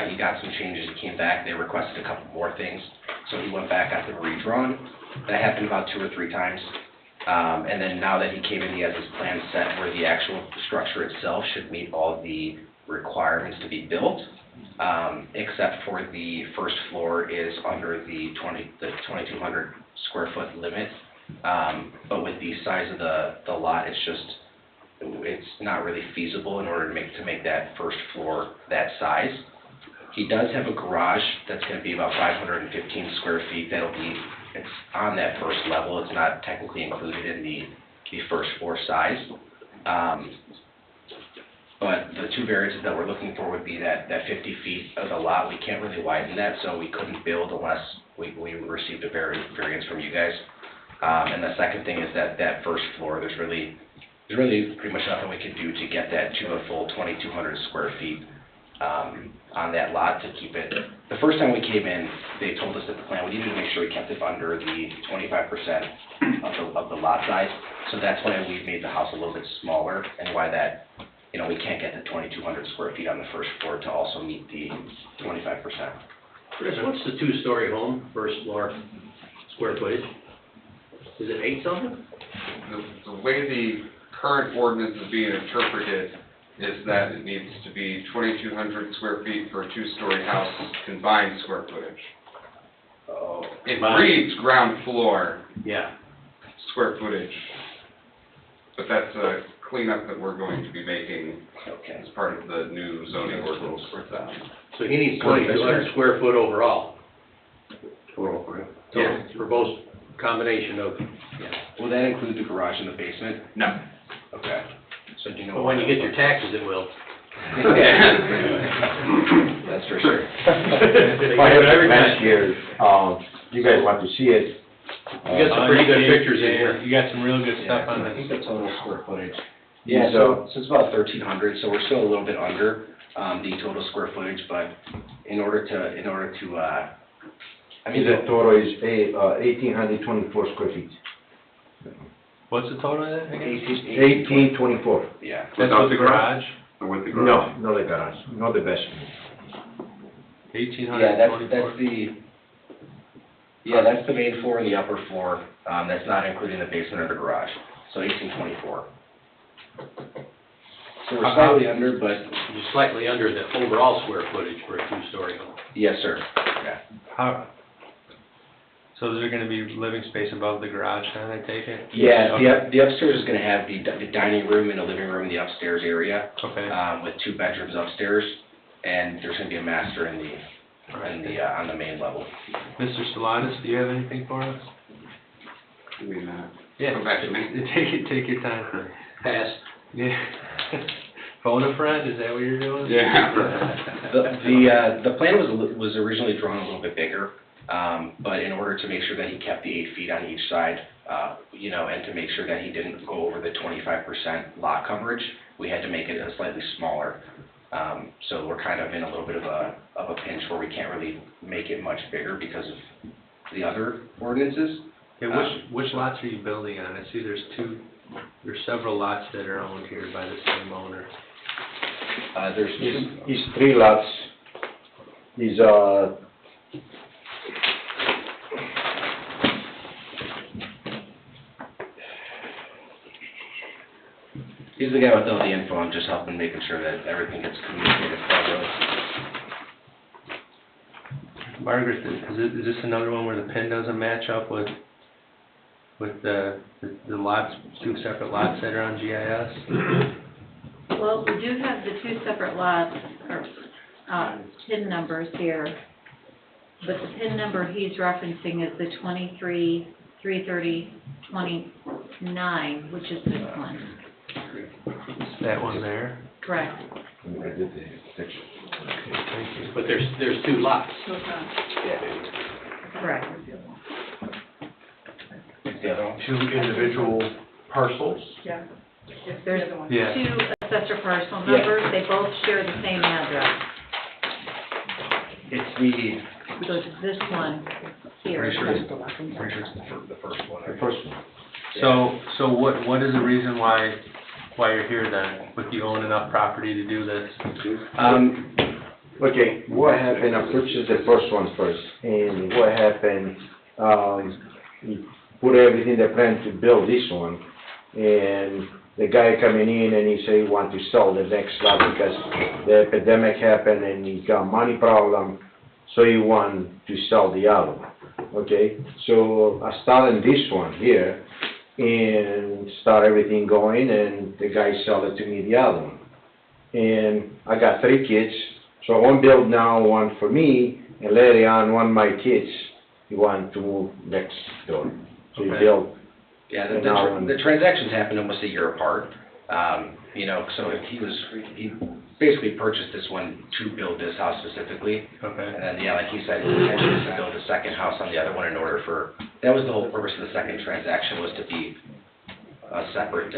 he got some changes, he came back, they requested a couple more things. So he went back, got them redrawn. That happened about 2 or 3 times. And then now that he came in, he has his plan set where the actual structure itself should meet all the requirements to be built, except for the first floor is under the 2,200 square foot limit. But with the size of the lot, it's not really feasible in order to make that first floor that size. He does have a garage that's going to be about 515 square feet. It's on that first level. It's not technically included in the first floor size. But the 2 variances that we're looking for would be that 50 feet of the lot. We can't really widen that, so we couldn't build unless we received a variance from you guys. And the second thing is that first floor, there's really pretty much nothing we can do to get that to a full 2,200 square feet on that lot to keep it. The first time we came in, they told us that the plan, we needed to make sure we kept it under the 25% of the lot size. So that's why we made the house a little bit smaller, and why that, we can't get the 2,200 square feet on the first floor to also meet the 25%. Chris, what's the 2-story home, first floor square footage? Is it 8 something? The way the current ordinance is being interpreted is that it needs to be 2,200 square feet for a 2-story house, combined square footage. It reads ground floor. Yeah. Square footage. But that's a cleanup that we're going to be making as part of the new zoning ordinance. So he needs 2,200 square foot overall. Yeah. For both combination of, Will that include the garage in the basement? No. Okay. So do you know? But when you get your taxes, it will. That's for sure. If I have it next year, you guys want to see it. You got some pretty good pictures in here. You got some real good stuff on I this. think the total square footage. Yeah, so it's about 1,300, so we're still a little bit under the total square footage, but in order to The total is 1,824 square feet. What's the total of that again? 1,824. Yeah. That's with the garage? Or with the No, garage? not the garage, not the basement. 1,824? That's the main floor and the upper floor. That's not including the basement or the garage. So 1,824. So we're slightly under, but You're slightly under the overall square footage for a 2-story home. yes, sir. Yeah. So is there gonna be living space above the garage then, I take it? Yeah, Okay. the upstairs is gonna have the dining room and a living room in the upstairs area, Okay. with 2 bedrooms upstairs, and there's gonna be a master on the main level. Mr. Salatas, do you have anything for us? Yeah. Come back to me. Take your time. Pass. Yeah. Phone a friend, is that what you're doing? The plan was originally drawn a little bit bigger, but in order to make sure that he kept the 8 feet on each side, and to make sure that he didn't go over the 25% lot coverage, we had to make it slightly smaller. So we're kind of in a little bit of a pinch where we can't really make it much bigger because of the other ordinances. Yeah, which lots are you building on? I see there's several lots that are owned here by the same owner. It's 3 lots. Is He's the guy with all the info. I'm just helping making sure that everything gets communicated properly. Margaret, is this another one where the pin doesn't match up with the lots, 2 separate lots that are on GIS? Well, we do have the 2 separate lots, or PIN numbers here, but the PIN number he's referencing is the 23-330-29, which is this one. That one there? Correct. Okay, thank you. But there's 2 lots. Correct. two individual parcels? Yeah. There's Yeah. two assessor parcel Yeah. numbers, they both share the same address. It's the, We go to this one here. pretty sure it's the first one. The first one. So what is the reason why you're here then? With you own enough property to do this? Okay, what happened, I purchased the first one first, and what happened, he put everything in the plan to build this one, and the guy coming in and he say he want to sell the next lot because the epidemic happened and he got money problem, so he want to sell the other one, okay? So I started this one here, and start everything going, and the guy sell it to me the other one. And I got 3 kids, so I want to build now one for me, and later on, one of my kids, he want to move next door. So he Okay. built, Yeah, And now the transactions happened almost a year apart. You know, so he basically purchased this one to build this house specifically. Okay. And then, yeah, like he said, his intention is to build a second house on the other one in order for, that was the whole purpose of the second transaction, was to be a separate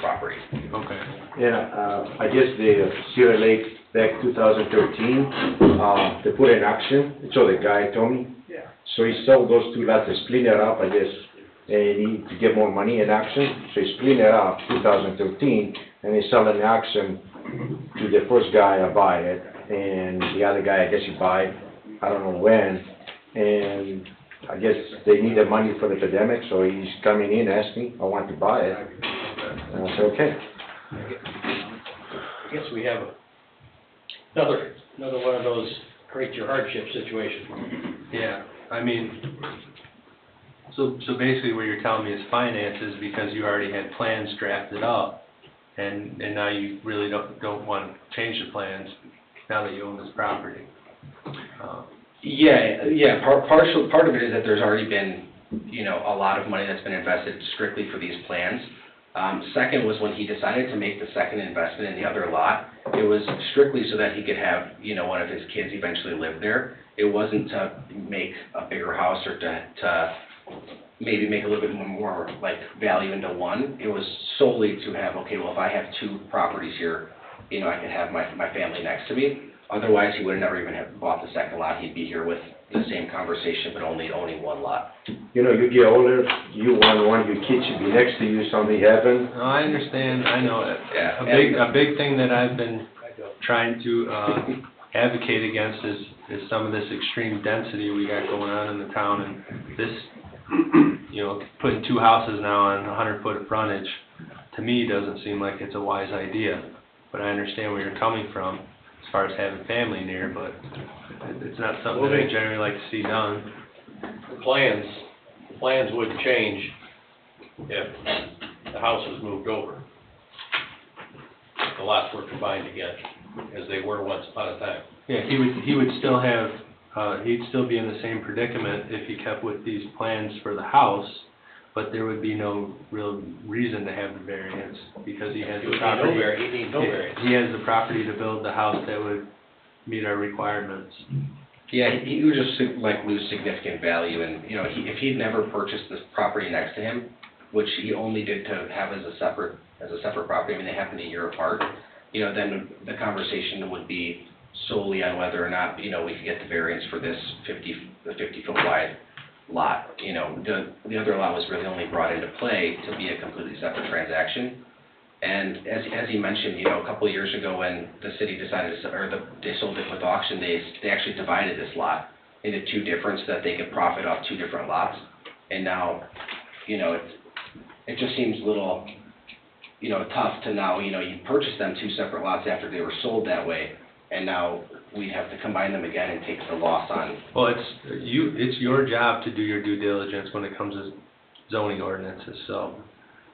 property. Okay. yeah, I guess the Silver Lake back 2013, they put in action, so the guy told me. Yeah. So he sold those 2 lots, they split it up, I guess, and he need to get more money in action, so he split it up 2013, and he sell in action to the first guy I buy it, and the other guy, I guess he buy it, I don't know when, and I guess they need the money for the epidemic, so he's coming in, asking, I want to buy it, and I said, okay. I guess we have another one of those create your hardship situations. Yeah, I mean, so basically what you're telling me is finances, because you already had plans drafted up, and now you really don't want to change the plans now that you own this property. Yeah, part of it is that there's already been, you know, a lot of money that's been invested strictly for these plans. Second was when he decided to make the second investment in the other lot, it was strictly so that he could have, you know, one of his kids eventually live there. It wasn't to make a bigger house or to maybe make a little bit more like value into one. It was solely to have, okay, well, if I have 2 properties here, you know, I could have my family next to me. Otherwise, he would have never even have bought the second lot. He'd be here with the same conversation, but only owning 1 lot. You know, you get older, you want one of your kids to be next to you, something happen. No, I understand, I know it. Yeah. A big thing that I've been trying to advocate against is some of this extreme density we got going on in the town, and this, you know, putting 2 houses now on 100-foot of frontage, to me, doesn't seem like it's a wise idea. But I understand where you're coming from, as far as having family near, but it's not something that I generally like to see done. The plans wouldn't change if the house was moved over. The lots were combined again, as they were once upon a time. Yeah, he would still have, he'd still be in the same predicament if he kept with these plans for the house, but there would be no real reason to have the variance, because he has the property. He'd need no variance. He has the property to build the house that would meet our requirements. Yeah, he would just like lose significant value, and, you know, if he'd never purchased this property next to him, which he only did to have as a separate property, I mean, they happened a year apart, you know, then the conversation would be solely on whether or not, you know, we could get the variance for this 50-foot wide lot. You know, the other lot was really only brought into play to be a completely separate transaction. And as he mentioned, you know, a couple of years ago when the city decided to, they sold it with auction, they actually divided this lot into 2 different, so that they could profit off 2 different lots. And now, you know, it just seems a little, you know, tough to now, you know, you purchased them 2 separate lots after they were sold that way, and now we have to combine them again and take the loss on. Well, it's your job to do your due diligence when it comes to zoning ordinances, so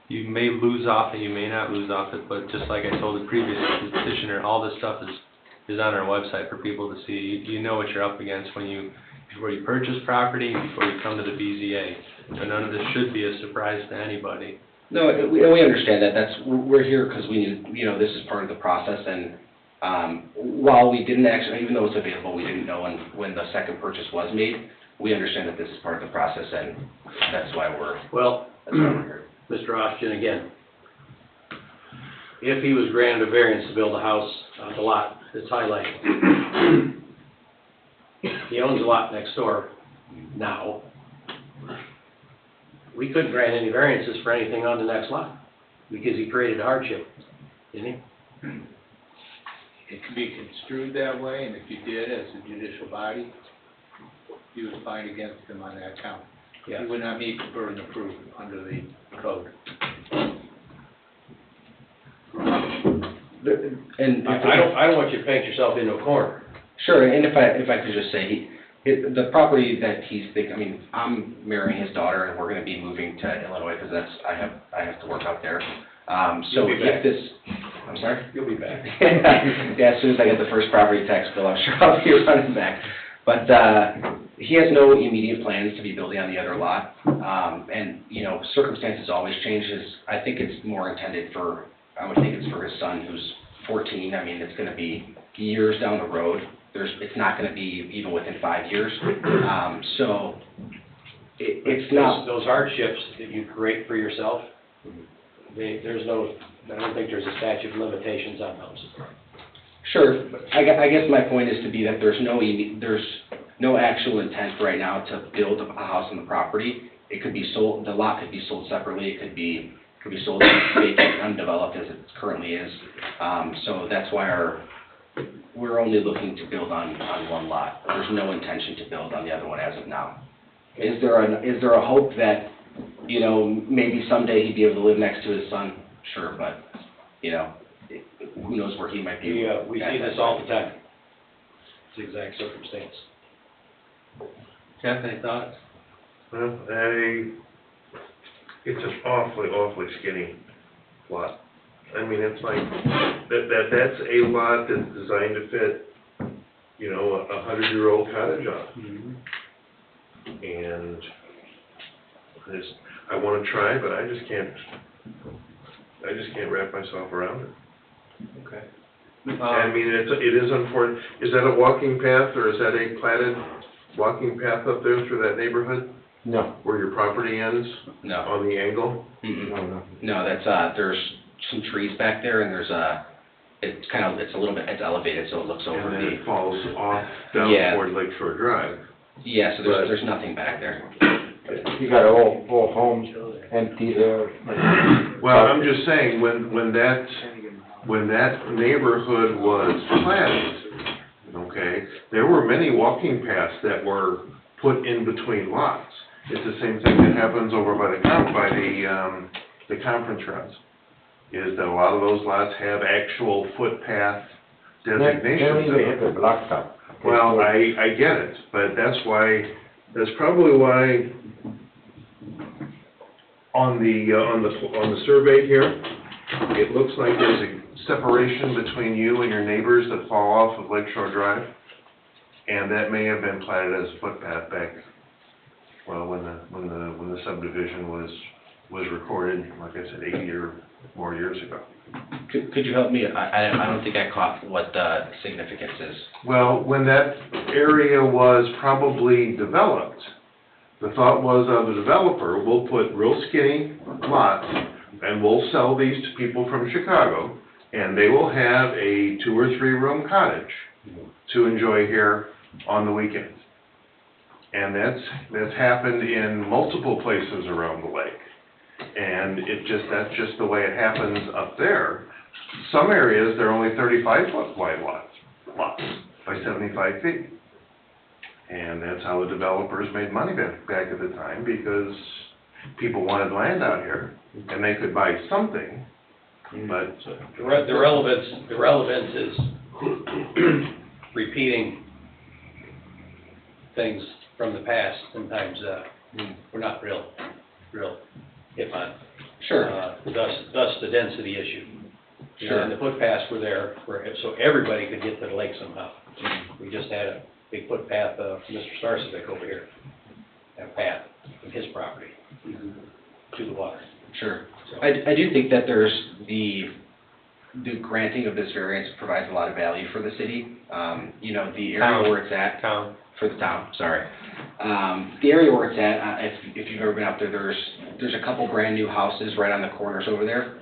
you may lose off it, you may not lose off it, but just like I told the previous petitioner, all this stuff is on our website for people to see. You know what you're up against before you purchase property and before you come to the BZA. So none of this should be a surprise to anybody. No, we understand that. We're here because we need, you know, this is part of the process, and while we didn't actually, even though it's available, we didn't know when the second purchase was made. we understand that this is part of the process, and that's why we're, Well, that's why we're here. Mr. Austin, again, if he was granted a variance to build a house on the lot that's highlighted, he owns a lot next door now. We couldn't grant any variances for anything on the next lot, because he created a hardship, didn't he? It can be construed that way, and if you did, as a judicial body, you would find against him on that count. Yeah. You would not meet the burden of proof under the code. And I don't want you to paint yourself into a corner. Sure, and if I could just say, the property that he's thinking, I mean, I'm marrying his daughter, and we're gonna be moving to Illinois, because I have to work out there. So You'll be back. if this, I'm sorry? You'll be back. Yeah, as soon as I get the first property tax bill, I'm sure I'll be running back. But, he has no immediate plans to be building on the other lot. And, you know, circumstances always change. I think it's more intended for, I would think it's for his son who's 14. I mean, it's gonna be years down the road. It's not gonna be even within 5 years. So, it's not. Those hardships that you create for yourself, I don't think there's a statute of limitations on those. Sure, but I guess my point is to be that there's no actual intent right now to build a house on the property. It could be sold, the lot could be sold separately, it could be sold vacant, undeveloped as it currently is. So that's why we're only looking to build on one lot. There's no intention to build on the other one as of now. Is there a hope that, you know, maybe someday he'd be able to live next to his son? Sure, but, you know, who knows where he might be. We see this all the time. It's the exact circumstance. Jeff, any thoughts? Well, it's an awfully skinny lot. I mean, it's like, that's a lot that's designed to fit, you know, a 100-year-old cottage on. And I wanna try, but I just can't wrap myself around it. Okay. I mean, it is unfortunate. Is that a walking path, or is that a platted walking path up there through that neighborhood? No. Where your property ends? No. On the angle? No, that's, there's some trees back there, and it's elevated, so it looks over And then the. it falls off down Yeah. toward Lake Shore Drive. Yeah, so there's nothing back there. You got all homes empty there. Well, I'm just saying, when that neighborhood was platted, okay, there were many walking paths that were put in between lots. It's the same thing that happens over by the conference routes, is that a lot of those lots have actual footpath They don't designations. even have a blacktop. Well, I get it, but that's probably why on the survey here, it looks like there's a separation between you and your neighbors that fall off of Lake Shore Drive. And that may have been platted as a footpath back, well, when the subdivision was recorded, like I said, 80 or more years ago. Could you help me? I don't think I caught what the significance is. Well, when that area was probably developed, the thought was of the developer, we'll put real skinny lots, and we'll sell these to people from Chicago, and they will have a 2 or 3 room cottage to enjoy here on the weekends. And that's happened in multiple places around the lake. And that's just the way it happens up there. Some areas, they're only 35-foot wide lots by 75 feet. And that's how the developers made money back at the time, because people wanted land out here, and they could buy something, but... The relevance is repeating things from the past. Sometimes, we're not real hip on. Sure. Thus the density issue. You know, and the footpaths were there, so everybody could get to the lake somehow. We just had a big footpath, for Mr. Starcevic over here, a path from his property to the water. Sure. I do think that there's the granting of this variance provides a lot of value for the city. You know, the area where it's at. For the town, sorry. The area where it's at, if you've ever been out there, there's a couple brand-new houses right on the corners over there,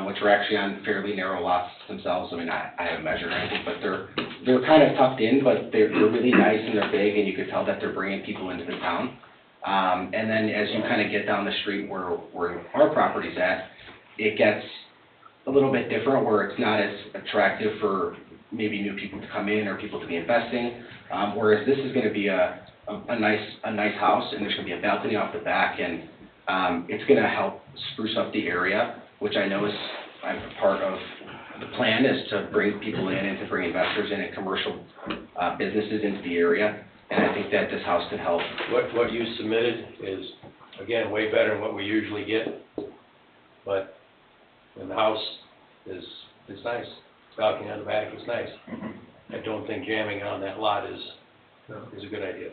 which are actually on fairly narrow lots themselves. I mean, I haven't measured anything, but they're kind of tucked in, but they're really nice and they're big, and you could tell that they're bringing people into the town. And then as you kind of get down the street where our property's at, it gets a little bit different, where it's not as attractive for maybe new people to come in or people to be investing. Whereas this is going to be a nice house, and there's going to be a balcony off the back, and it's going to help spruce up the area, which I know is part of the plan, is to bring people in and to bring investors in and commercial businesses into the area. And I think that this house could help. What you submitted is, again, way better than what we usually get, but the house is nice. Balcony on the back is nice. I don't think jamming on that lot is a good idea.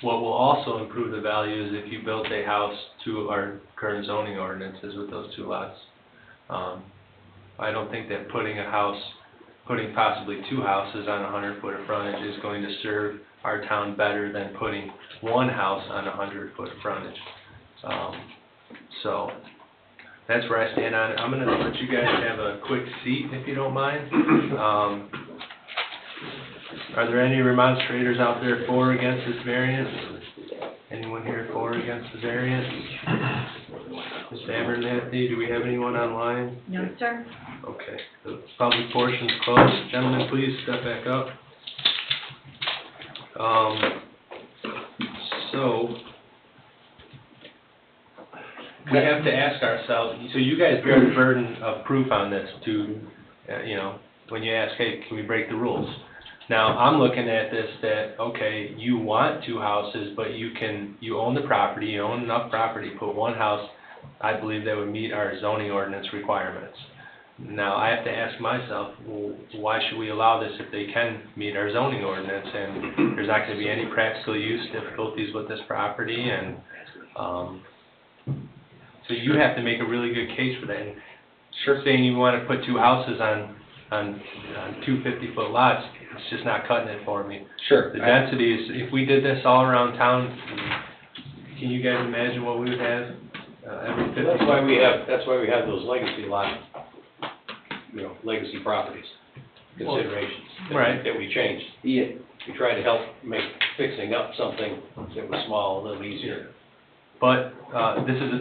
What will also improve the value is if you built a house to our current zoning ordinances with those two lots. I don't think that putting possibly two houses on 100-foot of frontage is going to serve our town better than putting one house on 100-foot of frontage. So that's where I stand on it. I'm going to let you guys have a quick seat, if you don't mind. Are there any remonstrators out there for or against this variance? Anyone here for or against the variance? Ms. Abernathy, do we have anyone online? No, sir. Okay, the public portion's closed. Gentlemen, please step back up. So, we have to ask ourselves, so you guys bear the burden of proof on this to, you know, when you ask, hey, can we break the rules? Now, I'm looking at this that, okay, you want two houses, but you own the property, you own enough property, put one house, I believe that would meet our zoning ordinance requirements. Now, I have to ask myself, well, why should we allow this if they can meet our zoning ordinance, and there's not going to be any practical use difficulties with this property, and, so you have to make a really good case for that. And sure, saying you want to put two houses on two 50-foot lots, it's just not cutting it for me. Sure. The density is, if we did this all around town, can you guys imagine what we would have every 50? That's why we have those legacy lots, legacy properties considerations. Right. That we changed. Yeah. We tried to help make fixing up something that was small a little easier. But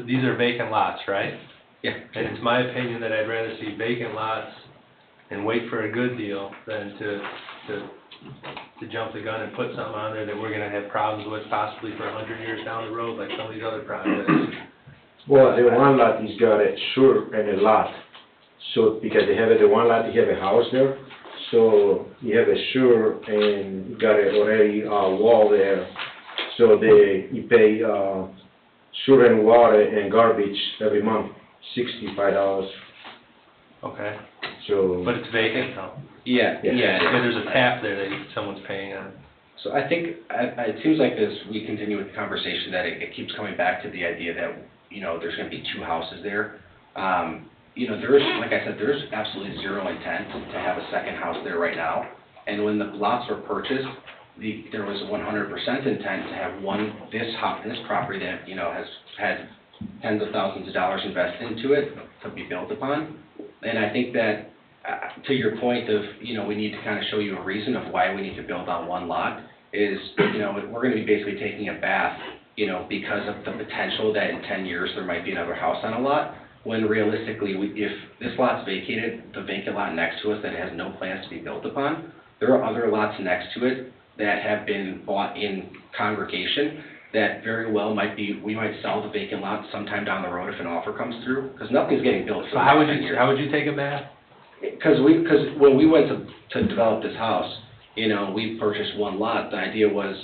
these are vacant lots, right? Yeah. And it's my opinion that I'd rather see vacant lots and wait for a good deal than to jump the gun and put something on there that we're gonna have problems with possibly for 100 years down the road, like some of these other projects. Well, the one lot is got a sewer and a lot. So, because they have the one lot, you have a house there, so you have a sewer and you got already wall there. So you pay sewer and water and garbage every month, $65. Okay. So. But it's vacant though. Yeah. There's a tap there that someone's paying on. So I think, it seems like as we continue with the conversation, that it keeps coming back to the idea that, there's gonna be two houses there. There's, like I said, there's absolutely zero intent to have a second house there right now. And when the lots were purchased, there was 100% intent to have this property that, has had tens of thousands of dollars invested into it to be built upon. And I think that, to your point of, we need to kind of show you a reason of why we need to build on one lot, is, we're gonna be basically taking a bath, because of the potential that in 10 years there might be another house on a lot, when realistically, if this lot's vacated, the vacant lot next to us that has no plans to be built upon, there are other lots next to it that have been bought in congregation that very well we might sell the vacant lot sometime down the road if an offer comes through, because nothing's getting built for So how would you take a bath? Because when we went to develop this house, we purchased one lot. The idea was,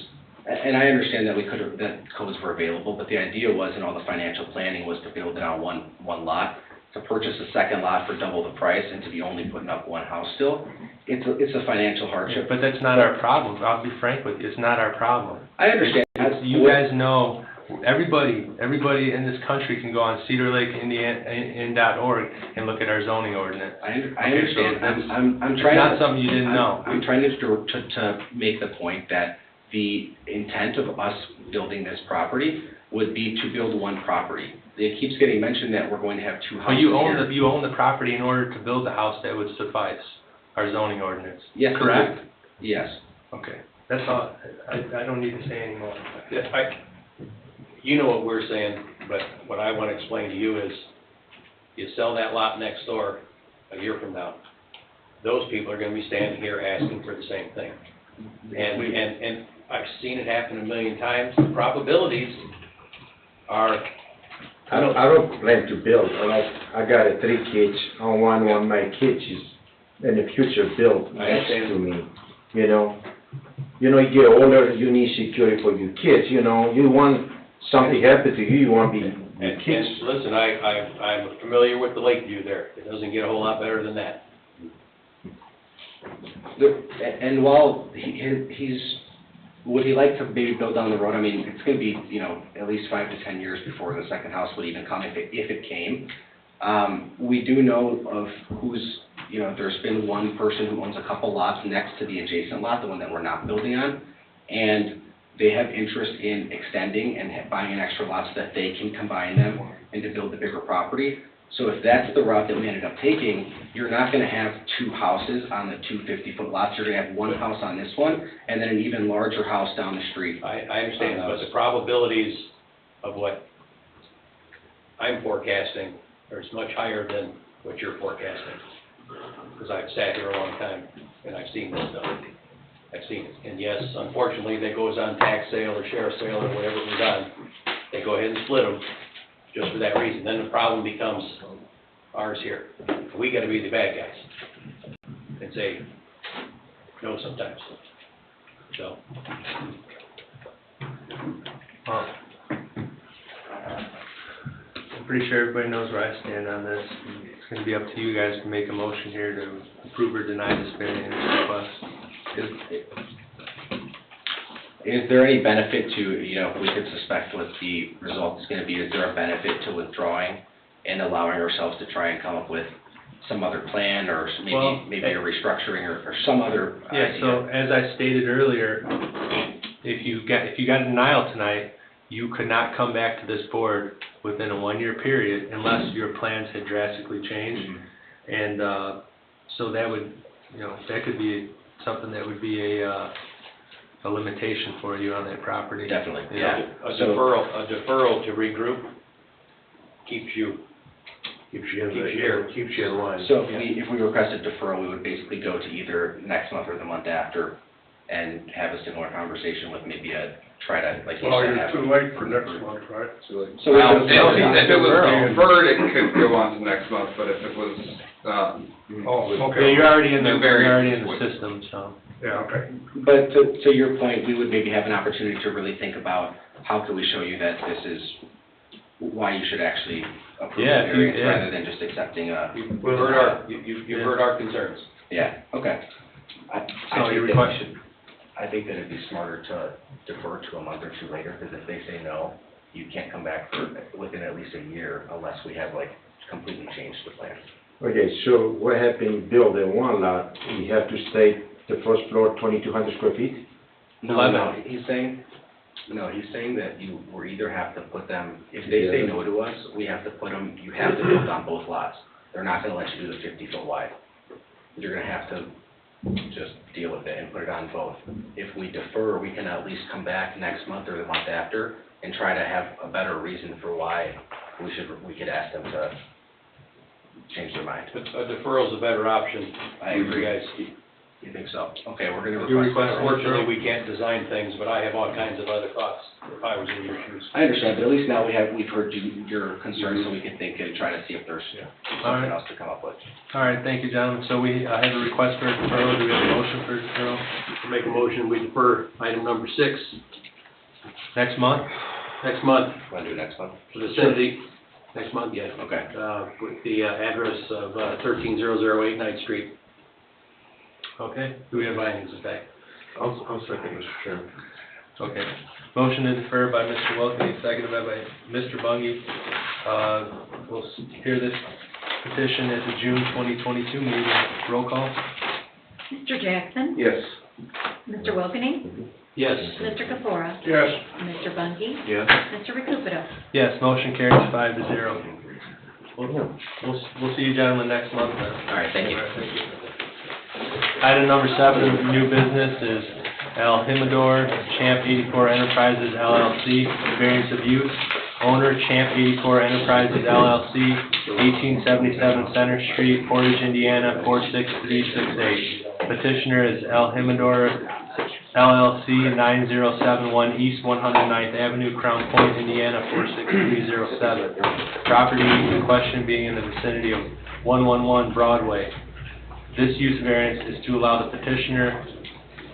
and I understand that that codes were available, but the idea was, and all the financial planning was to build it on one lot. To purchase a second lot for double the price and to be only putting up one house still, it's a financial hardship. But that's not our problem. I'll be frank with you, it's not our problem. I understand. You guys know everybody in this country can go on cedarlakeindian.org and look at our zoning ordinance. I Okay, so understand. that's- I'm it's trying not to. something you didn't know. I'm trying to make the point that the intent of us building this property would be to build one property. It keeps getting mentioned that we're going to have two houses Well, you here. own the property in order to build the house that would suffice our zoning ordinance. Yes, we do. Correct? Yes. Okay, that's all, I don't need to say anymore. You know what we're saying, but what I want to explain to you is, you sell that lot next door a year from now, those people are going to be standing here asking for the same thing. And I've seen it happen a million times. The probabilities are. I don't plan to build, like, I got 3 kids, I want one of my kids is in the future build next to me, you know? You know, you get older, you need security for your kids, you know, you want something happen to you, you want to be, your kids. And listen, I'm familiar with the Lakeview there. It doesn't get a whole lot better than that. And while would he like to maybe build down the road? I mean, it's gonna be, you know, at least 5 to 10 years before the second house would even come, if it came. We do know of you know, there's been one person who owns a couple lots next to the adjacent lot, the one that we're not building on, and they have interest in extending and buying an extra lot so that they can combine them and to build the bigger property. So if that's the route that we ended up taking, you're not gonna have 2 houses on the 2 50-foot lots, you're gonna have 1 house on this one, and then an even larger house down the street. I understand, but the probabilities of what I'm forecasting are much higher than what you're forecasting. Because I've sat here a long time, and I've seen this stuff. I've seen it. And yes, unfortunately, that goes on tax sale or sheriff sale or whatever it was on. They go ahead and split them, just for that reason. Then the problem becomes ours here. We gotta be the bad guys and say no sometimes. So. Well, I'm pretty sure everybody knows where I stand on this. It's gonna be up to you guys to make a motion here to approve or deny this variance request. Is there any benefit to, you know, we could suspect what the result is gonna be, is there a benefit to withdrawing and allowing ourselves to try and come up with some other plan, or maybe a restructuring or some other Yeah, idea? so as I stated earlier, if you got a denial tonight, you could not come back to this board within a 1-year period unless your plans had drastically changed. And, so that would, you know, that could be something that would be a limitation for you on that property. Definitely, You know? yeah. A deferral to regroup keeps you Keeps you in line. So if we requested deferral, we would basically go to either next month or the month after and have a similar conversation with maybe try to, like you Well, said, you're have. too late for next month, right? So Well, we if it was deferred, it could go on to next month, but if it was, Oh, Yeah, okay. you're already in the, New variance you're already in the would- system, so. Yeah, okay. But to your point, we would maybe have an opportunity to really think about how can we show you that this is why you should actually approve the Yeah, if you- variance yeah. rather than just accepting a. You've heard our concerns. Yeah, okay. So your request, I think that it'd be smarter to defer to a month or 2 later, because if they say no, you can't come back for within at least a year unless we have like completely changed the plan. Okay, so what happened, you build in 1 lot, you have to stay the first floor 2,200 square feet? No, he's saying that you will either have to put them, if they say no to us, we have to put them, you have to build on both lots. They're not gonna let you do the 50-foot wide. You're gonna have to just deal with it and put it on both. If we defer, we can at least come back next month or the month after and try to have a better reason for why we could ask them to change their mind. A deferral's a better option. I agree. You guys, You think so? Okay, we're gonna You request. unfortunately, we can't design things, but I have all kinds of other thoughts if I was in your shoes. I understand, but at least now we've heard your concerns, so we can think and try to see if there's something else to come up with. all right, thank you, gentlemen. So we have a request for a deferral. Do we have a motion for a deferral? Make a motion, we defer item number 6 Next month? next month Want to do next month? for the Cindy. Next month, yeah. Okay. With the address of 13008 Ninth Street. Okay. Do we have findings of fact? I'll second, Mr. Chairman. Okay. Motion to defer by Mr. Wilkie, seconded by Mr. Bungie. We'll hear this petition at the June 2022 meeting. Roll call? Mr. Jackson? Yes. Mr. Wilkening? Yes. Mr. Kapora? Yes. Mr. Bungie? Yes. Mr. Recupero? Yes, motion carries 5-0. We'll see you gentlemen next month then. All right, thank you. All right, thank you. Item number 7 of new business is El Jimador Champ 84 Enterprises LLC, variance of use. Owner Champ 84 Enterprises LLC, 1877 Center Street, Portage, Indiana, 46368. Petitioner is El Jimador LLC, 9071 East 109th Avenue, Crown Point, Indiana, 46307. Property in question being in the vicinity of 111 Broadway. This use variance is to allow the petitioner,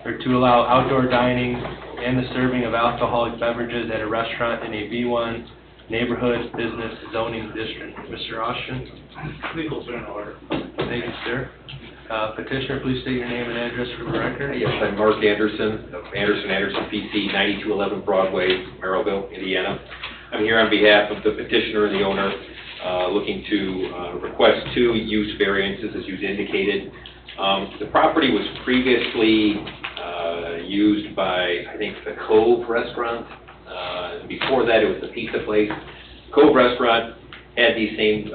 or to allow outdoor dining and the serving of alcoholic beverages at a restaurant in a B1 neighborhood business zoning district. Mr. Austin? Legals are in order. Thank you, sir. Petitioner, please state your name and address for the record. Yes, I'm Mark Anderson of Anderson PC, 9211 Broadway, Merrillville, Indiana. I'm here on behalf of the petitioner and the owner, looking to request 2 use variances, as you've indicated. The property was previously used by, I think, the Cove Restaurant. Before that, it was the pizza place. Cove Restaurant had these same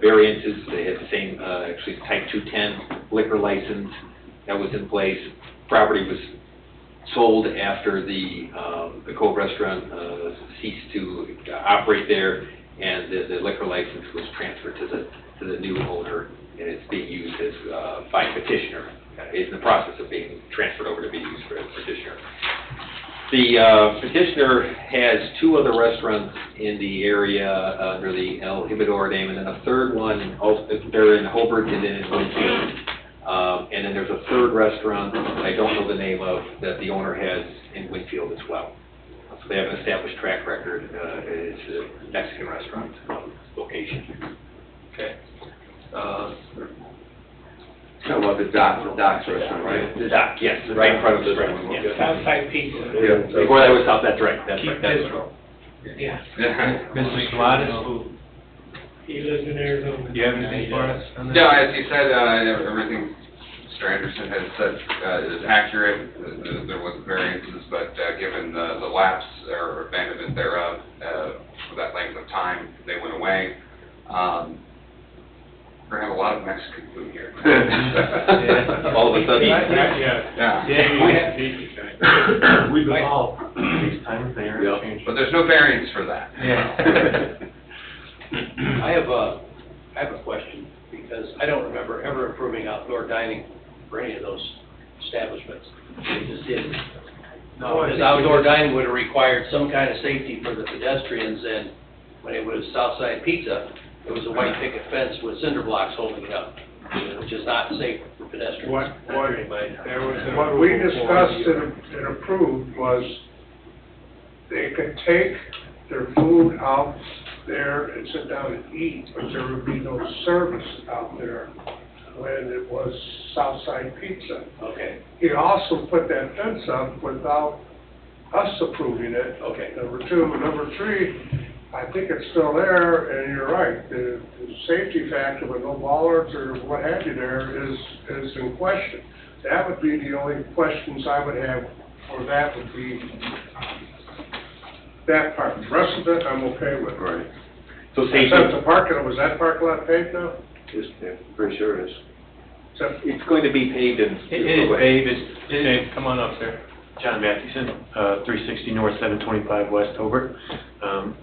variances. They had the same, actually, Type 210 liquor license that was in place. Property was sold after the Cove Restaurant ceased to operate there, and the liquor license was transferred to the new owner, and it's being used as by petitioner. It's in the process of being transferred over to be used for a petitioner. The petitioner has 2 other restaurants in the area under the El Jimador name, and then a third one, they're in Hobart and then in Winfield. And then there's a third restaurant I don't know the name of that the owner has in Winfield as well. So they have an established track record. It's a Mexican restaurant location. Okay. Talking about the Doc's restaurant, right? The dock, yes, Right in front of the restaurant. Yes. Southside Pizza. Yeah. Before that was South, that's right, that's right, that's right. Yeah, Mr. Solanas, he lives in Arizona. do you have anything for us on this? No, as you said, everything Mr. Anderson has said is accurate. There was variances, but given the lapse or abandonment thereof for that length of time, they went away. We're gonna have a lot of Mexican food here. All of a sudden. Yeah. We've evolved these times, they are changing. But there's no variance for that. Yeah. I have a question, because I don't remember ever approving outdoor dining for any of those establishments. It just didn't. No, because outdoor dining would have required some kind of safety for the pedestrians, and when it was Southside Pizza, it was a white picket fence with cinder blocks holding it up, which is not safe for pedestrians. What we discussed and approved was they could take their food out there and sit down and eat, but there would be no service out there when it was Southside Pizza. Okay. He also put that fence up without us approving it. Okay. Number 2. Number 3, I think it's still there, and you're right, the safety factor with no bollards or what have you there is in question. That would be the only questions I would have for that would be that part. The rest of it, I'm okay with. Right. So safety. Except the parking, was that parking lot paved now? Yes, yeah, pretty sure it is. Except, It's going to be paved in. It is paved, Dave, come on up, sir. John Mathewson, 360 North, 725 West Hobart.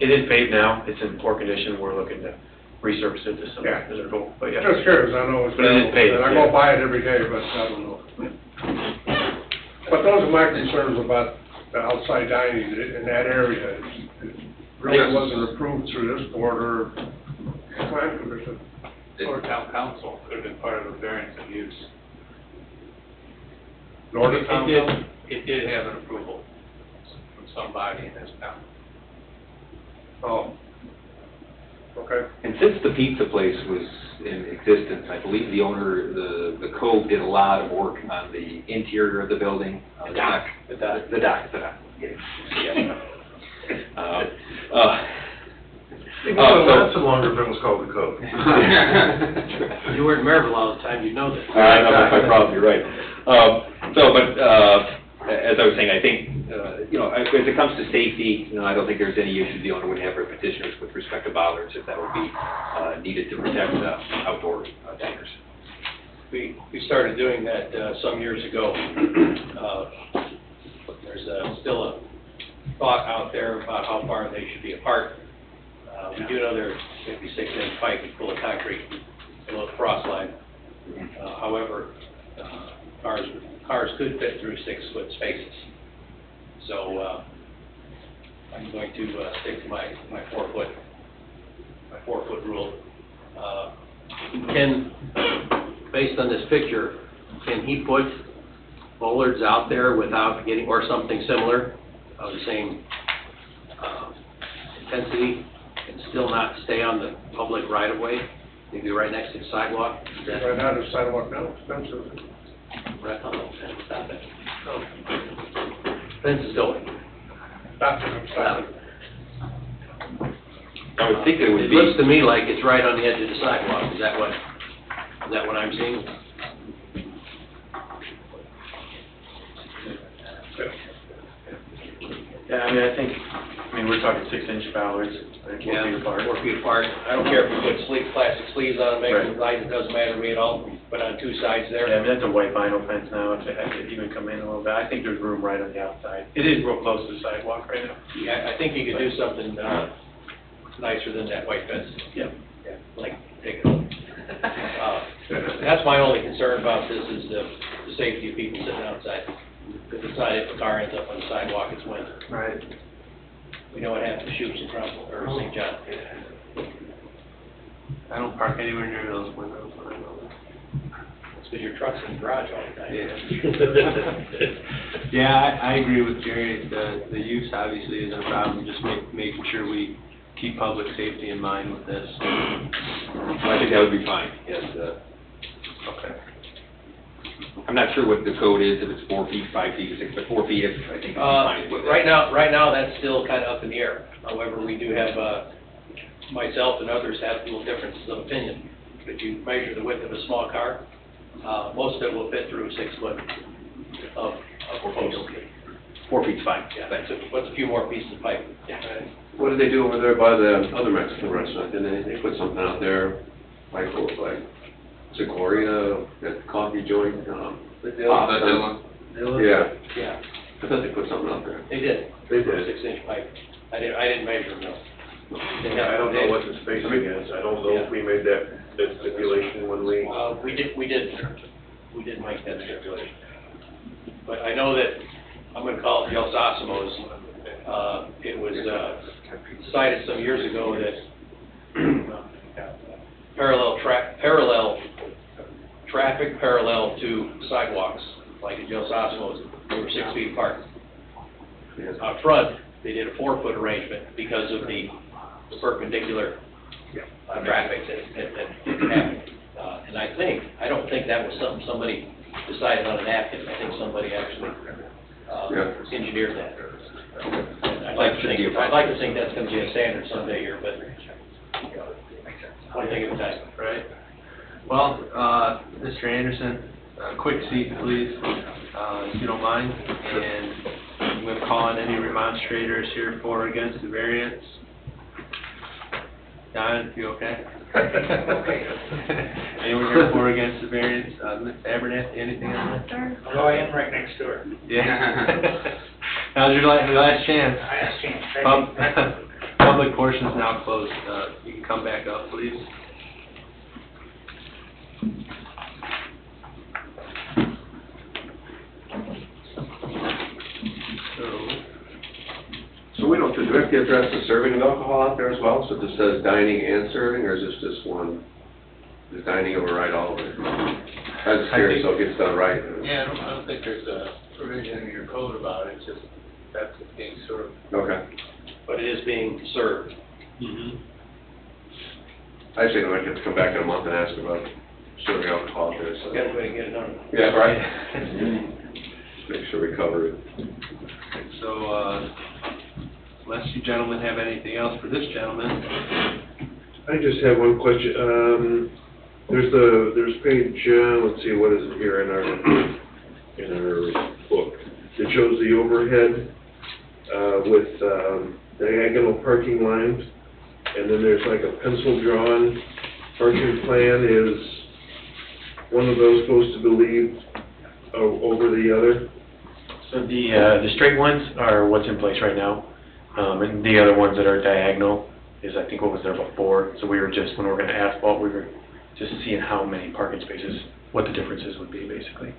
It is paved now, it's in poor condition, we're looking to resurface it to some miserable, but yeah. just curious, I know it's. But it is paved, and I go by it every day, but I don't know. But those are my concerns about the outside dining in that area. It really wasn't approved through this board or plan commission. Or town council could have been part of the variance of use. Nor the town council. It did have an approval from somebody in this town. Oh. Okay. And since the pizza place was in existence, I believe the owner, the Cove, did a lot of work on the interior of the building. The dock. The dock. It would last so longer if it was called the code. You were in Maryville all the time, you'd know this. I know, that's my problem, you're right. As I was saying, I think, as it comes to safety, I don't think there's any issue the owner would have for petitioners with respect to bollards, if that would be needed to protect outdoor diners. We started doing that some years ago. There's still a thought out there about how far they should be apart. We do know they're 56-inch pipe full of concrete below the frost line. However, cars could fit through 6-foot spaces. So I'm going to stick to my 4-foot rule. Based on this picture, can he put bollards out there without getting, or something similar, of the same intensity, and still not stay on the public right-of-way? Maybe right next to the sidewalk? Is that- Right now, the sidewalk now, Spencer. Right on the fence, stop it. Fence is going. Stop it. I would think it would It be. looks to me like it's right on the edge of the sidewalk. Is that what I'm seeing? Yeah, I mean, we're talking 6-inch bollards, like 4 feet apart. 4 feet apart. I don't care if you put plastic sleeves on, make them light, it doesn't matter to me at all, but on 2 sides there. Yeah, I mean, that's a white vinyl fence now, if it had to even come in a little bit. I think there's room right on the outside. It is real close to the sidewalk right now. Yeah, I think you could do something nicer than that white fence. Yeah. Yeah, like, take it over. That's my only concern about this, is the safety of people sitting outside. If the side, if a car ends up on the sidewalk, it's winter. Right. We know what happened to Shoops and Crumpel, or St. John. I don't park anywhere near those windows. It's because your truck's in the garage all the time. Yeah. Yeah, I agree with Jerry. The use obviously isn't a problem, just making sure we keep public safety in mind with this. I think that would be fine, yes. Okay. I'm not sure what the code is, if it's 4 feet, 5 feet, 6, but 4 feet, I think it's fine with Right now, that's still kind of up in the air. However, we do have, myself and others have little differences of opinion. If you measure the width of a small car, most of it will fit through 6 foot of post. 4 feet's fine. Yeah, that's it. What's a few more pieces of pipe? Yeah. What did they do over there by the other Mexican restaurant? Didn't they put something out there, like Sequoia, that coffee joint? The Dilla. Yeah. Yeah, I thought they put something out there. they did. They did. 6-inch pipe. I didn't measure them, no. I don't know what the spacing is. I don't know if we made that stipulation when we. We did make that stipulation. But I know that, I'm gonna call it Los Asimos. It was, decided some years ago that traffic parallel to sidewalks, like at Los Asimos, they were 6 feet apart. Out front, they did a 4-foot arrangement because of the perpendicular traffic that happened. And I don't think that was something somebody decided on a napkin. I think somebody actually engineered that. And I'd like to think that's gonna be a standard someday here, but, one thing at a time. Right. Well, Mr. Anderson, quick seat, please, if you don't mind. And I'm going to call on any remonstrators here for or against the variance. Don, you okay? Anyone here for or against the variance? Ms. Abernathy, anything on that? Although I am right next door. Yeah. Now's your last chance. Last chance. Public portion is now closed. You can come back up, please. So we don't, do we have to address the serving of alcohol out there as well? So it just says dining and serving, or is this just one? Does dining override all of it? I was just curious, so it gets done right. Yeah, I don't think there's a provision in your code about it, it's just that's what's being served. Okay. But it is being served. I actually know I have to come back in a month and ask about serving alcohol out there, so. Gotta go ahead and get it done. Yeah, right. make sure we cover it. So, unless you gentlemen have anything else for this gentleman, I just have one question. There's page, let's see, what is it here in our book? It shows the overhead, with, diagonal parking lines, and then there's like a pencil drawn parking plan. Is one of those supposed to be leave over the other? So the straight ones are what's in place right now, and the other ones that are diagonal is, I think, what was there before. So we were just, when we were gonna asphalt, we were just seeing how many parking spaces, what the differences would be basically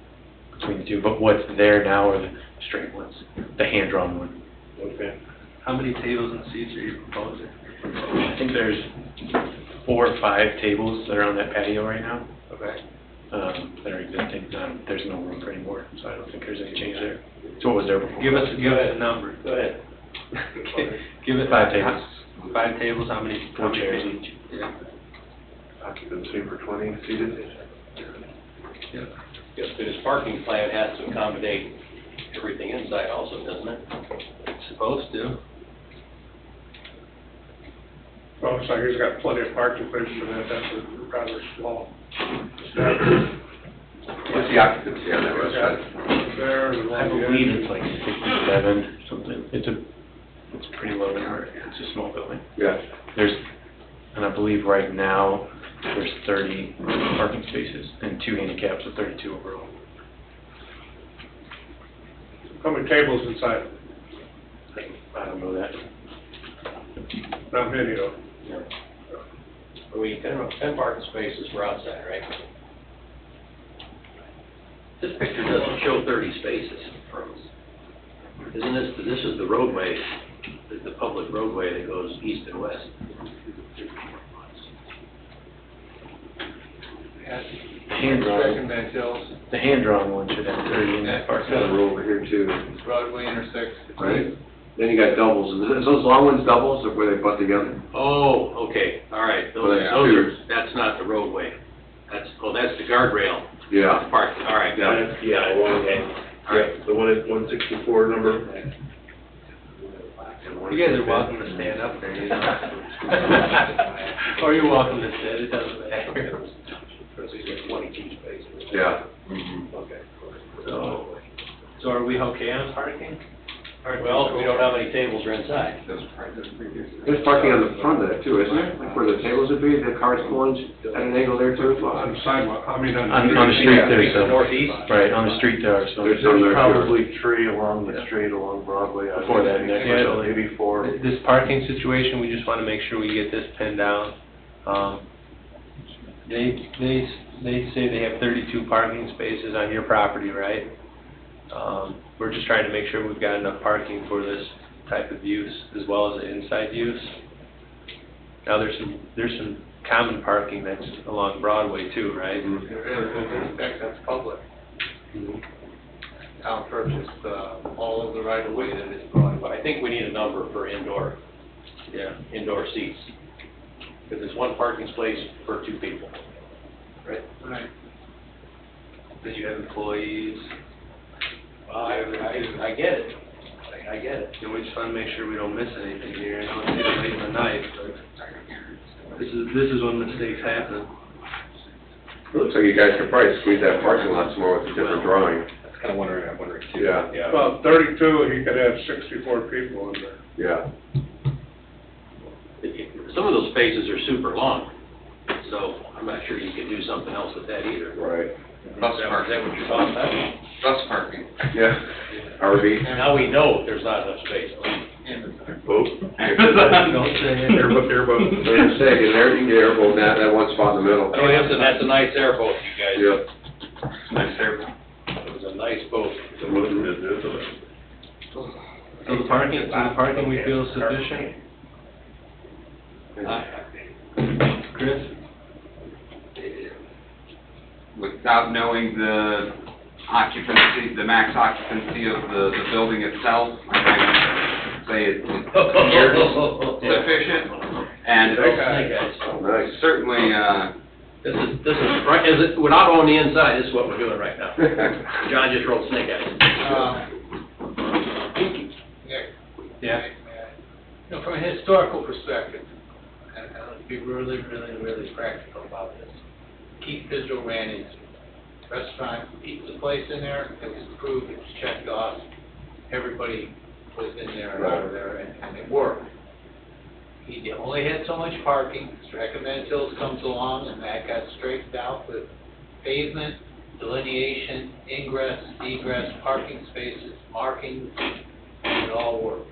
between the two. But what's there now are the straight ones, the hand-drawn one. Okay. how many tables and seats are you proposing? I think there's 4 or 5 tables that are on that patio right now. Okay. That are existing. There's no room for any more, so I don't think there's any change there. So what was there before? Give us a number. Go ahead. Give it 5 tables. 5 tables, how many? 4 chairs each. Yeah. Occupancy for 20 seated? Yeah. Yes, but his parking plan has to accommodate everything inside also, doesn't it? It's supposed to. Well, looks like he's got plenty of parking places for that, that's rather small. What's the occupancy on that restaurant? There, and I believe it's like 67, something. It's pretty low number. It's a small building. Yeah. And I believe right now, there's 30 parking spaces and 2 handicaps, so 32 overall. How many tables inside? I don't know that. Not many though. We, 10 parking spaces for outside, right? This picture doesn't show 30 spaces from us. Isn't this is the roadway, the public roadway that goes east and west? The hand-drawn one should have 30 in that parking. Got a row over here too. Broadway intersects. Right? Then you got doubles, is those long ones doubles, or where they butt together? Oh, okay, all right, Well, those that's are, two. that's not the roadway. That's the guardrail. Yeah. Parking, all right, got it. Yeah, along, All right. the one at 164 number. You guys are welcome to stand up there, you know. Or you're welcome to sit, it doesn't matter. Yeah. Okay. So are we okay on parking? Well, we don't know how many tables are inside. There's parking on the front of that too, isn't there? Like where the tables would be, the cars pulling at an angle there too? On the sidewalk, I mean, On the street there's The northeast? right, on the street there are some. There's some there too. Probably 3 along the street along Broadway. I Before that, think, next so maybe 4. This parking situation, we just want to make sure we get this pinned down. They say they have 32 parking spaces on your property, right? We're just trying to make sure we've got enough parking for this type of use as well as the inside use. Now, there's some common parking that's along Broadway too, right? In fact, that's public. Town purchased, all of the right of way that is Broadway. But I think we need a number for indoor seats. Because there's 1 parking space per 2 people. Right? Right. Did you have employees? Well, I get it. I get it. And we just want to make sure we don't miss anything here. I know it's getting late in the night, but this is when mistakes happen. It looks like you guys could probably squeeze that parking lot some more with a different drawing. That's kind of I'm wondering too. Yeah. Well, 32, he could have 64 people in there. Yeah. Some of those spaces are super long, so I'm not sure you can do something else with that either. Right. Bus Is that parking. what you're talking about? Bus parking. Yeah. RV. Now we know if there's not enough space. Boat. Don't say it. Airboat. I was gonna say, get an air, you can get an airboat, that one spot in the middle. Oh, that's a nice airboat, you guys. Yep. Nice airboat. It was a nice boat. So the parking we feel is sufficient? Chris? Without knowing the occupancy, the max occupancy of the building itself, I might say it's sufficient. And Nice. certainly, This is, right, without owning the inside, this is what we're doing right now. John just rolled snake eyes. Yeah. You know, from a historical perspective, and let's be really practical about this. Keith Bisdell ran his restaurant, pizza place in there, it was approved, it was checked off, everybody was in there and out of there, and it worked. He only had so much parking, Recommended Hills comes along, and that got straightened out with pavement, delineation, ingress, egress, parking spaces, markings, and it all worked.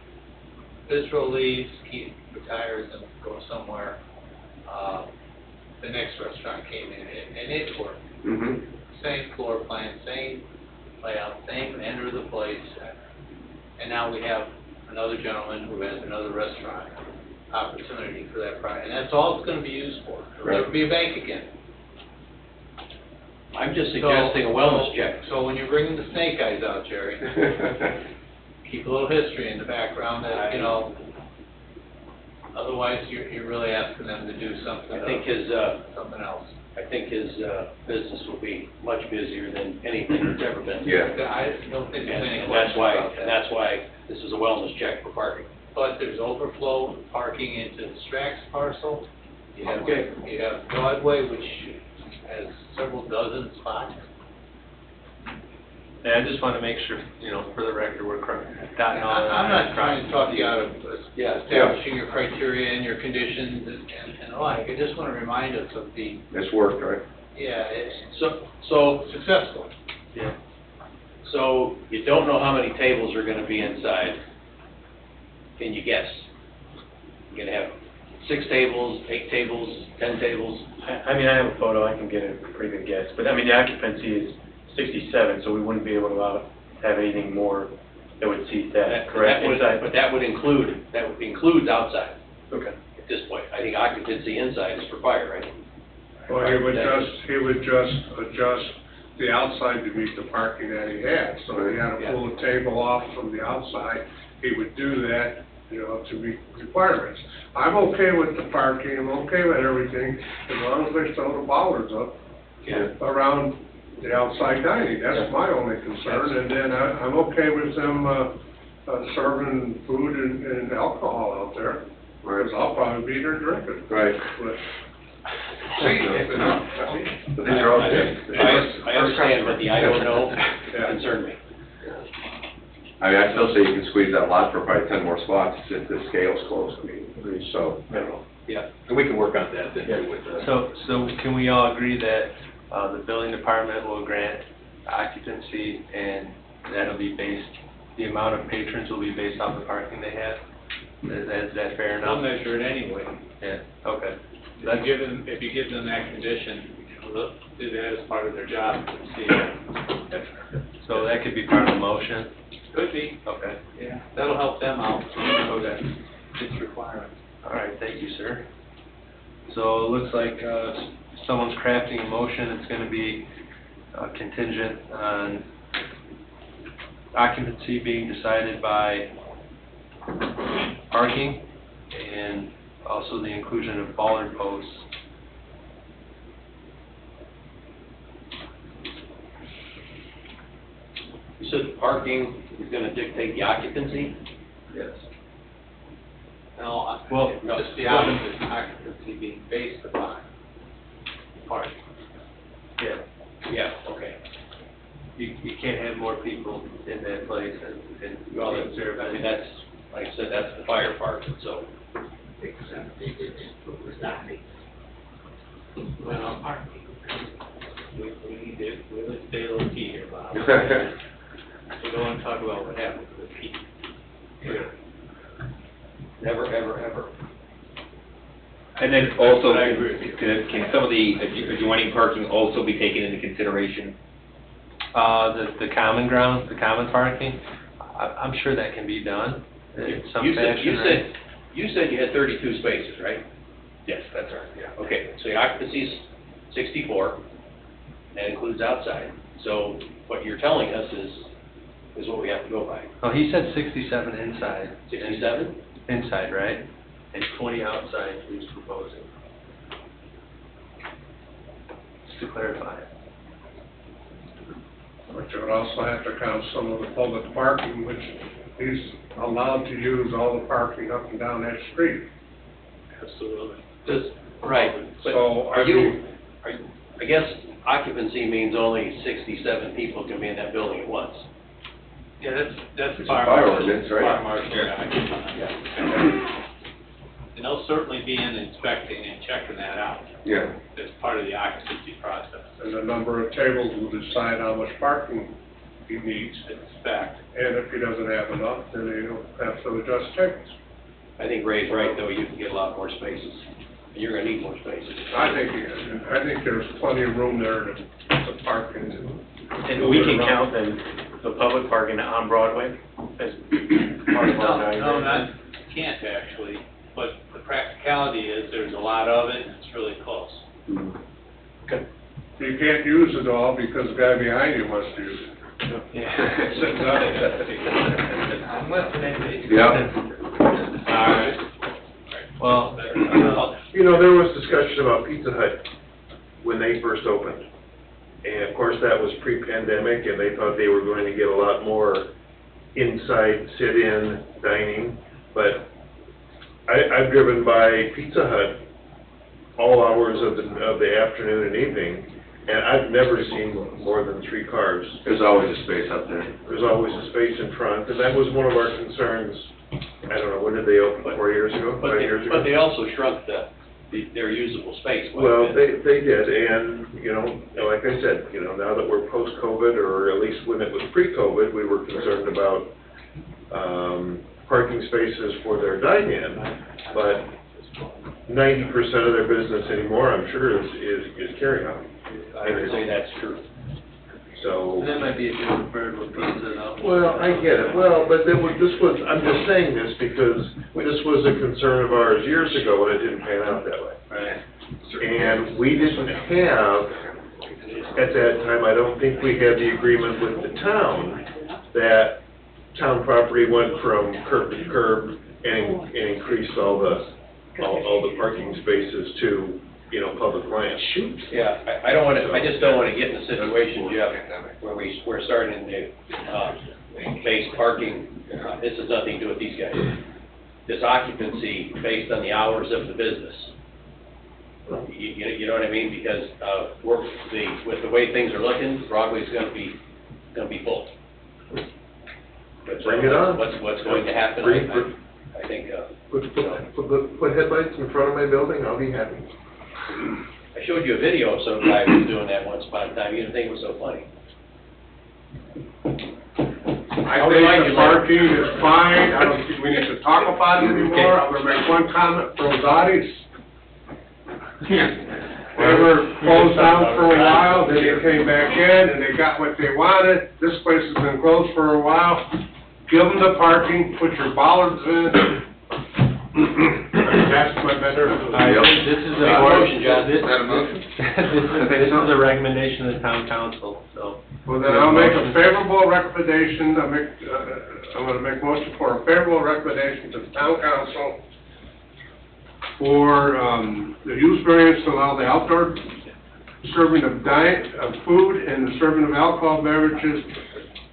Bisdell leaves, Keith retires and goes somewhere. The next restaurant came in, and it worked. Same floor plan, same layout, same enter the place. And now we have another gentleman who has another restaurant opportunity for that project. And that's all it's gonna be used for. It'll never be a bank again. I'm just suggesting a wellness check. So when you're bringing the snake eyes out, Jerry, keep a little history in the background that, you know, otherwise you're really asking them to do something. I think something else. I think his business will be much busier than anything that's ever been. I don't think there's any And that's question why, about that. and that's why this is a wellness check for parking. But there's overflow parking into the Strax parcel. You have, Okay. you have Broadway, which has several dozen spots. Yeah, I just want to make sure, you know, for the record, we're dotting all the I'm i's. not trying to talk you out of Yeah. establishing your criteria and your conditions and the like. I just want to remind us of the, It's worked, right? yeah, it's So, successful. Yeah. so you don't know how many tables are gonna be inside. Can you guess? You're gonna have 6 tables, 8 tables, 10 tables? I mean, I have a photo, I can get a pretty good guess, but I mean, the occupancy is 67, so we wouldn't be able to have anything more that would seat that, correct? Inside? But that would includes outside Okay. at this point. I think occupancy inside is for fire, right? Well, he would just adjust the outside to meet the parking that he had. So if he had to pull a table off from the outside, he would do that, you know, to meet requirements. I'm okay with the parking, I'm okay with everything, as long as they throw the bollards up around the outside dining. That's my only concern. And then I'm okay with them serving food and alcohol out there. Whereas I'll probably be there drinking. Right. But But these are all good. I understand, but the I don't know concerned me. I mean, I still say you can squeeze that lot for probably 10 more spots if the scale's close, I mean, so, I don't know. Yeah, and we can work on that then too with the. So can we all agree that the building department will grant occupancy and that'll be based, the amount of patrons will be based off the parking they have? Is that fair enough? They'll measure it anyway. Yeah, okay. If you give them that condition, they'll do that as part of their job. So that could be part of the motion? Could be. Okay. Yeah, that'll help them out. Okay. It's requirement. All right, thank you, sir. So it looks like someone's crafting a motion. It's going to be contingent on occupancy being decided by parking and also the inclusion of bollard posts. You said the parking is gonna dictate the occupancy? Yes. No, Well, just the opposite, occupancy being based upon parking. Yeah. Yeah, okay. You can't have more people in that place and Well, I mean, that's, like I said, that's the fire part, so. Well, we need to, let's stay a little key here, Bob. We don't want to talk about what happened with Pete. Never, ever, ever. And then also, I agree with you. can some of the adjoining parking also be taken into consideration? The common grounds, the common parking, I'm sure that can be done in some fashion, right? You said you had 32 spaces, right? Yes, that's right, yeah. Okay, so your occupancy's 64, that includes outside. So what you're telling us is what we have to go by. Oh, he said 67 inside. 67? Inside, right? And 20 outside, he was proposing. to clarify. But you would also have to count some of the public parking, which he's allowed to use all the parking up and down that street. Absolutely. Right, but So, are you, I guess occupancy means only 67 people can be in that building at once. Yeah, that's It's a fire ordinance, right? Fire marshal, yeah. And they'll certainly be in inspecting and checking that out Yeah. as part of the occupancy process. And the number of tables will decide how much parking he needs. Fact. And if he doesn't have enough, then he'll have to adjust tables. I think Ray's right, though, you can get a lot more spaces. And you're gonna need more spaces. I think there's plenty of room there to park in. And we can count then the public parking on Broadway as part of our No, not, can't actually, but the practicality is there's a lot of it and it's really close. You can't use it all because the guy behind you wants to use it. Sitting up. I'm listening. Yeah. All right. Well, You know, there was discussion about Pizza Hut when they first opened. And of course, that was pre-pandemic, and they thought they were going to get a lot more inside sit-in dining. But I've driven by Pizza Hut all hours of the afternoon and evening, and I've never seen more than 3 cars. There's always a space up there. There's always a space in front, and that was one of our concerns. I don't know, when did they open, 4 years ago, 5 years ago? But they also shrunk their usable space quite a Well, bit. they did, and, you know, like I said, you know, now that we're post-COVID, or at least when it was pre-COVID, we were concerned about, parking spaces for their dine-in, but 90% of their business anymore, I'm sure, is carry-out. I would say that's true. So. that might be a different bird with pizza though. Well, I get it, well, but I'm just saying this because this was a concern of ours years ago, and it didn't pan out that way. Right. And we didn't have, at that time, I don't think we had the agreement with the town that town property went from curb to curb and increased all the parking spaces to, you know, public land. Yeah, I just don't wanna get in a situation, Jeff, where we're starting to base parking, this has nothing to do with these guys. This occupancy based on the hours of the business. You know what I mean? Because, with the way things are looking, Broadway's gonna be full. But Bring it on. What's going to happen, I think, Put headlights in front of my building, I'll be happy. I showed you a video of some guy who was doing that once upon a time, you didn't think it was so funny. I think the parking is fine, I don't think we need to talk about it anymore. I'm gonna make one comment for Rosati's. They were closed down for a while, then they came back in, and they got what they wanted. This place has been closed for a while. Give them the parking, put your bollards in. That's my better. This is Make a motion, John. This Is that a motion? is a recommendation of the town council, so. Well, then I'll make a favorable recommendation, I'm gonna make motion for a favorable recommendation to the town council for, the use variance to allow the outdoor serving of food and the serving of alcohol beverages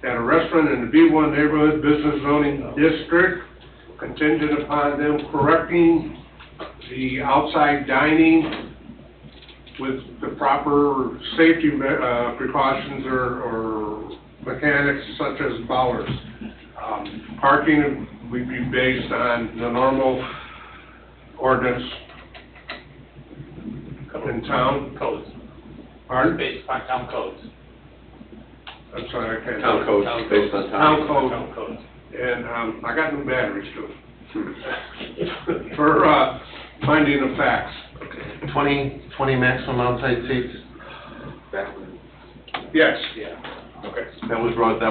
at a restaurant in the B1 Neighborhood Business Zoning District, contingent upon them correcting the outside dining with the proper safety precautions or mechanics such as bollards. Parking would be based on the normal ordinance in town. Codes, Pardon? based on town codes. I'm sorry, I can't. Town codes, based on Town code. Town codes. And, I got new batteries too. For, finding of facts. 20 maximum outside seats? Yes, Okay. That was brought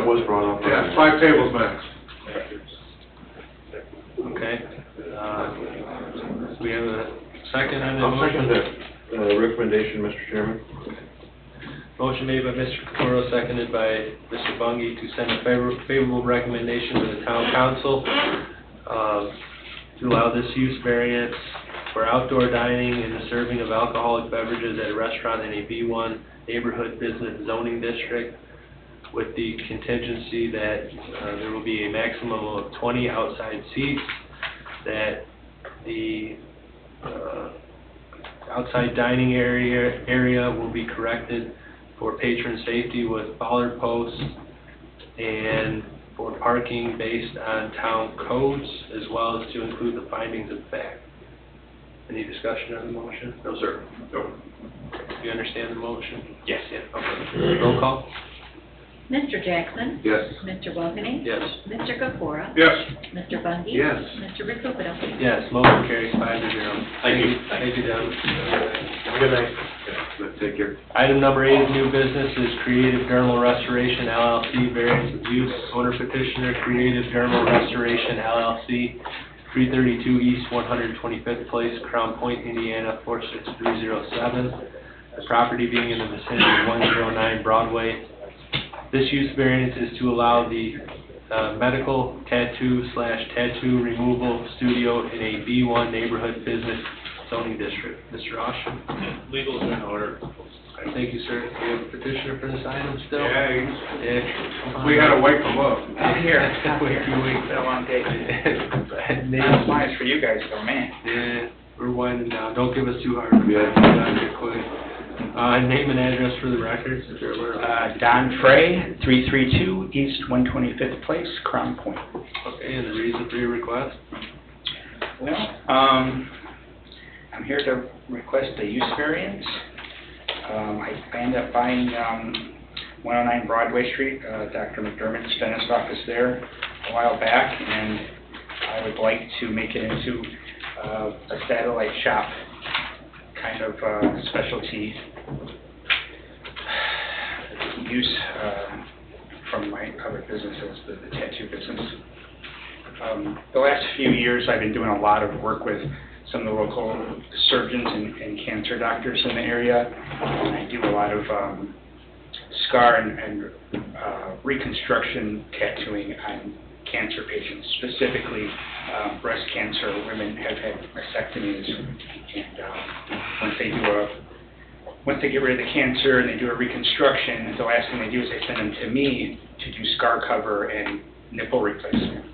up. yes, 5 tables max. Okay, we have a second on the I'll second motion? that, recommendation, Mr. Chairman. Motion made by Mr. Kokoro, seconded by Mr. Bungie to send a favorable recommendation to the town council, to allow this use variance for outdoor dining and the serving of alcoholic beverages at a restaurant in a B1 neighborhood business zoning district, with the contingency that there will be a maximum of 20 outside seats, that the outside dining area will be corrected for patron safety with bollard posts, and for parking based on town codes, as well as to include the findings of fact. Any discussion on the motion? No, sir. Do you understand the motion? Yes. Yeah, okay. Roll call? Mr. Jackson? Yes. Mr. Welkeny? Yes. Mr. Gokora? Yes. Mr. Bundy? Yes. Mr. Riccobito? Yes, motion carries 5-0. Thank you. Thank you, Devin. Have a good night. Take care. Item number 8 of new business is Creative Dermal Restoration LLC, variance of use, owner petitioner, Creative Dermal Restoration LLC, 332 East 125th Place, Crown Point, Indiana, 46307. The property being in the vicinity of 109 Broadway. This use variance is to allow the medical tattoo/tattoo removal studio in a B1 neighborhood business zoning district. Mr. Oshie? Legal is in order. Thank you, sir. Do you have a petitioner for this item still? Yeah, we had to wake them up. I'm here. It's been a long day. That's fine, it's for you guys though, man. Yeah, we're winding down. Don't give us too hard. Yeah. Quick. Name and address for the records, if you're aware. Don Frey, 332 East 125th Place, Crown Point. Okay, and the reason for your request? Well, I'm here to request a use variance. I ended up buying 109 Broadway Street, Dr. McDermott's dentist office there a while back, and I would like to make it into a satellite shop, kind of specialty use from my other businesses, the tattoo business. The last few years I've been doing a lot of work with some of the local surgeons and cancer doctors in the area, and I do a lot of scar and reconstruction tattooing on cancer patients, specifically breast cancer. Women have had mastectomies, and once they get rid of the cancer and they do a reconstruction, the last thing they do is they send them to me to do scar cover and nipple replacement.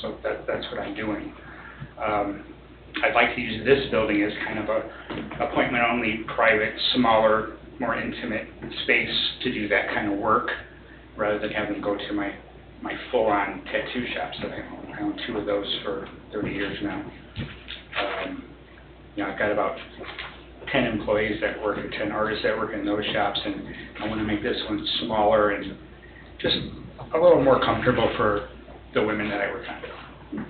So that's what I'm doing. I'd like to use this building as kind of a appointment-only, private, smaller, more intimate space to do that kind of work, rather than having to go to my full-on tattoo shops that I own. I own 2 of those for 30 years now. I've got about 10 employees that work, or 10 artists that work in those shops, and I want to make this one smaller and just a little more comfortable for the women that I work on.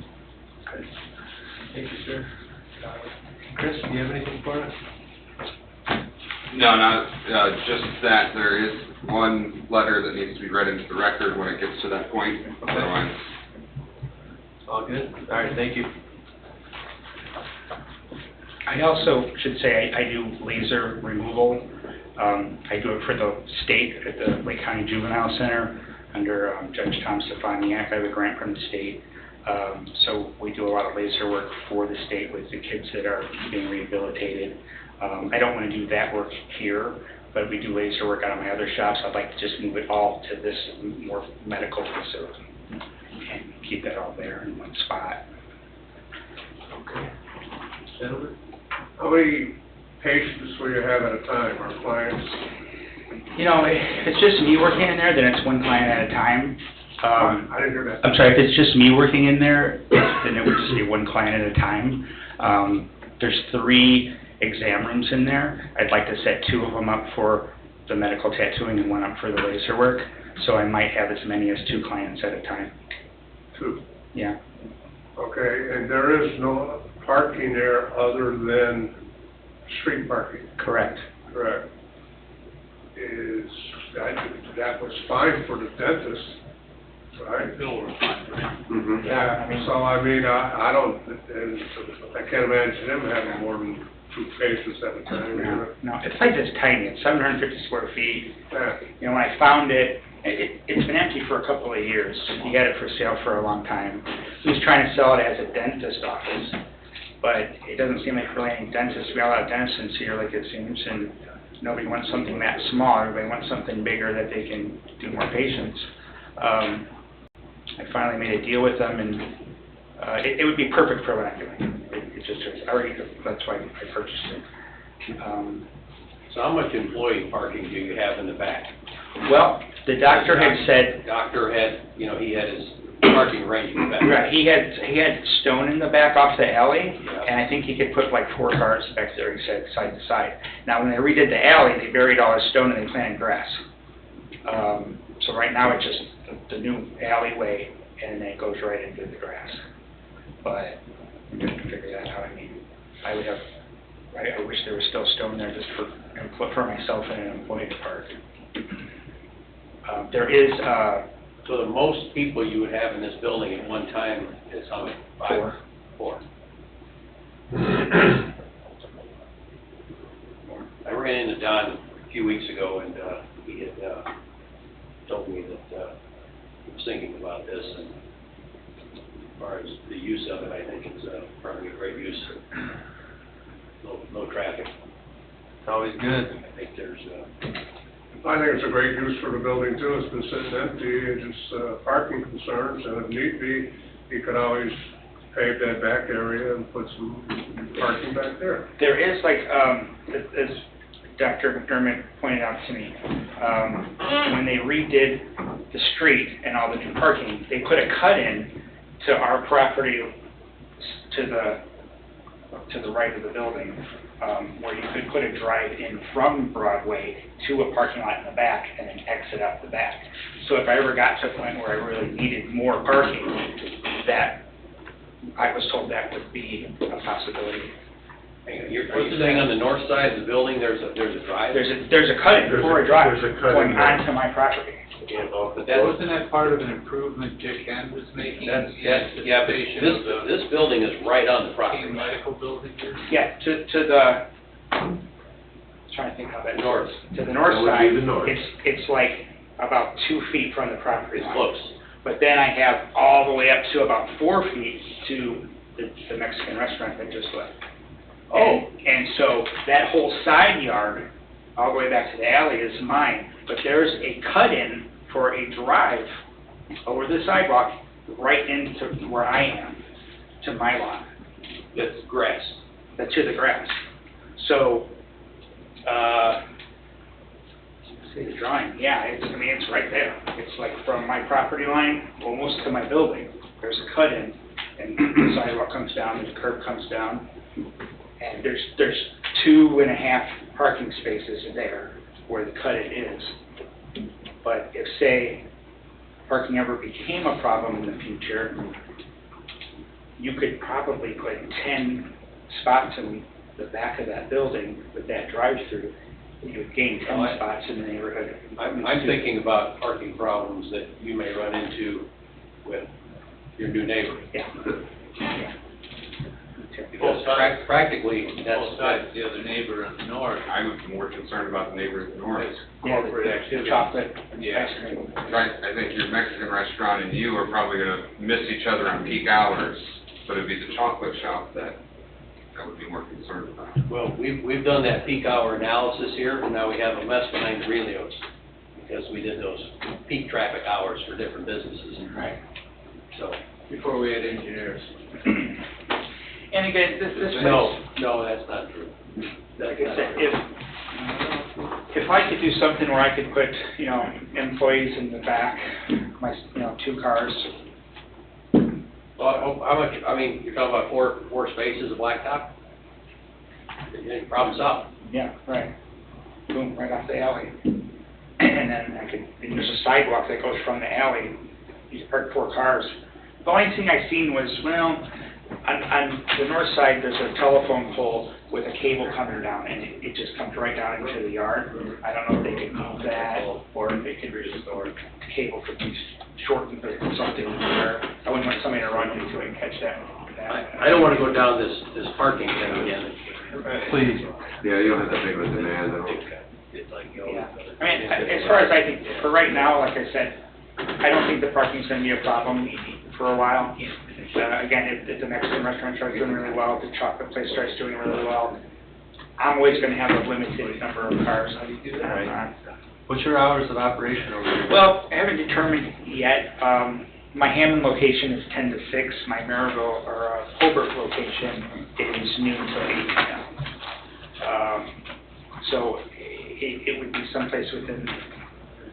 Okay. Thank you, sir. Chris, do you have anything for us? No, not, just that there is one letter that needs to be read into the record when it gets to that point. Okay. Otherwise, all good? All right, thank you. I also should say I do laser removal. I do it for the state at the Lake County Juvenile Center under Judge Tom Stefaniak. I have a grant from the state. So we do a lot of laser work for the state with the kids that are being rehabilitated. I don't want to do that work here, but we do laser work out of my other shops. I'd like to just move it all to this more medical facility and keep that all there in one spot. Okay. Gentlemen? How many patients will you have at a time, or clients? You know, if it's just me working in there, then it's one client at a time. I didn't hear that. I'm sorry, if it's just me working in there, then it would just be one client at a time. There's 3 exam rooms in there. I'd like to set 2 of them up for the medical tattooing and 1 up for the laser work. So I might have as many as 2 clients at a time. 2? Yeah. Okay, and there is no parking there other than street parking? Correct. Correct. That was fine for the dentist, right? Bill was fine for him. Mm-hmm. Yeah, so I mean, I don't, I can't imagine them having more than 2 patients at a time. No, the place is tiny. It's 750 square feet. Yeah. You know, when I found it, it's been empty for a couple of years. He had it for sale for a long time. He was trying to sell it as a dentist office, but it doesn't seem like really any dentists, we got a lot of dentists here, like it seems, and nobody wants something that small, everybody wants something bigger that they can do more patients. I finally made a deal with them, and it would be perfect for what I'm doing. It just, already, that's why I purchased it. So how much employee parking do you have in the back? Well, the doctor had said, Doctor had, you know, he had his parking arrangement back. right, he had stone in the back off the alley, and I think he could put like 4 cars back there, he said, side to side. Now, when they redid the alley, they buried all his stone and they planted grass. So right now, it's just the new alleyway, and then it goes right into the grass. But we have to figure that out. I mean, I wish there was still stone there just for myself and an employee to park. There is, So the most people you would have in this building at one time is how many? 5? 4. I ran into Don a few weeks ago, and he had told me that he was thinking about this, and as far as the use of it, I think it's probably a great use. No traffic. It's always good. I think there's, I think it's a great use for the building too. It's been sitting empty, and just parking concerns, and if need be, you could always pave that back area and put some parking back there. there is like, as Dr. McDermott pointed out to me, when they redid the street and all the new parking, they put a cut in to our property to the right of the building, where you could put a drive-in from Broadway to a parking lot in the back and then exit out the back. So if I ever got to a point where I really needed more parking, that, I was told that would be a possibility. are you saying on the north side of the building, there's a drive? There's a cut-in before a drive going onto my property. But that Wasn't that part of an improvement Dick Hand was making? That's, yeah, but this building is right on the property. King Medical Building here? Yeah, to the, I'm trying to think how that North. to the north That would side, be the north. it's like about 2 feet from the property It's line. close. But then I have all the way up to about 4 feet to the Mexican restaurant that just left. And so that whole side yard, all the way back to the alley is mine, but there's a cut-in for a drive over the sidewalk right into where I am, to my lot. That's grass. To the grass. So, see the drawing, yeah, it's right there. It's like from my property line, almost to my building. There's a cut-in, and the sidewalk comes down, and the curb comes down, and there's 2.5 parking spaces there where the cut-in is. But if, say, parking ever became a problem in the future, you could probably put 10 spots in the back of that building with that drive-through. You would gain 10 spots in the neighborhood. I'm thinking about parking problems that you may run into with your new neighbor. Yeah. Because practically, that's the other neighbor in the north. I would be more concerned about the neighbor in the north. Corporate activity. Chocolate Yeah. ice cream. Right, I think your Mexican restaurant and you are probably gonna miss each other on peak hours, but it'd be the chocolate shop that I would be more concerned about. Well, we've done that peak hour analysis here, and now we have a mess behind the Relios, because we did those peak traffic hours for different businesses. Right. So, Before we had engineers. And again, this place, no, that's not true. like I said, if I could do something where I could put, employees in the back, 2 cars. Well, how much, you're talking about four spaces of blacktop? Problem solved. Yeah, right. Boom, right off the alley. And then and there's a sidewalk that goes from the alley. You can park 4 cars. The only thing I seen was, on the north side, there's a telephone pole with a cable coming down, and it just comes right down into the yard. I don't know if they could move that, or if they could restore the cable could be shortened or something where I wouldn't want somebody to run into it and catch that. I don't want to go down this parking thing again. Please. Yeah, you don't have that big of a demand, though. Yeah. As far as I think, for right now, like I said, I don't think the parking's gonna be a problem for a while. Again, if the Mexican restaurant starts doing really well, the chocolate place starts doing really well, I'm always gonna have a limited number of cars. Right. What's your hours of operation over there? Well, I haven't determined yet. My Hammond location is 10 to 6. My Maryville or Hobart location is noon to 8 p.m. So it would be someplace within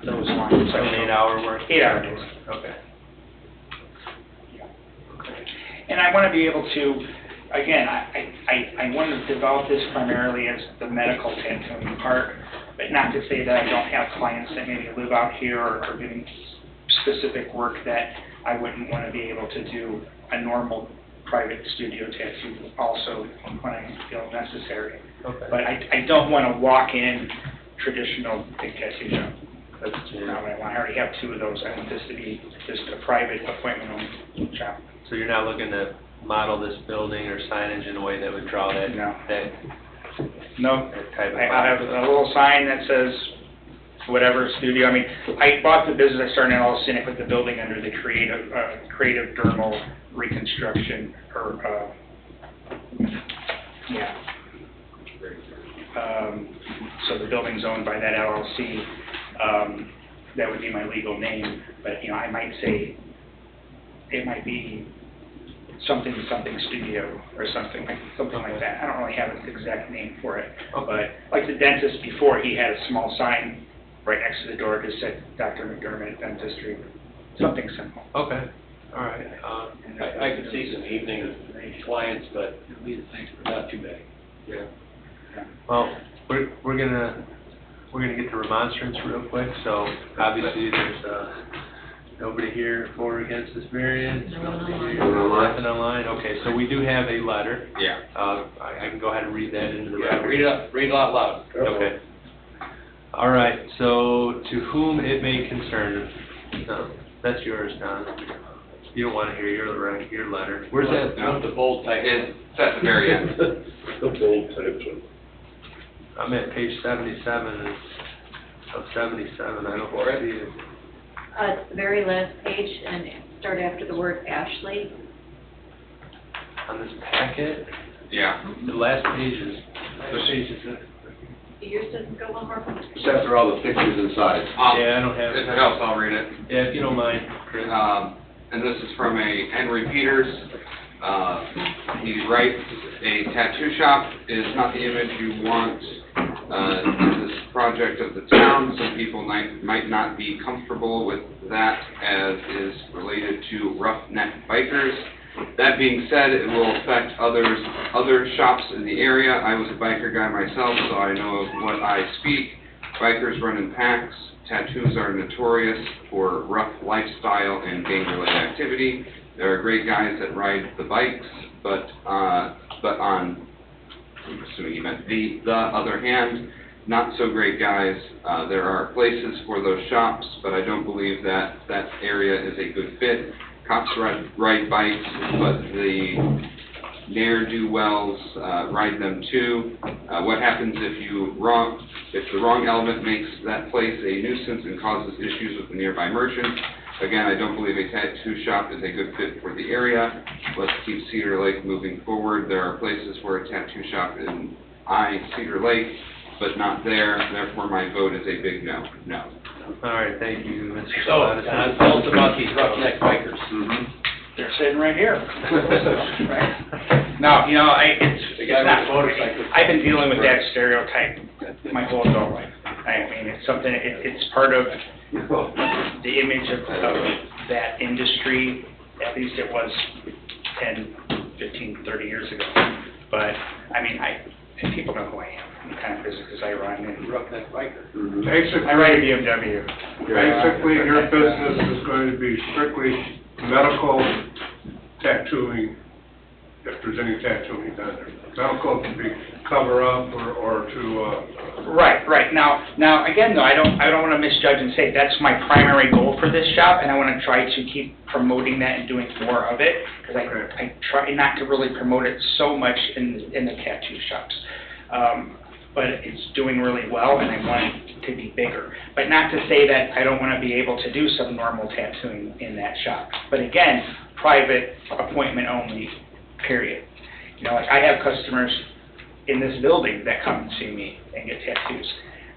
those lines. So an 8-hour work? 8-hour days. Okay. And I want to be able to, again, I want to develop this primarily as the medical tattooing part, but not to say that I don't have clients that maybe live out here or are doing specific work that I wouldn't want to be able to do a normal private studio tattoo also when I feel necessary. Okay. But I don't want to walk in traditional big tattoo shop. That's not what I want. I already have 2 of those. I want this to be just a private appointment-only shop. So you're not looking to model this building or signage in a way that would draw that, No, that type of... I have a little sign that says whatever studio. I mean, I bought the business, I started in all Cynic with the building under the creative dermal reconstruction, or, so the building's owned by that LLC. That would be my legal name, but, you know, I might say, it might be something studio or something like that. I don't really have an exact name for it, but like the dentist before, he had a small sign right next to the door that said Dr. McDermott Dentistry, something simple. Okay, all right. I could see some evening clients, but not too many. Yeah. Well, we're gonna get to remonstrance real quick. So obviously there's nobody here for or against this variance. Nobody here. Nothing online. Okay, so we do have a letter. Yeah. I can go ahead and read that into the Yeah, record. read it out loud. Okay. All right, so to whom it may concern, no, that's yours, Don. You don't want to hear your letter. Where's that? No, the bold type. It's at the very end. The bold type. I'm at page 77 of 77. I don't see it. It's the very last page, and start after the word Ashley. On this packet, Yeah. the last page is, what page is it? Yours doesn't go one more. It's after all the pictures inside. Yeah, I don't have it. If it helps, I'll read it. Yeah, if you don't mind, Chris. And this is from a Henry Peters. He writes, "A tattoo shop is not the image you want in this project of the town. Some people might not be comfortable with that as is related to roughneck bikers. That being said, it will affect other shops in the area. I was a biker guy myself, so I know of what I speak. Bikers run in packs. Tattoos are notorious for rough lifestyle and gang-related activity. There are great guys that ride the bikes, but on, I'm assuming he meant the other hand, not so great guys. There are places for those shops, but I don't believe that that area is a good fit. Cops ride bikes, but the ne'er-do-wells ride them too. What happens if the wrong element makes that place a nuisance and causes issues with the nearby merchants? Again, I don't believe a tattoo shop is a good fit for the area. Let's keep Cedar Lake moving forward. There are places for a tattoo shop in Cedar Lake, but not there. Therefore, my vote is a big no. No. All right, thank you, Mr. So, Scott. tell us about these roughneck bikers. They're sitting right here. Right. No, you know, it's not, I've been dealing with that stereotype my whole adult life. I mean, it's something, it's part of the image of that industry, at least it was 10, 15, 30 years ago. But, I mean, and people know who I am, the kind of businesses I run, and Roughneck biker. Basically, I ride a BMW. basically, your business is going to be strictly medical tattooing, if there's any tattooing done there. Medical can be cover up or to, Right. Now, again, though, I don't want to misjudge and say that's my primary goal for this shop, and I want to try to keep promoting that and doing more of it, because I try not to really promote it so much in the tattoo shops. But it's doing really well, and I want it to be bigger. But not to say that I don't want to be able to do some normal tattooing in that shop. But again, private appointment only, period. You know, like I have customers in this building that come and see me and get tattoos.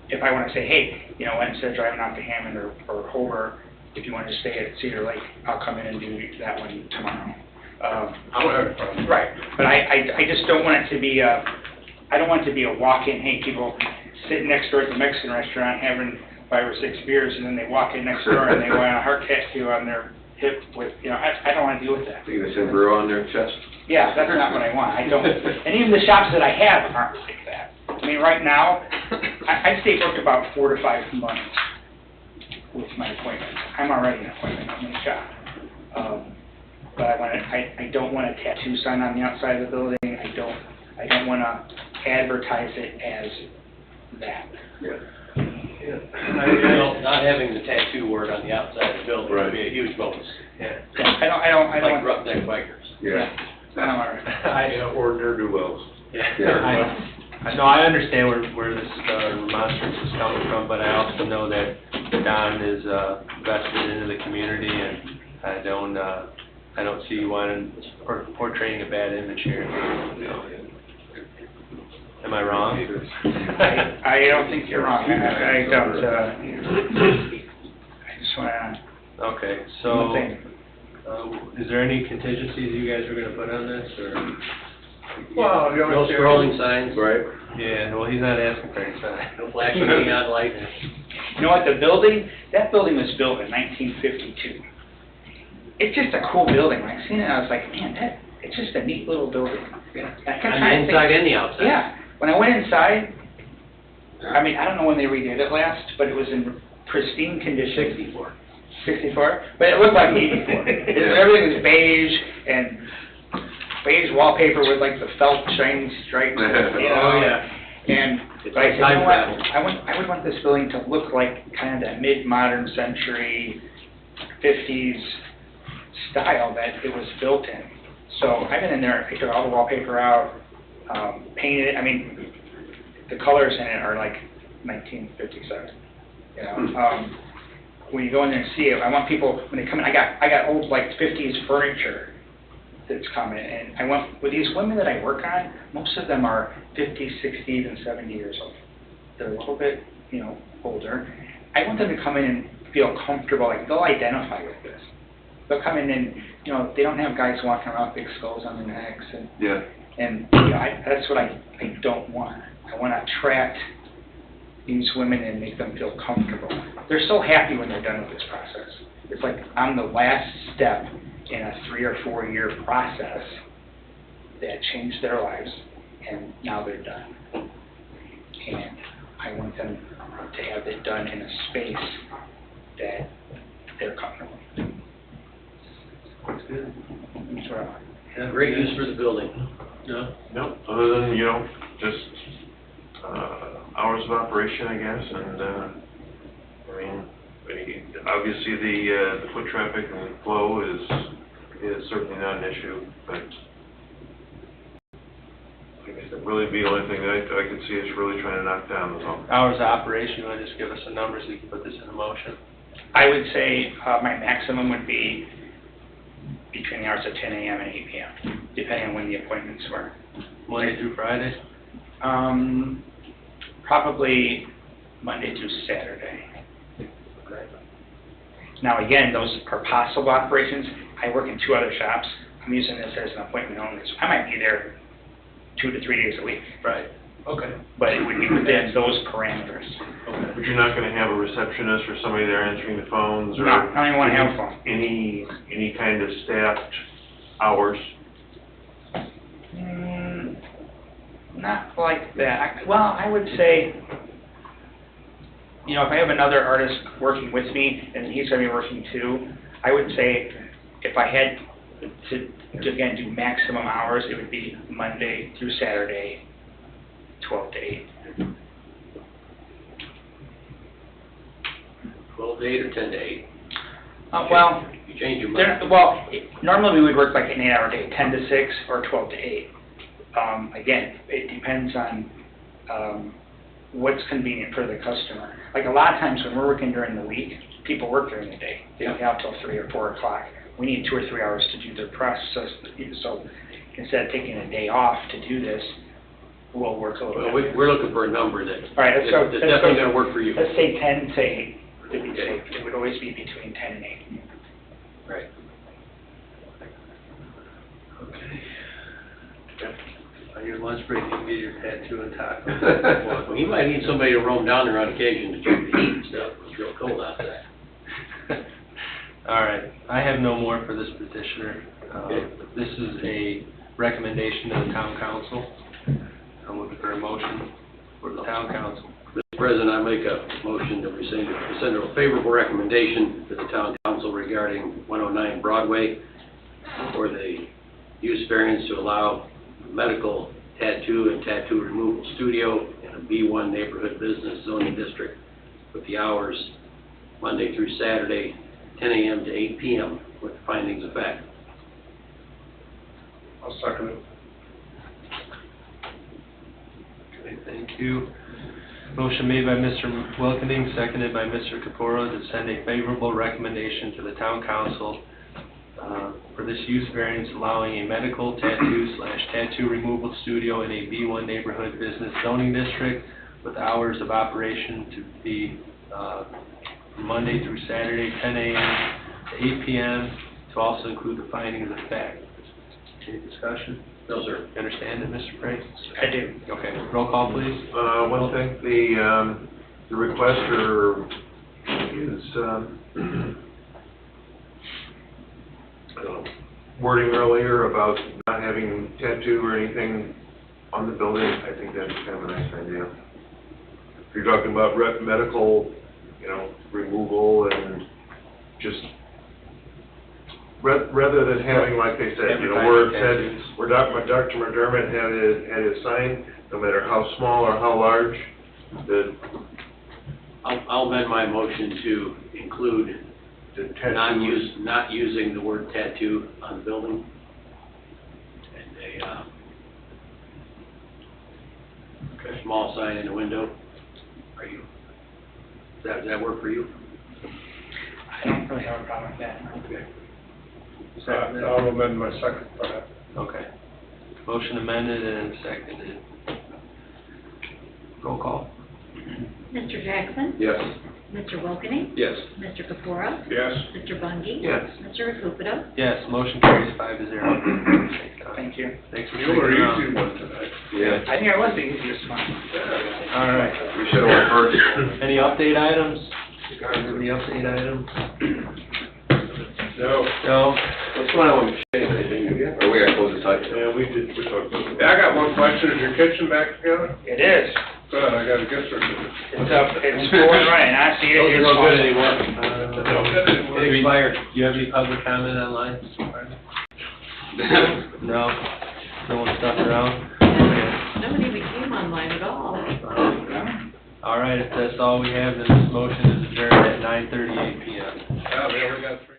If I wanna say, hey, you know, instead of driving out to Hammond or Hobart, if you wanna stay at Cedar Lake, I'll come in and do that one tomorrow. I don't have a problem. Right, but I just don't want it to be I don't want it to be a walk-in, hey, people sitting next door at the Mexican restaurant having 5 or 6 beers, and then they walk in next door and they want a heart tattoo on their hip with, you know, I don't wanna deal with that. You gonna send Brew on their chest? Yeah, that's not what I want, I don't, and even the shops that I have aren't like that. I mean, right now, I stay booked about 4 to 5 months with my appointments. I'm already an appointment on the shop. But I don't want a tattoo sign on the outside of the building, I don't wanna advertise it as that. Not having the tattoo word on the outside of the building would be a huge bonus. Yeah, I don't. Like roughneck bikers. Yeah. I'm all right. Or ne'er-do-wells. No, I understand where this remonstrance is coming from, but I also know that Don is vested into the community, and I don't see you wanting or portraying a bad image here. Am I wrong? I don't think you're wrong. I don't. I just wanna. Okay, so is there any contingencies you guys are going to put on this, or? Well, the No only thing. scrolling signs. Right. Yeah, well, he's not asking for any sign. No flashing neon lights. You know what? That building was built in 1952. It's just a cool building. When I seen it, I was like, man, it's just a neat little building. Yeah. I kept On trying the to inside think- and the outside. Yeah. When I went inside, I mean, I don't know when they redid it last, but it was in pristine condition. 64? But it looked like 84. Everything was beige and beige wallpaper with like the felt shiny stripes, you know? Oh, yeah. And, It's but I said, like you know time what, travel. I would want this building to look like kind of that mid-modern century, 50s style that it was built in. So I've been in there, I took all the wallpaper out, painted it, I mean, the colors in it are like 1957, you know? When you go in there and see it, I want people, when they come in, I got old like 50s furniture that's coming, and I want, with these women that I work on, most of them are 50, 60, even 70 years old. They're a little bit, you know, older. I want them to come in and feel comfortable, like they'll identify with this. They'll come in and, you know, they don't have guys walking around with big skulls on their necks, and you know, that's what I don't want. I want to attract these women and make them feel comfortable. They're so happy when they're done with this process. It's like I'm the last step in a 3 or 4 year process that changed their lives, and now they're done. And I want them to have it done in a space that they're comfortable. That's good. That's what I want. Yeah, great use for the building. No? No, other than, you know, just, hours of operation, I guess, and, I mean, obviously the foot traffic and flow is certainly not an issue, but I guess that really be the only thing that I could see is really trying to knock down is all. Hours of operation, you want to just give us some numbers, we can put this into motion? I would say my maximum would be between the hours of 10 a.m. and 8 p.m., depending on when the appointments were. Monday through Friday? Probably Monday through Saturday. Now, again, those are possible operations. I work in 2 other shops. I'm using this as an appointment only, so I might be there 2 to 3 days a week. Right. Okay. But it would be within those parameters. Okay. But you're not gonna have a receptionist or somebody there answering the phones or? No, I don't even want to have a phone. Any kind of staffed hours? Not like that. Well, I would say, you know, if I have another artist working with me, and he's gonna be working too, I would say if I had to again, do maximum hours, it would be Monday through Saturday, 12 to 8. 12 to 8 or 10 to 8? Well, You change your mind. normally we would work like an 8-hour day, 10 to 6 or 12 to 8. Again, it depends on what's convenient for the customer. Like a lot of times when we're working during the week, people work during the day. They don't get out till 3 or 4 o'clock. we need 2 or 3 hours to do the process, so instead of taking a day off to do this, we'll work a little Well, bit. we're looking for a number that, All right, that's so definitely gonna work for you. Let's say 10, say 8, to be safe. It would always be between 10 and 8. Right. On your lunch break, you can get your tattoo and taco. Well, you might need somebody to roam down there on occasion to check the heat and stuff, it's real cold out there. All right, I have no more for this petitioner. This is a recommendation to the town council. I'm looking for a motion for the town council. Mr. President, I make a motion that we send a favorable recommendation to the town council regarding 109 Broadway for the use variance to allow medical tattoo and tattoo removal studio in a B1 neighborhood business zoning district with the hours Monday through Saturday, 10 a.m. to 8 p.m. with the findings of fact. I'll second it. Okay, thank you. Motion made by Mr. Wilkening, seconded by Mr. Caporo to send a favorable recommendation to the town council for this use variance allowing a medical tattoo/tattoo removal studio in a B1 neighborhood business zoning district with hours of operation to be Monday through Saturday, 10 a.m. to 8 p.m., to also include the findings of fact. Any discussion? No, sir. You understand it, Mr. Price? I do. Okay, roll call, please. One thing, the requester is, wording earlier about not having tattoo or anything on the building. I think that's kind of a nice idea. If you're talking about medical, removal and just, rather than having, like they said, where it said, where Dr. McDermott had his sign, no matter how small or how large, the I'll amend my motion to include tattoo. not using the word tattoo on the building. And a small sign in the window. Does that work for you? I don't really have a problem with that. Okay. I'll amend my second for that. Okay. Motion amended and seconded. Roll call. Mr. Jackson? Yes. Mr. Wilkening? Yes. Mr. Capora? Yes. Mr. Bungie? Yes. Mr. Rakupedo? Yes, motion carries 5-0. Thank you. Thanks for You sticking were around. easy one tonight. Yeah. I think I was the easiest one. All right. We should have went first. Any update items? Any update items? No. No? What's going on with Shane? Anything new yet? Or we gotta close the site? Yeah, we talked about it. Yeah, I got one question. Is your kitchen back together? It is. Good, I got a gift certificate. It's up, it's going right, I see it. Those are no good anymore. It expired. Do you have any public comment online? No? No one stuck around? Okay. Nobody even came online at all. All right, if that's all we have, then this motion is adjourned at 9:38 p.m. Yeah, we only got 3.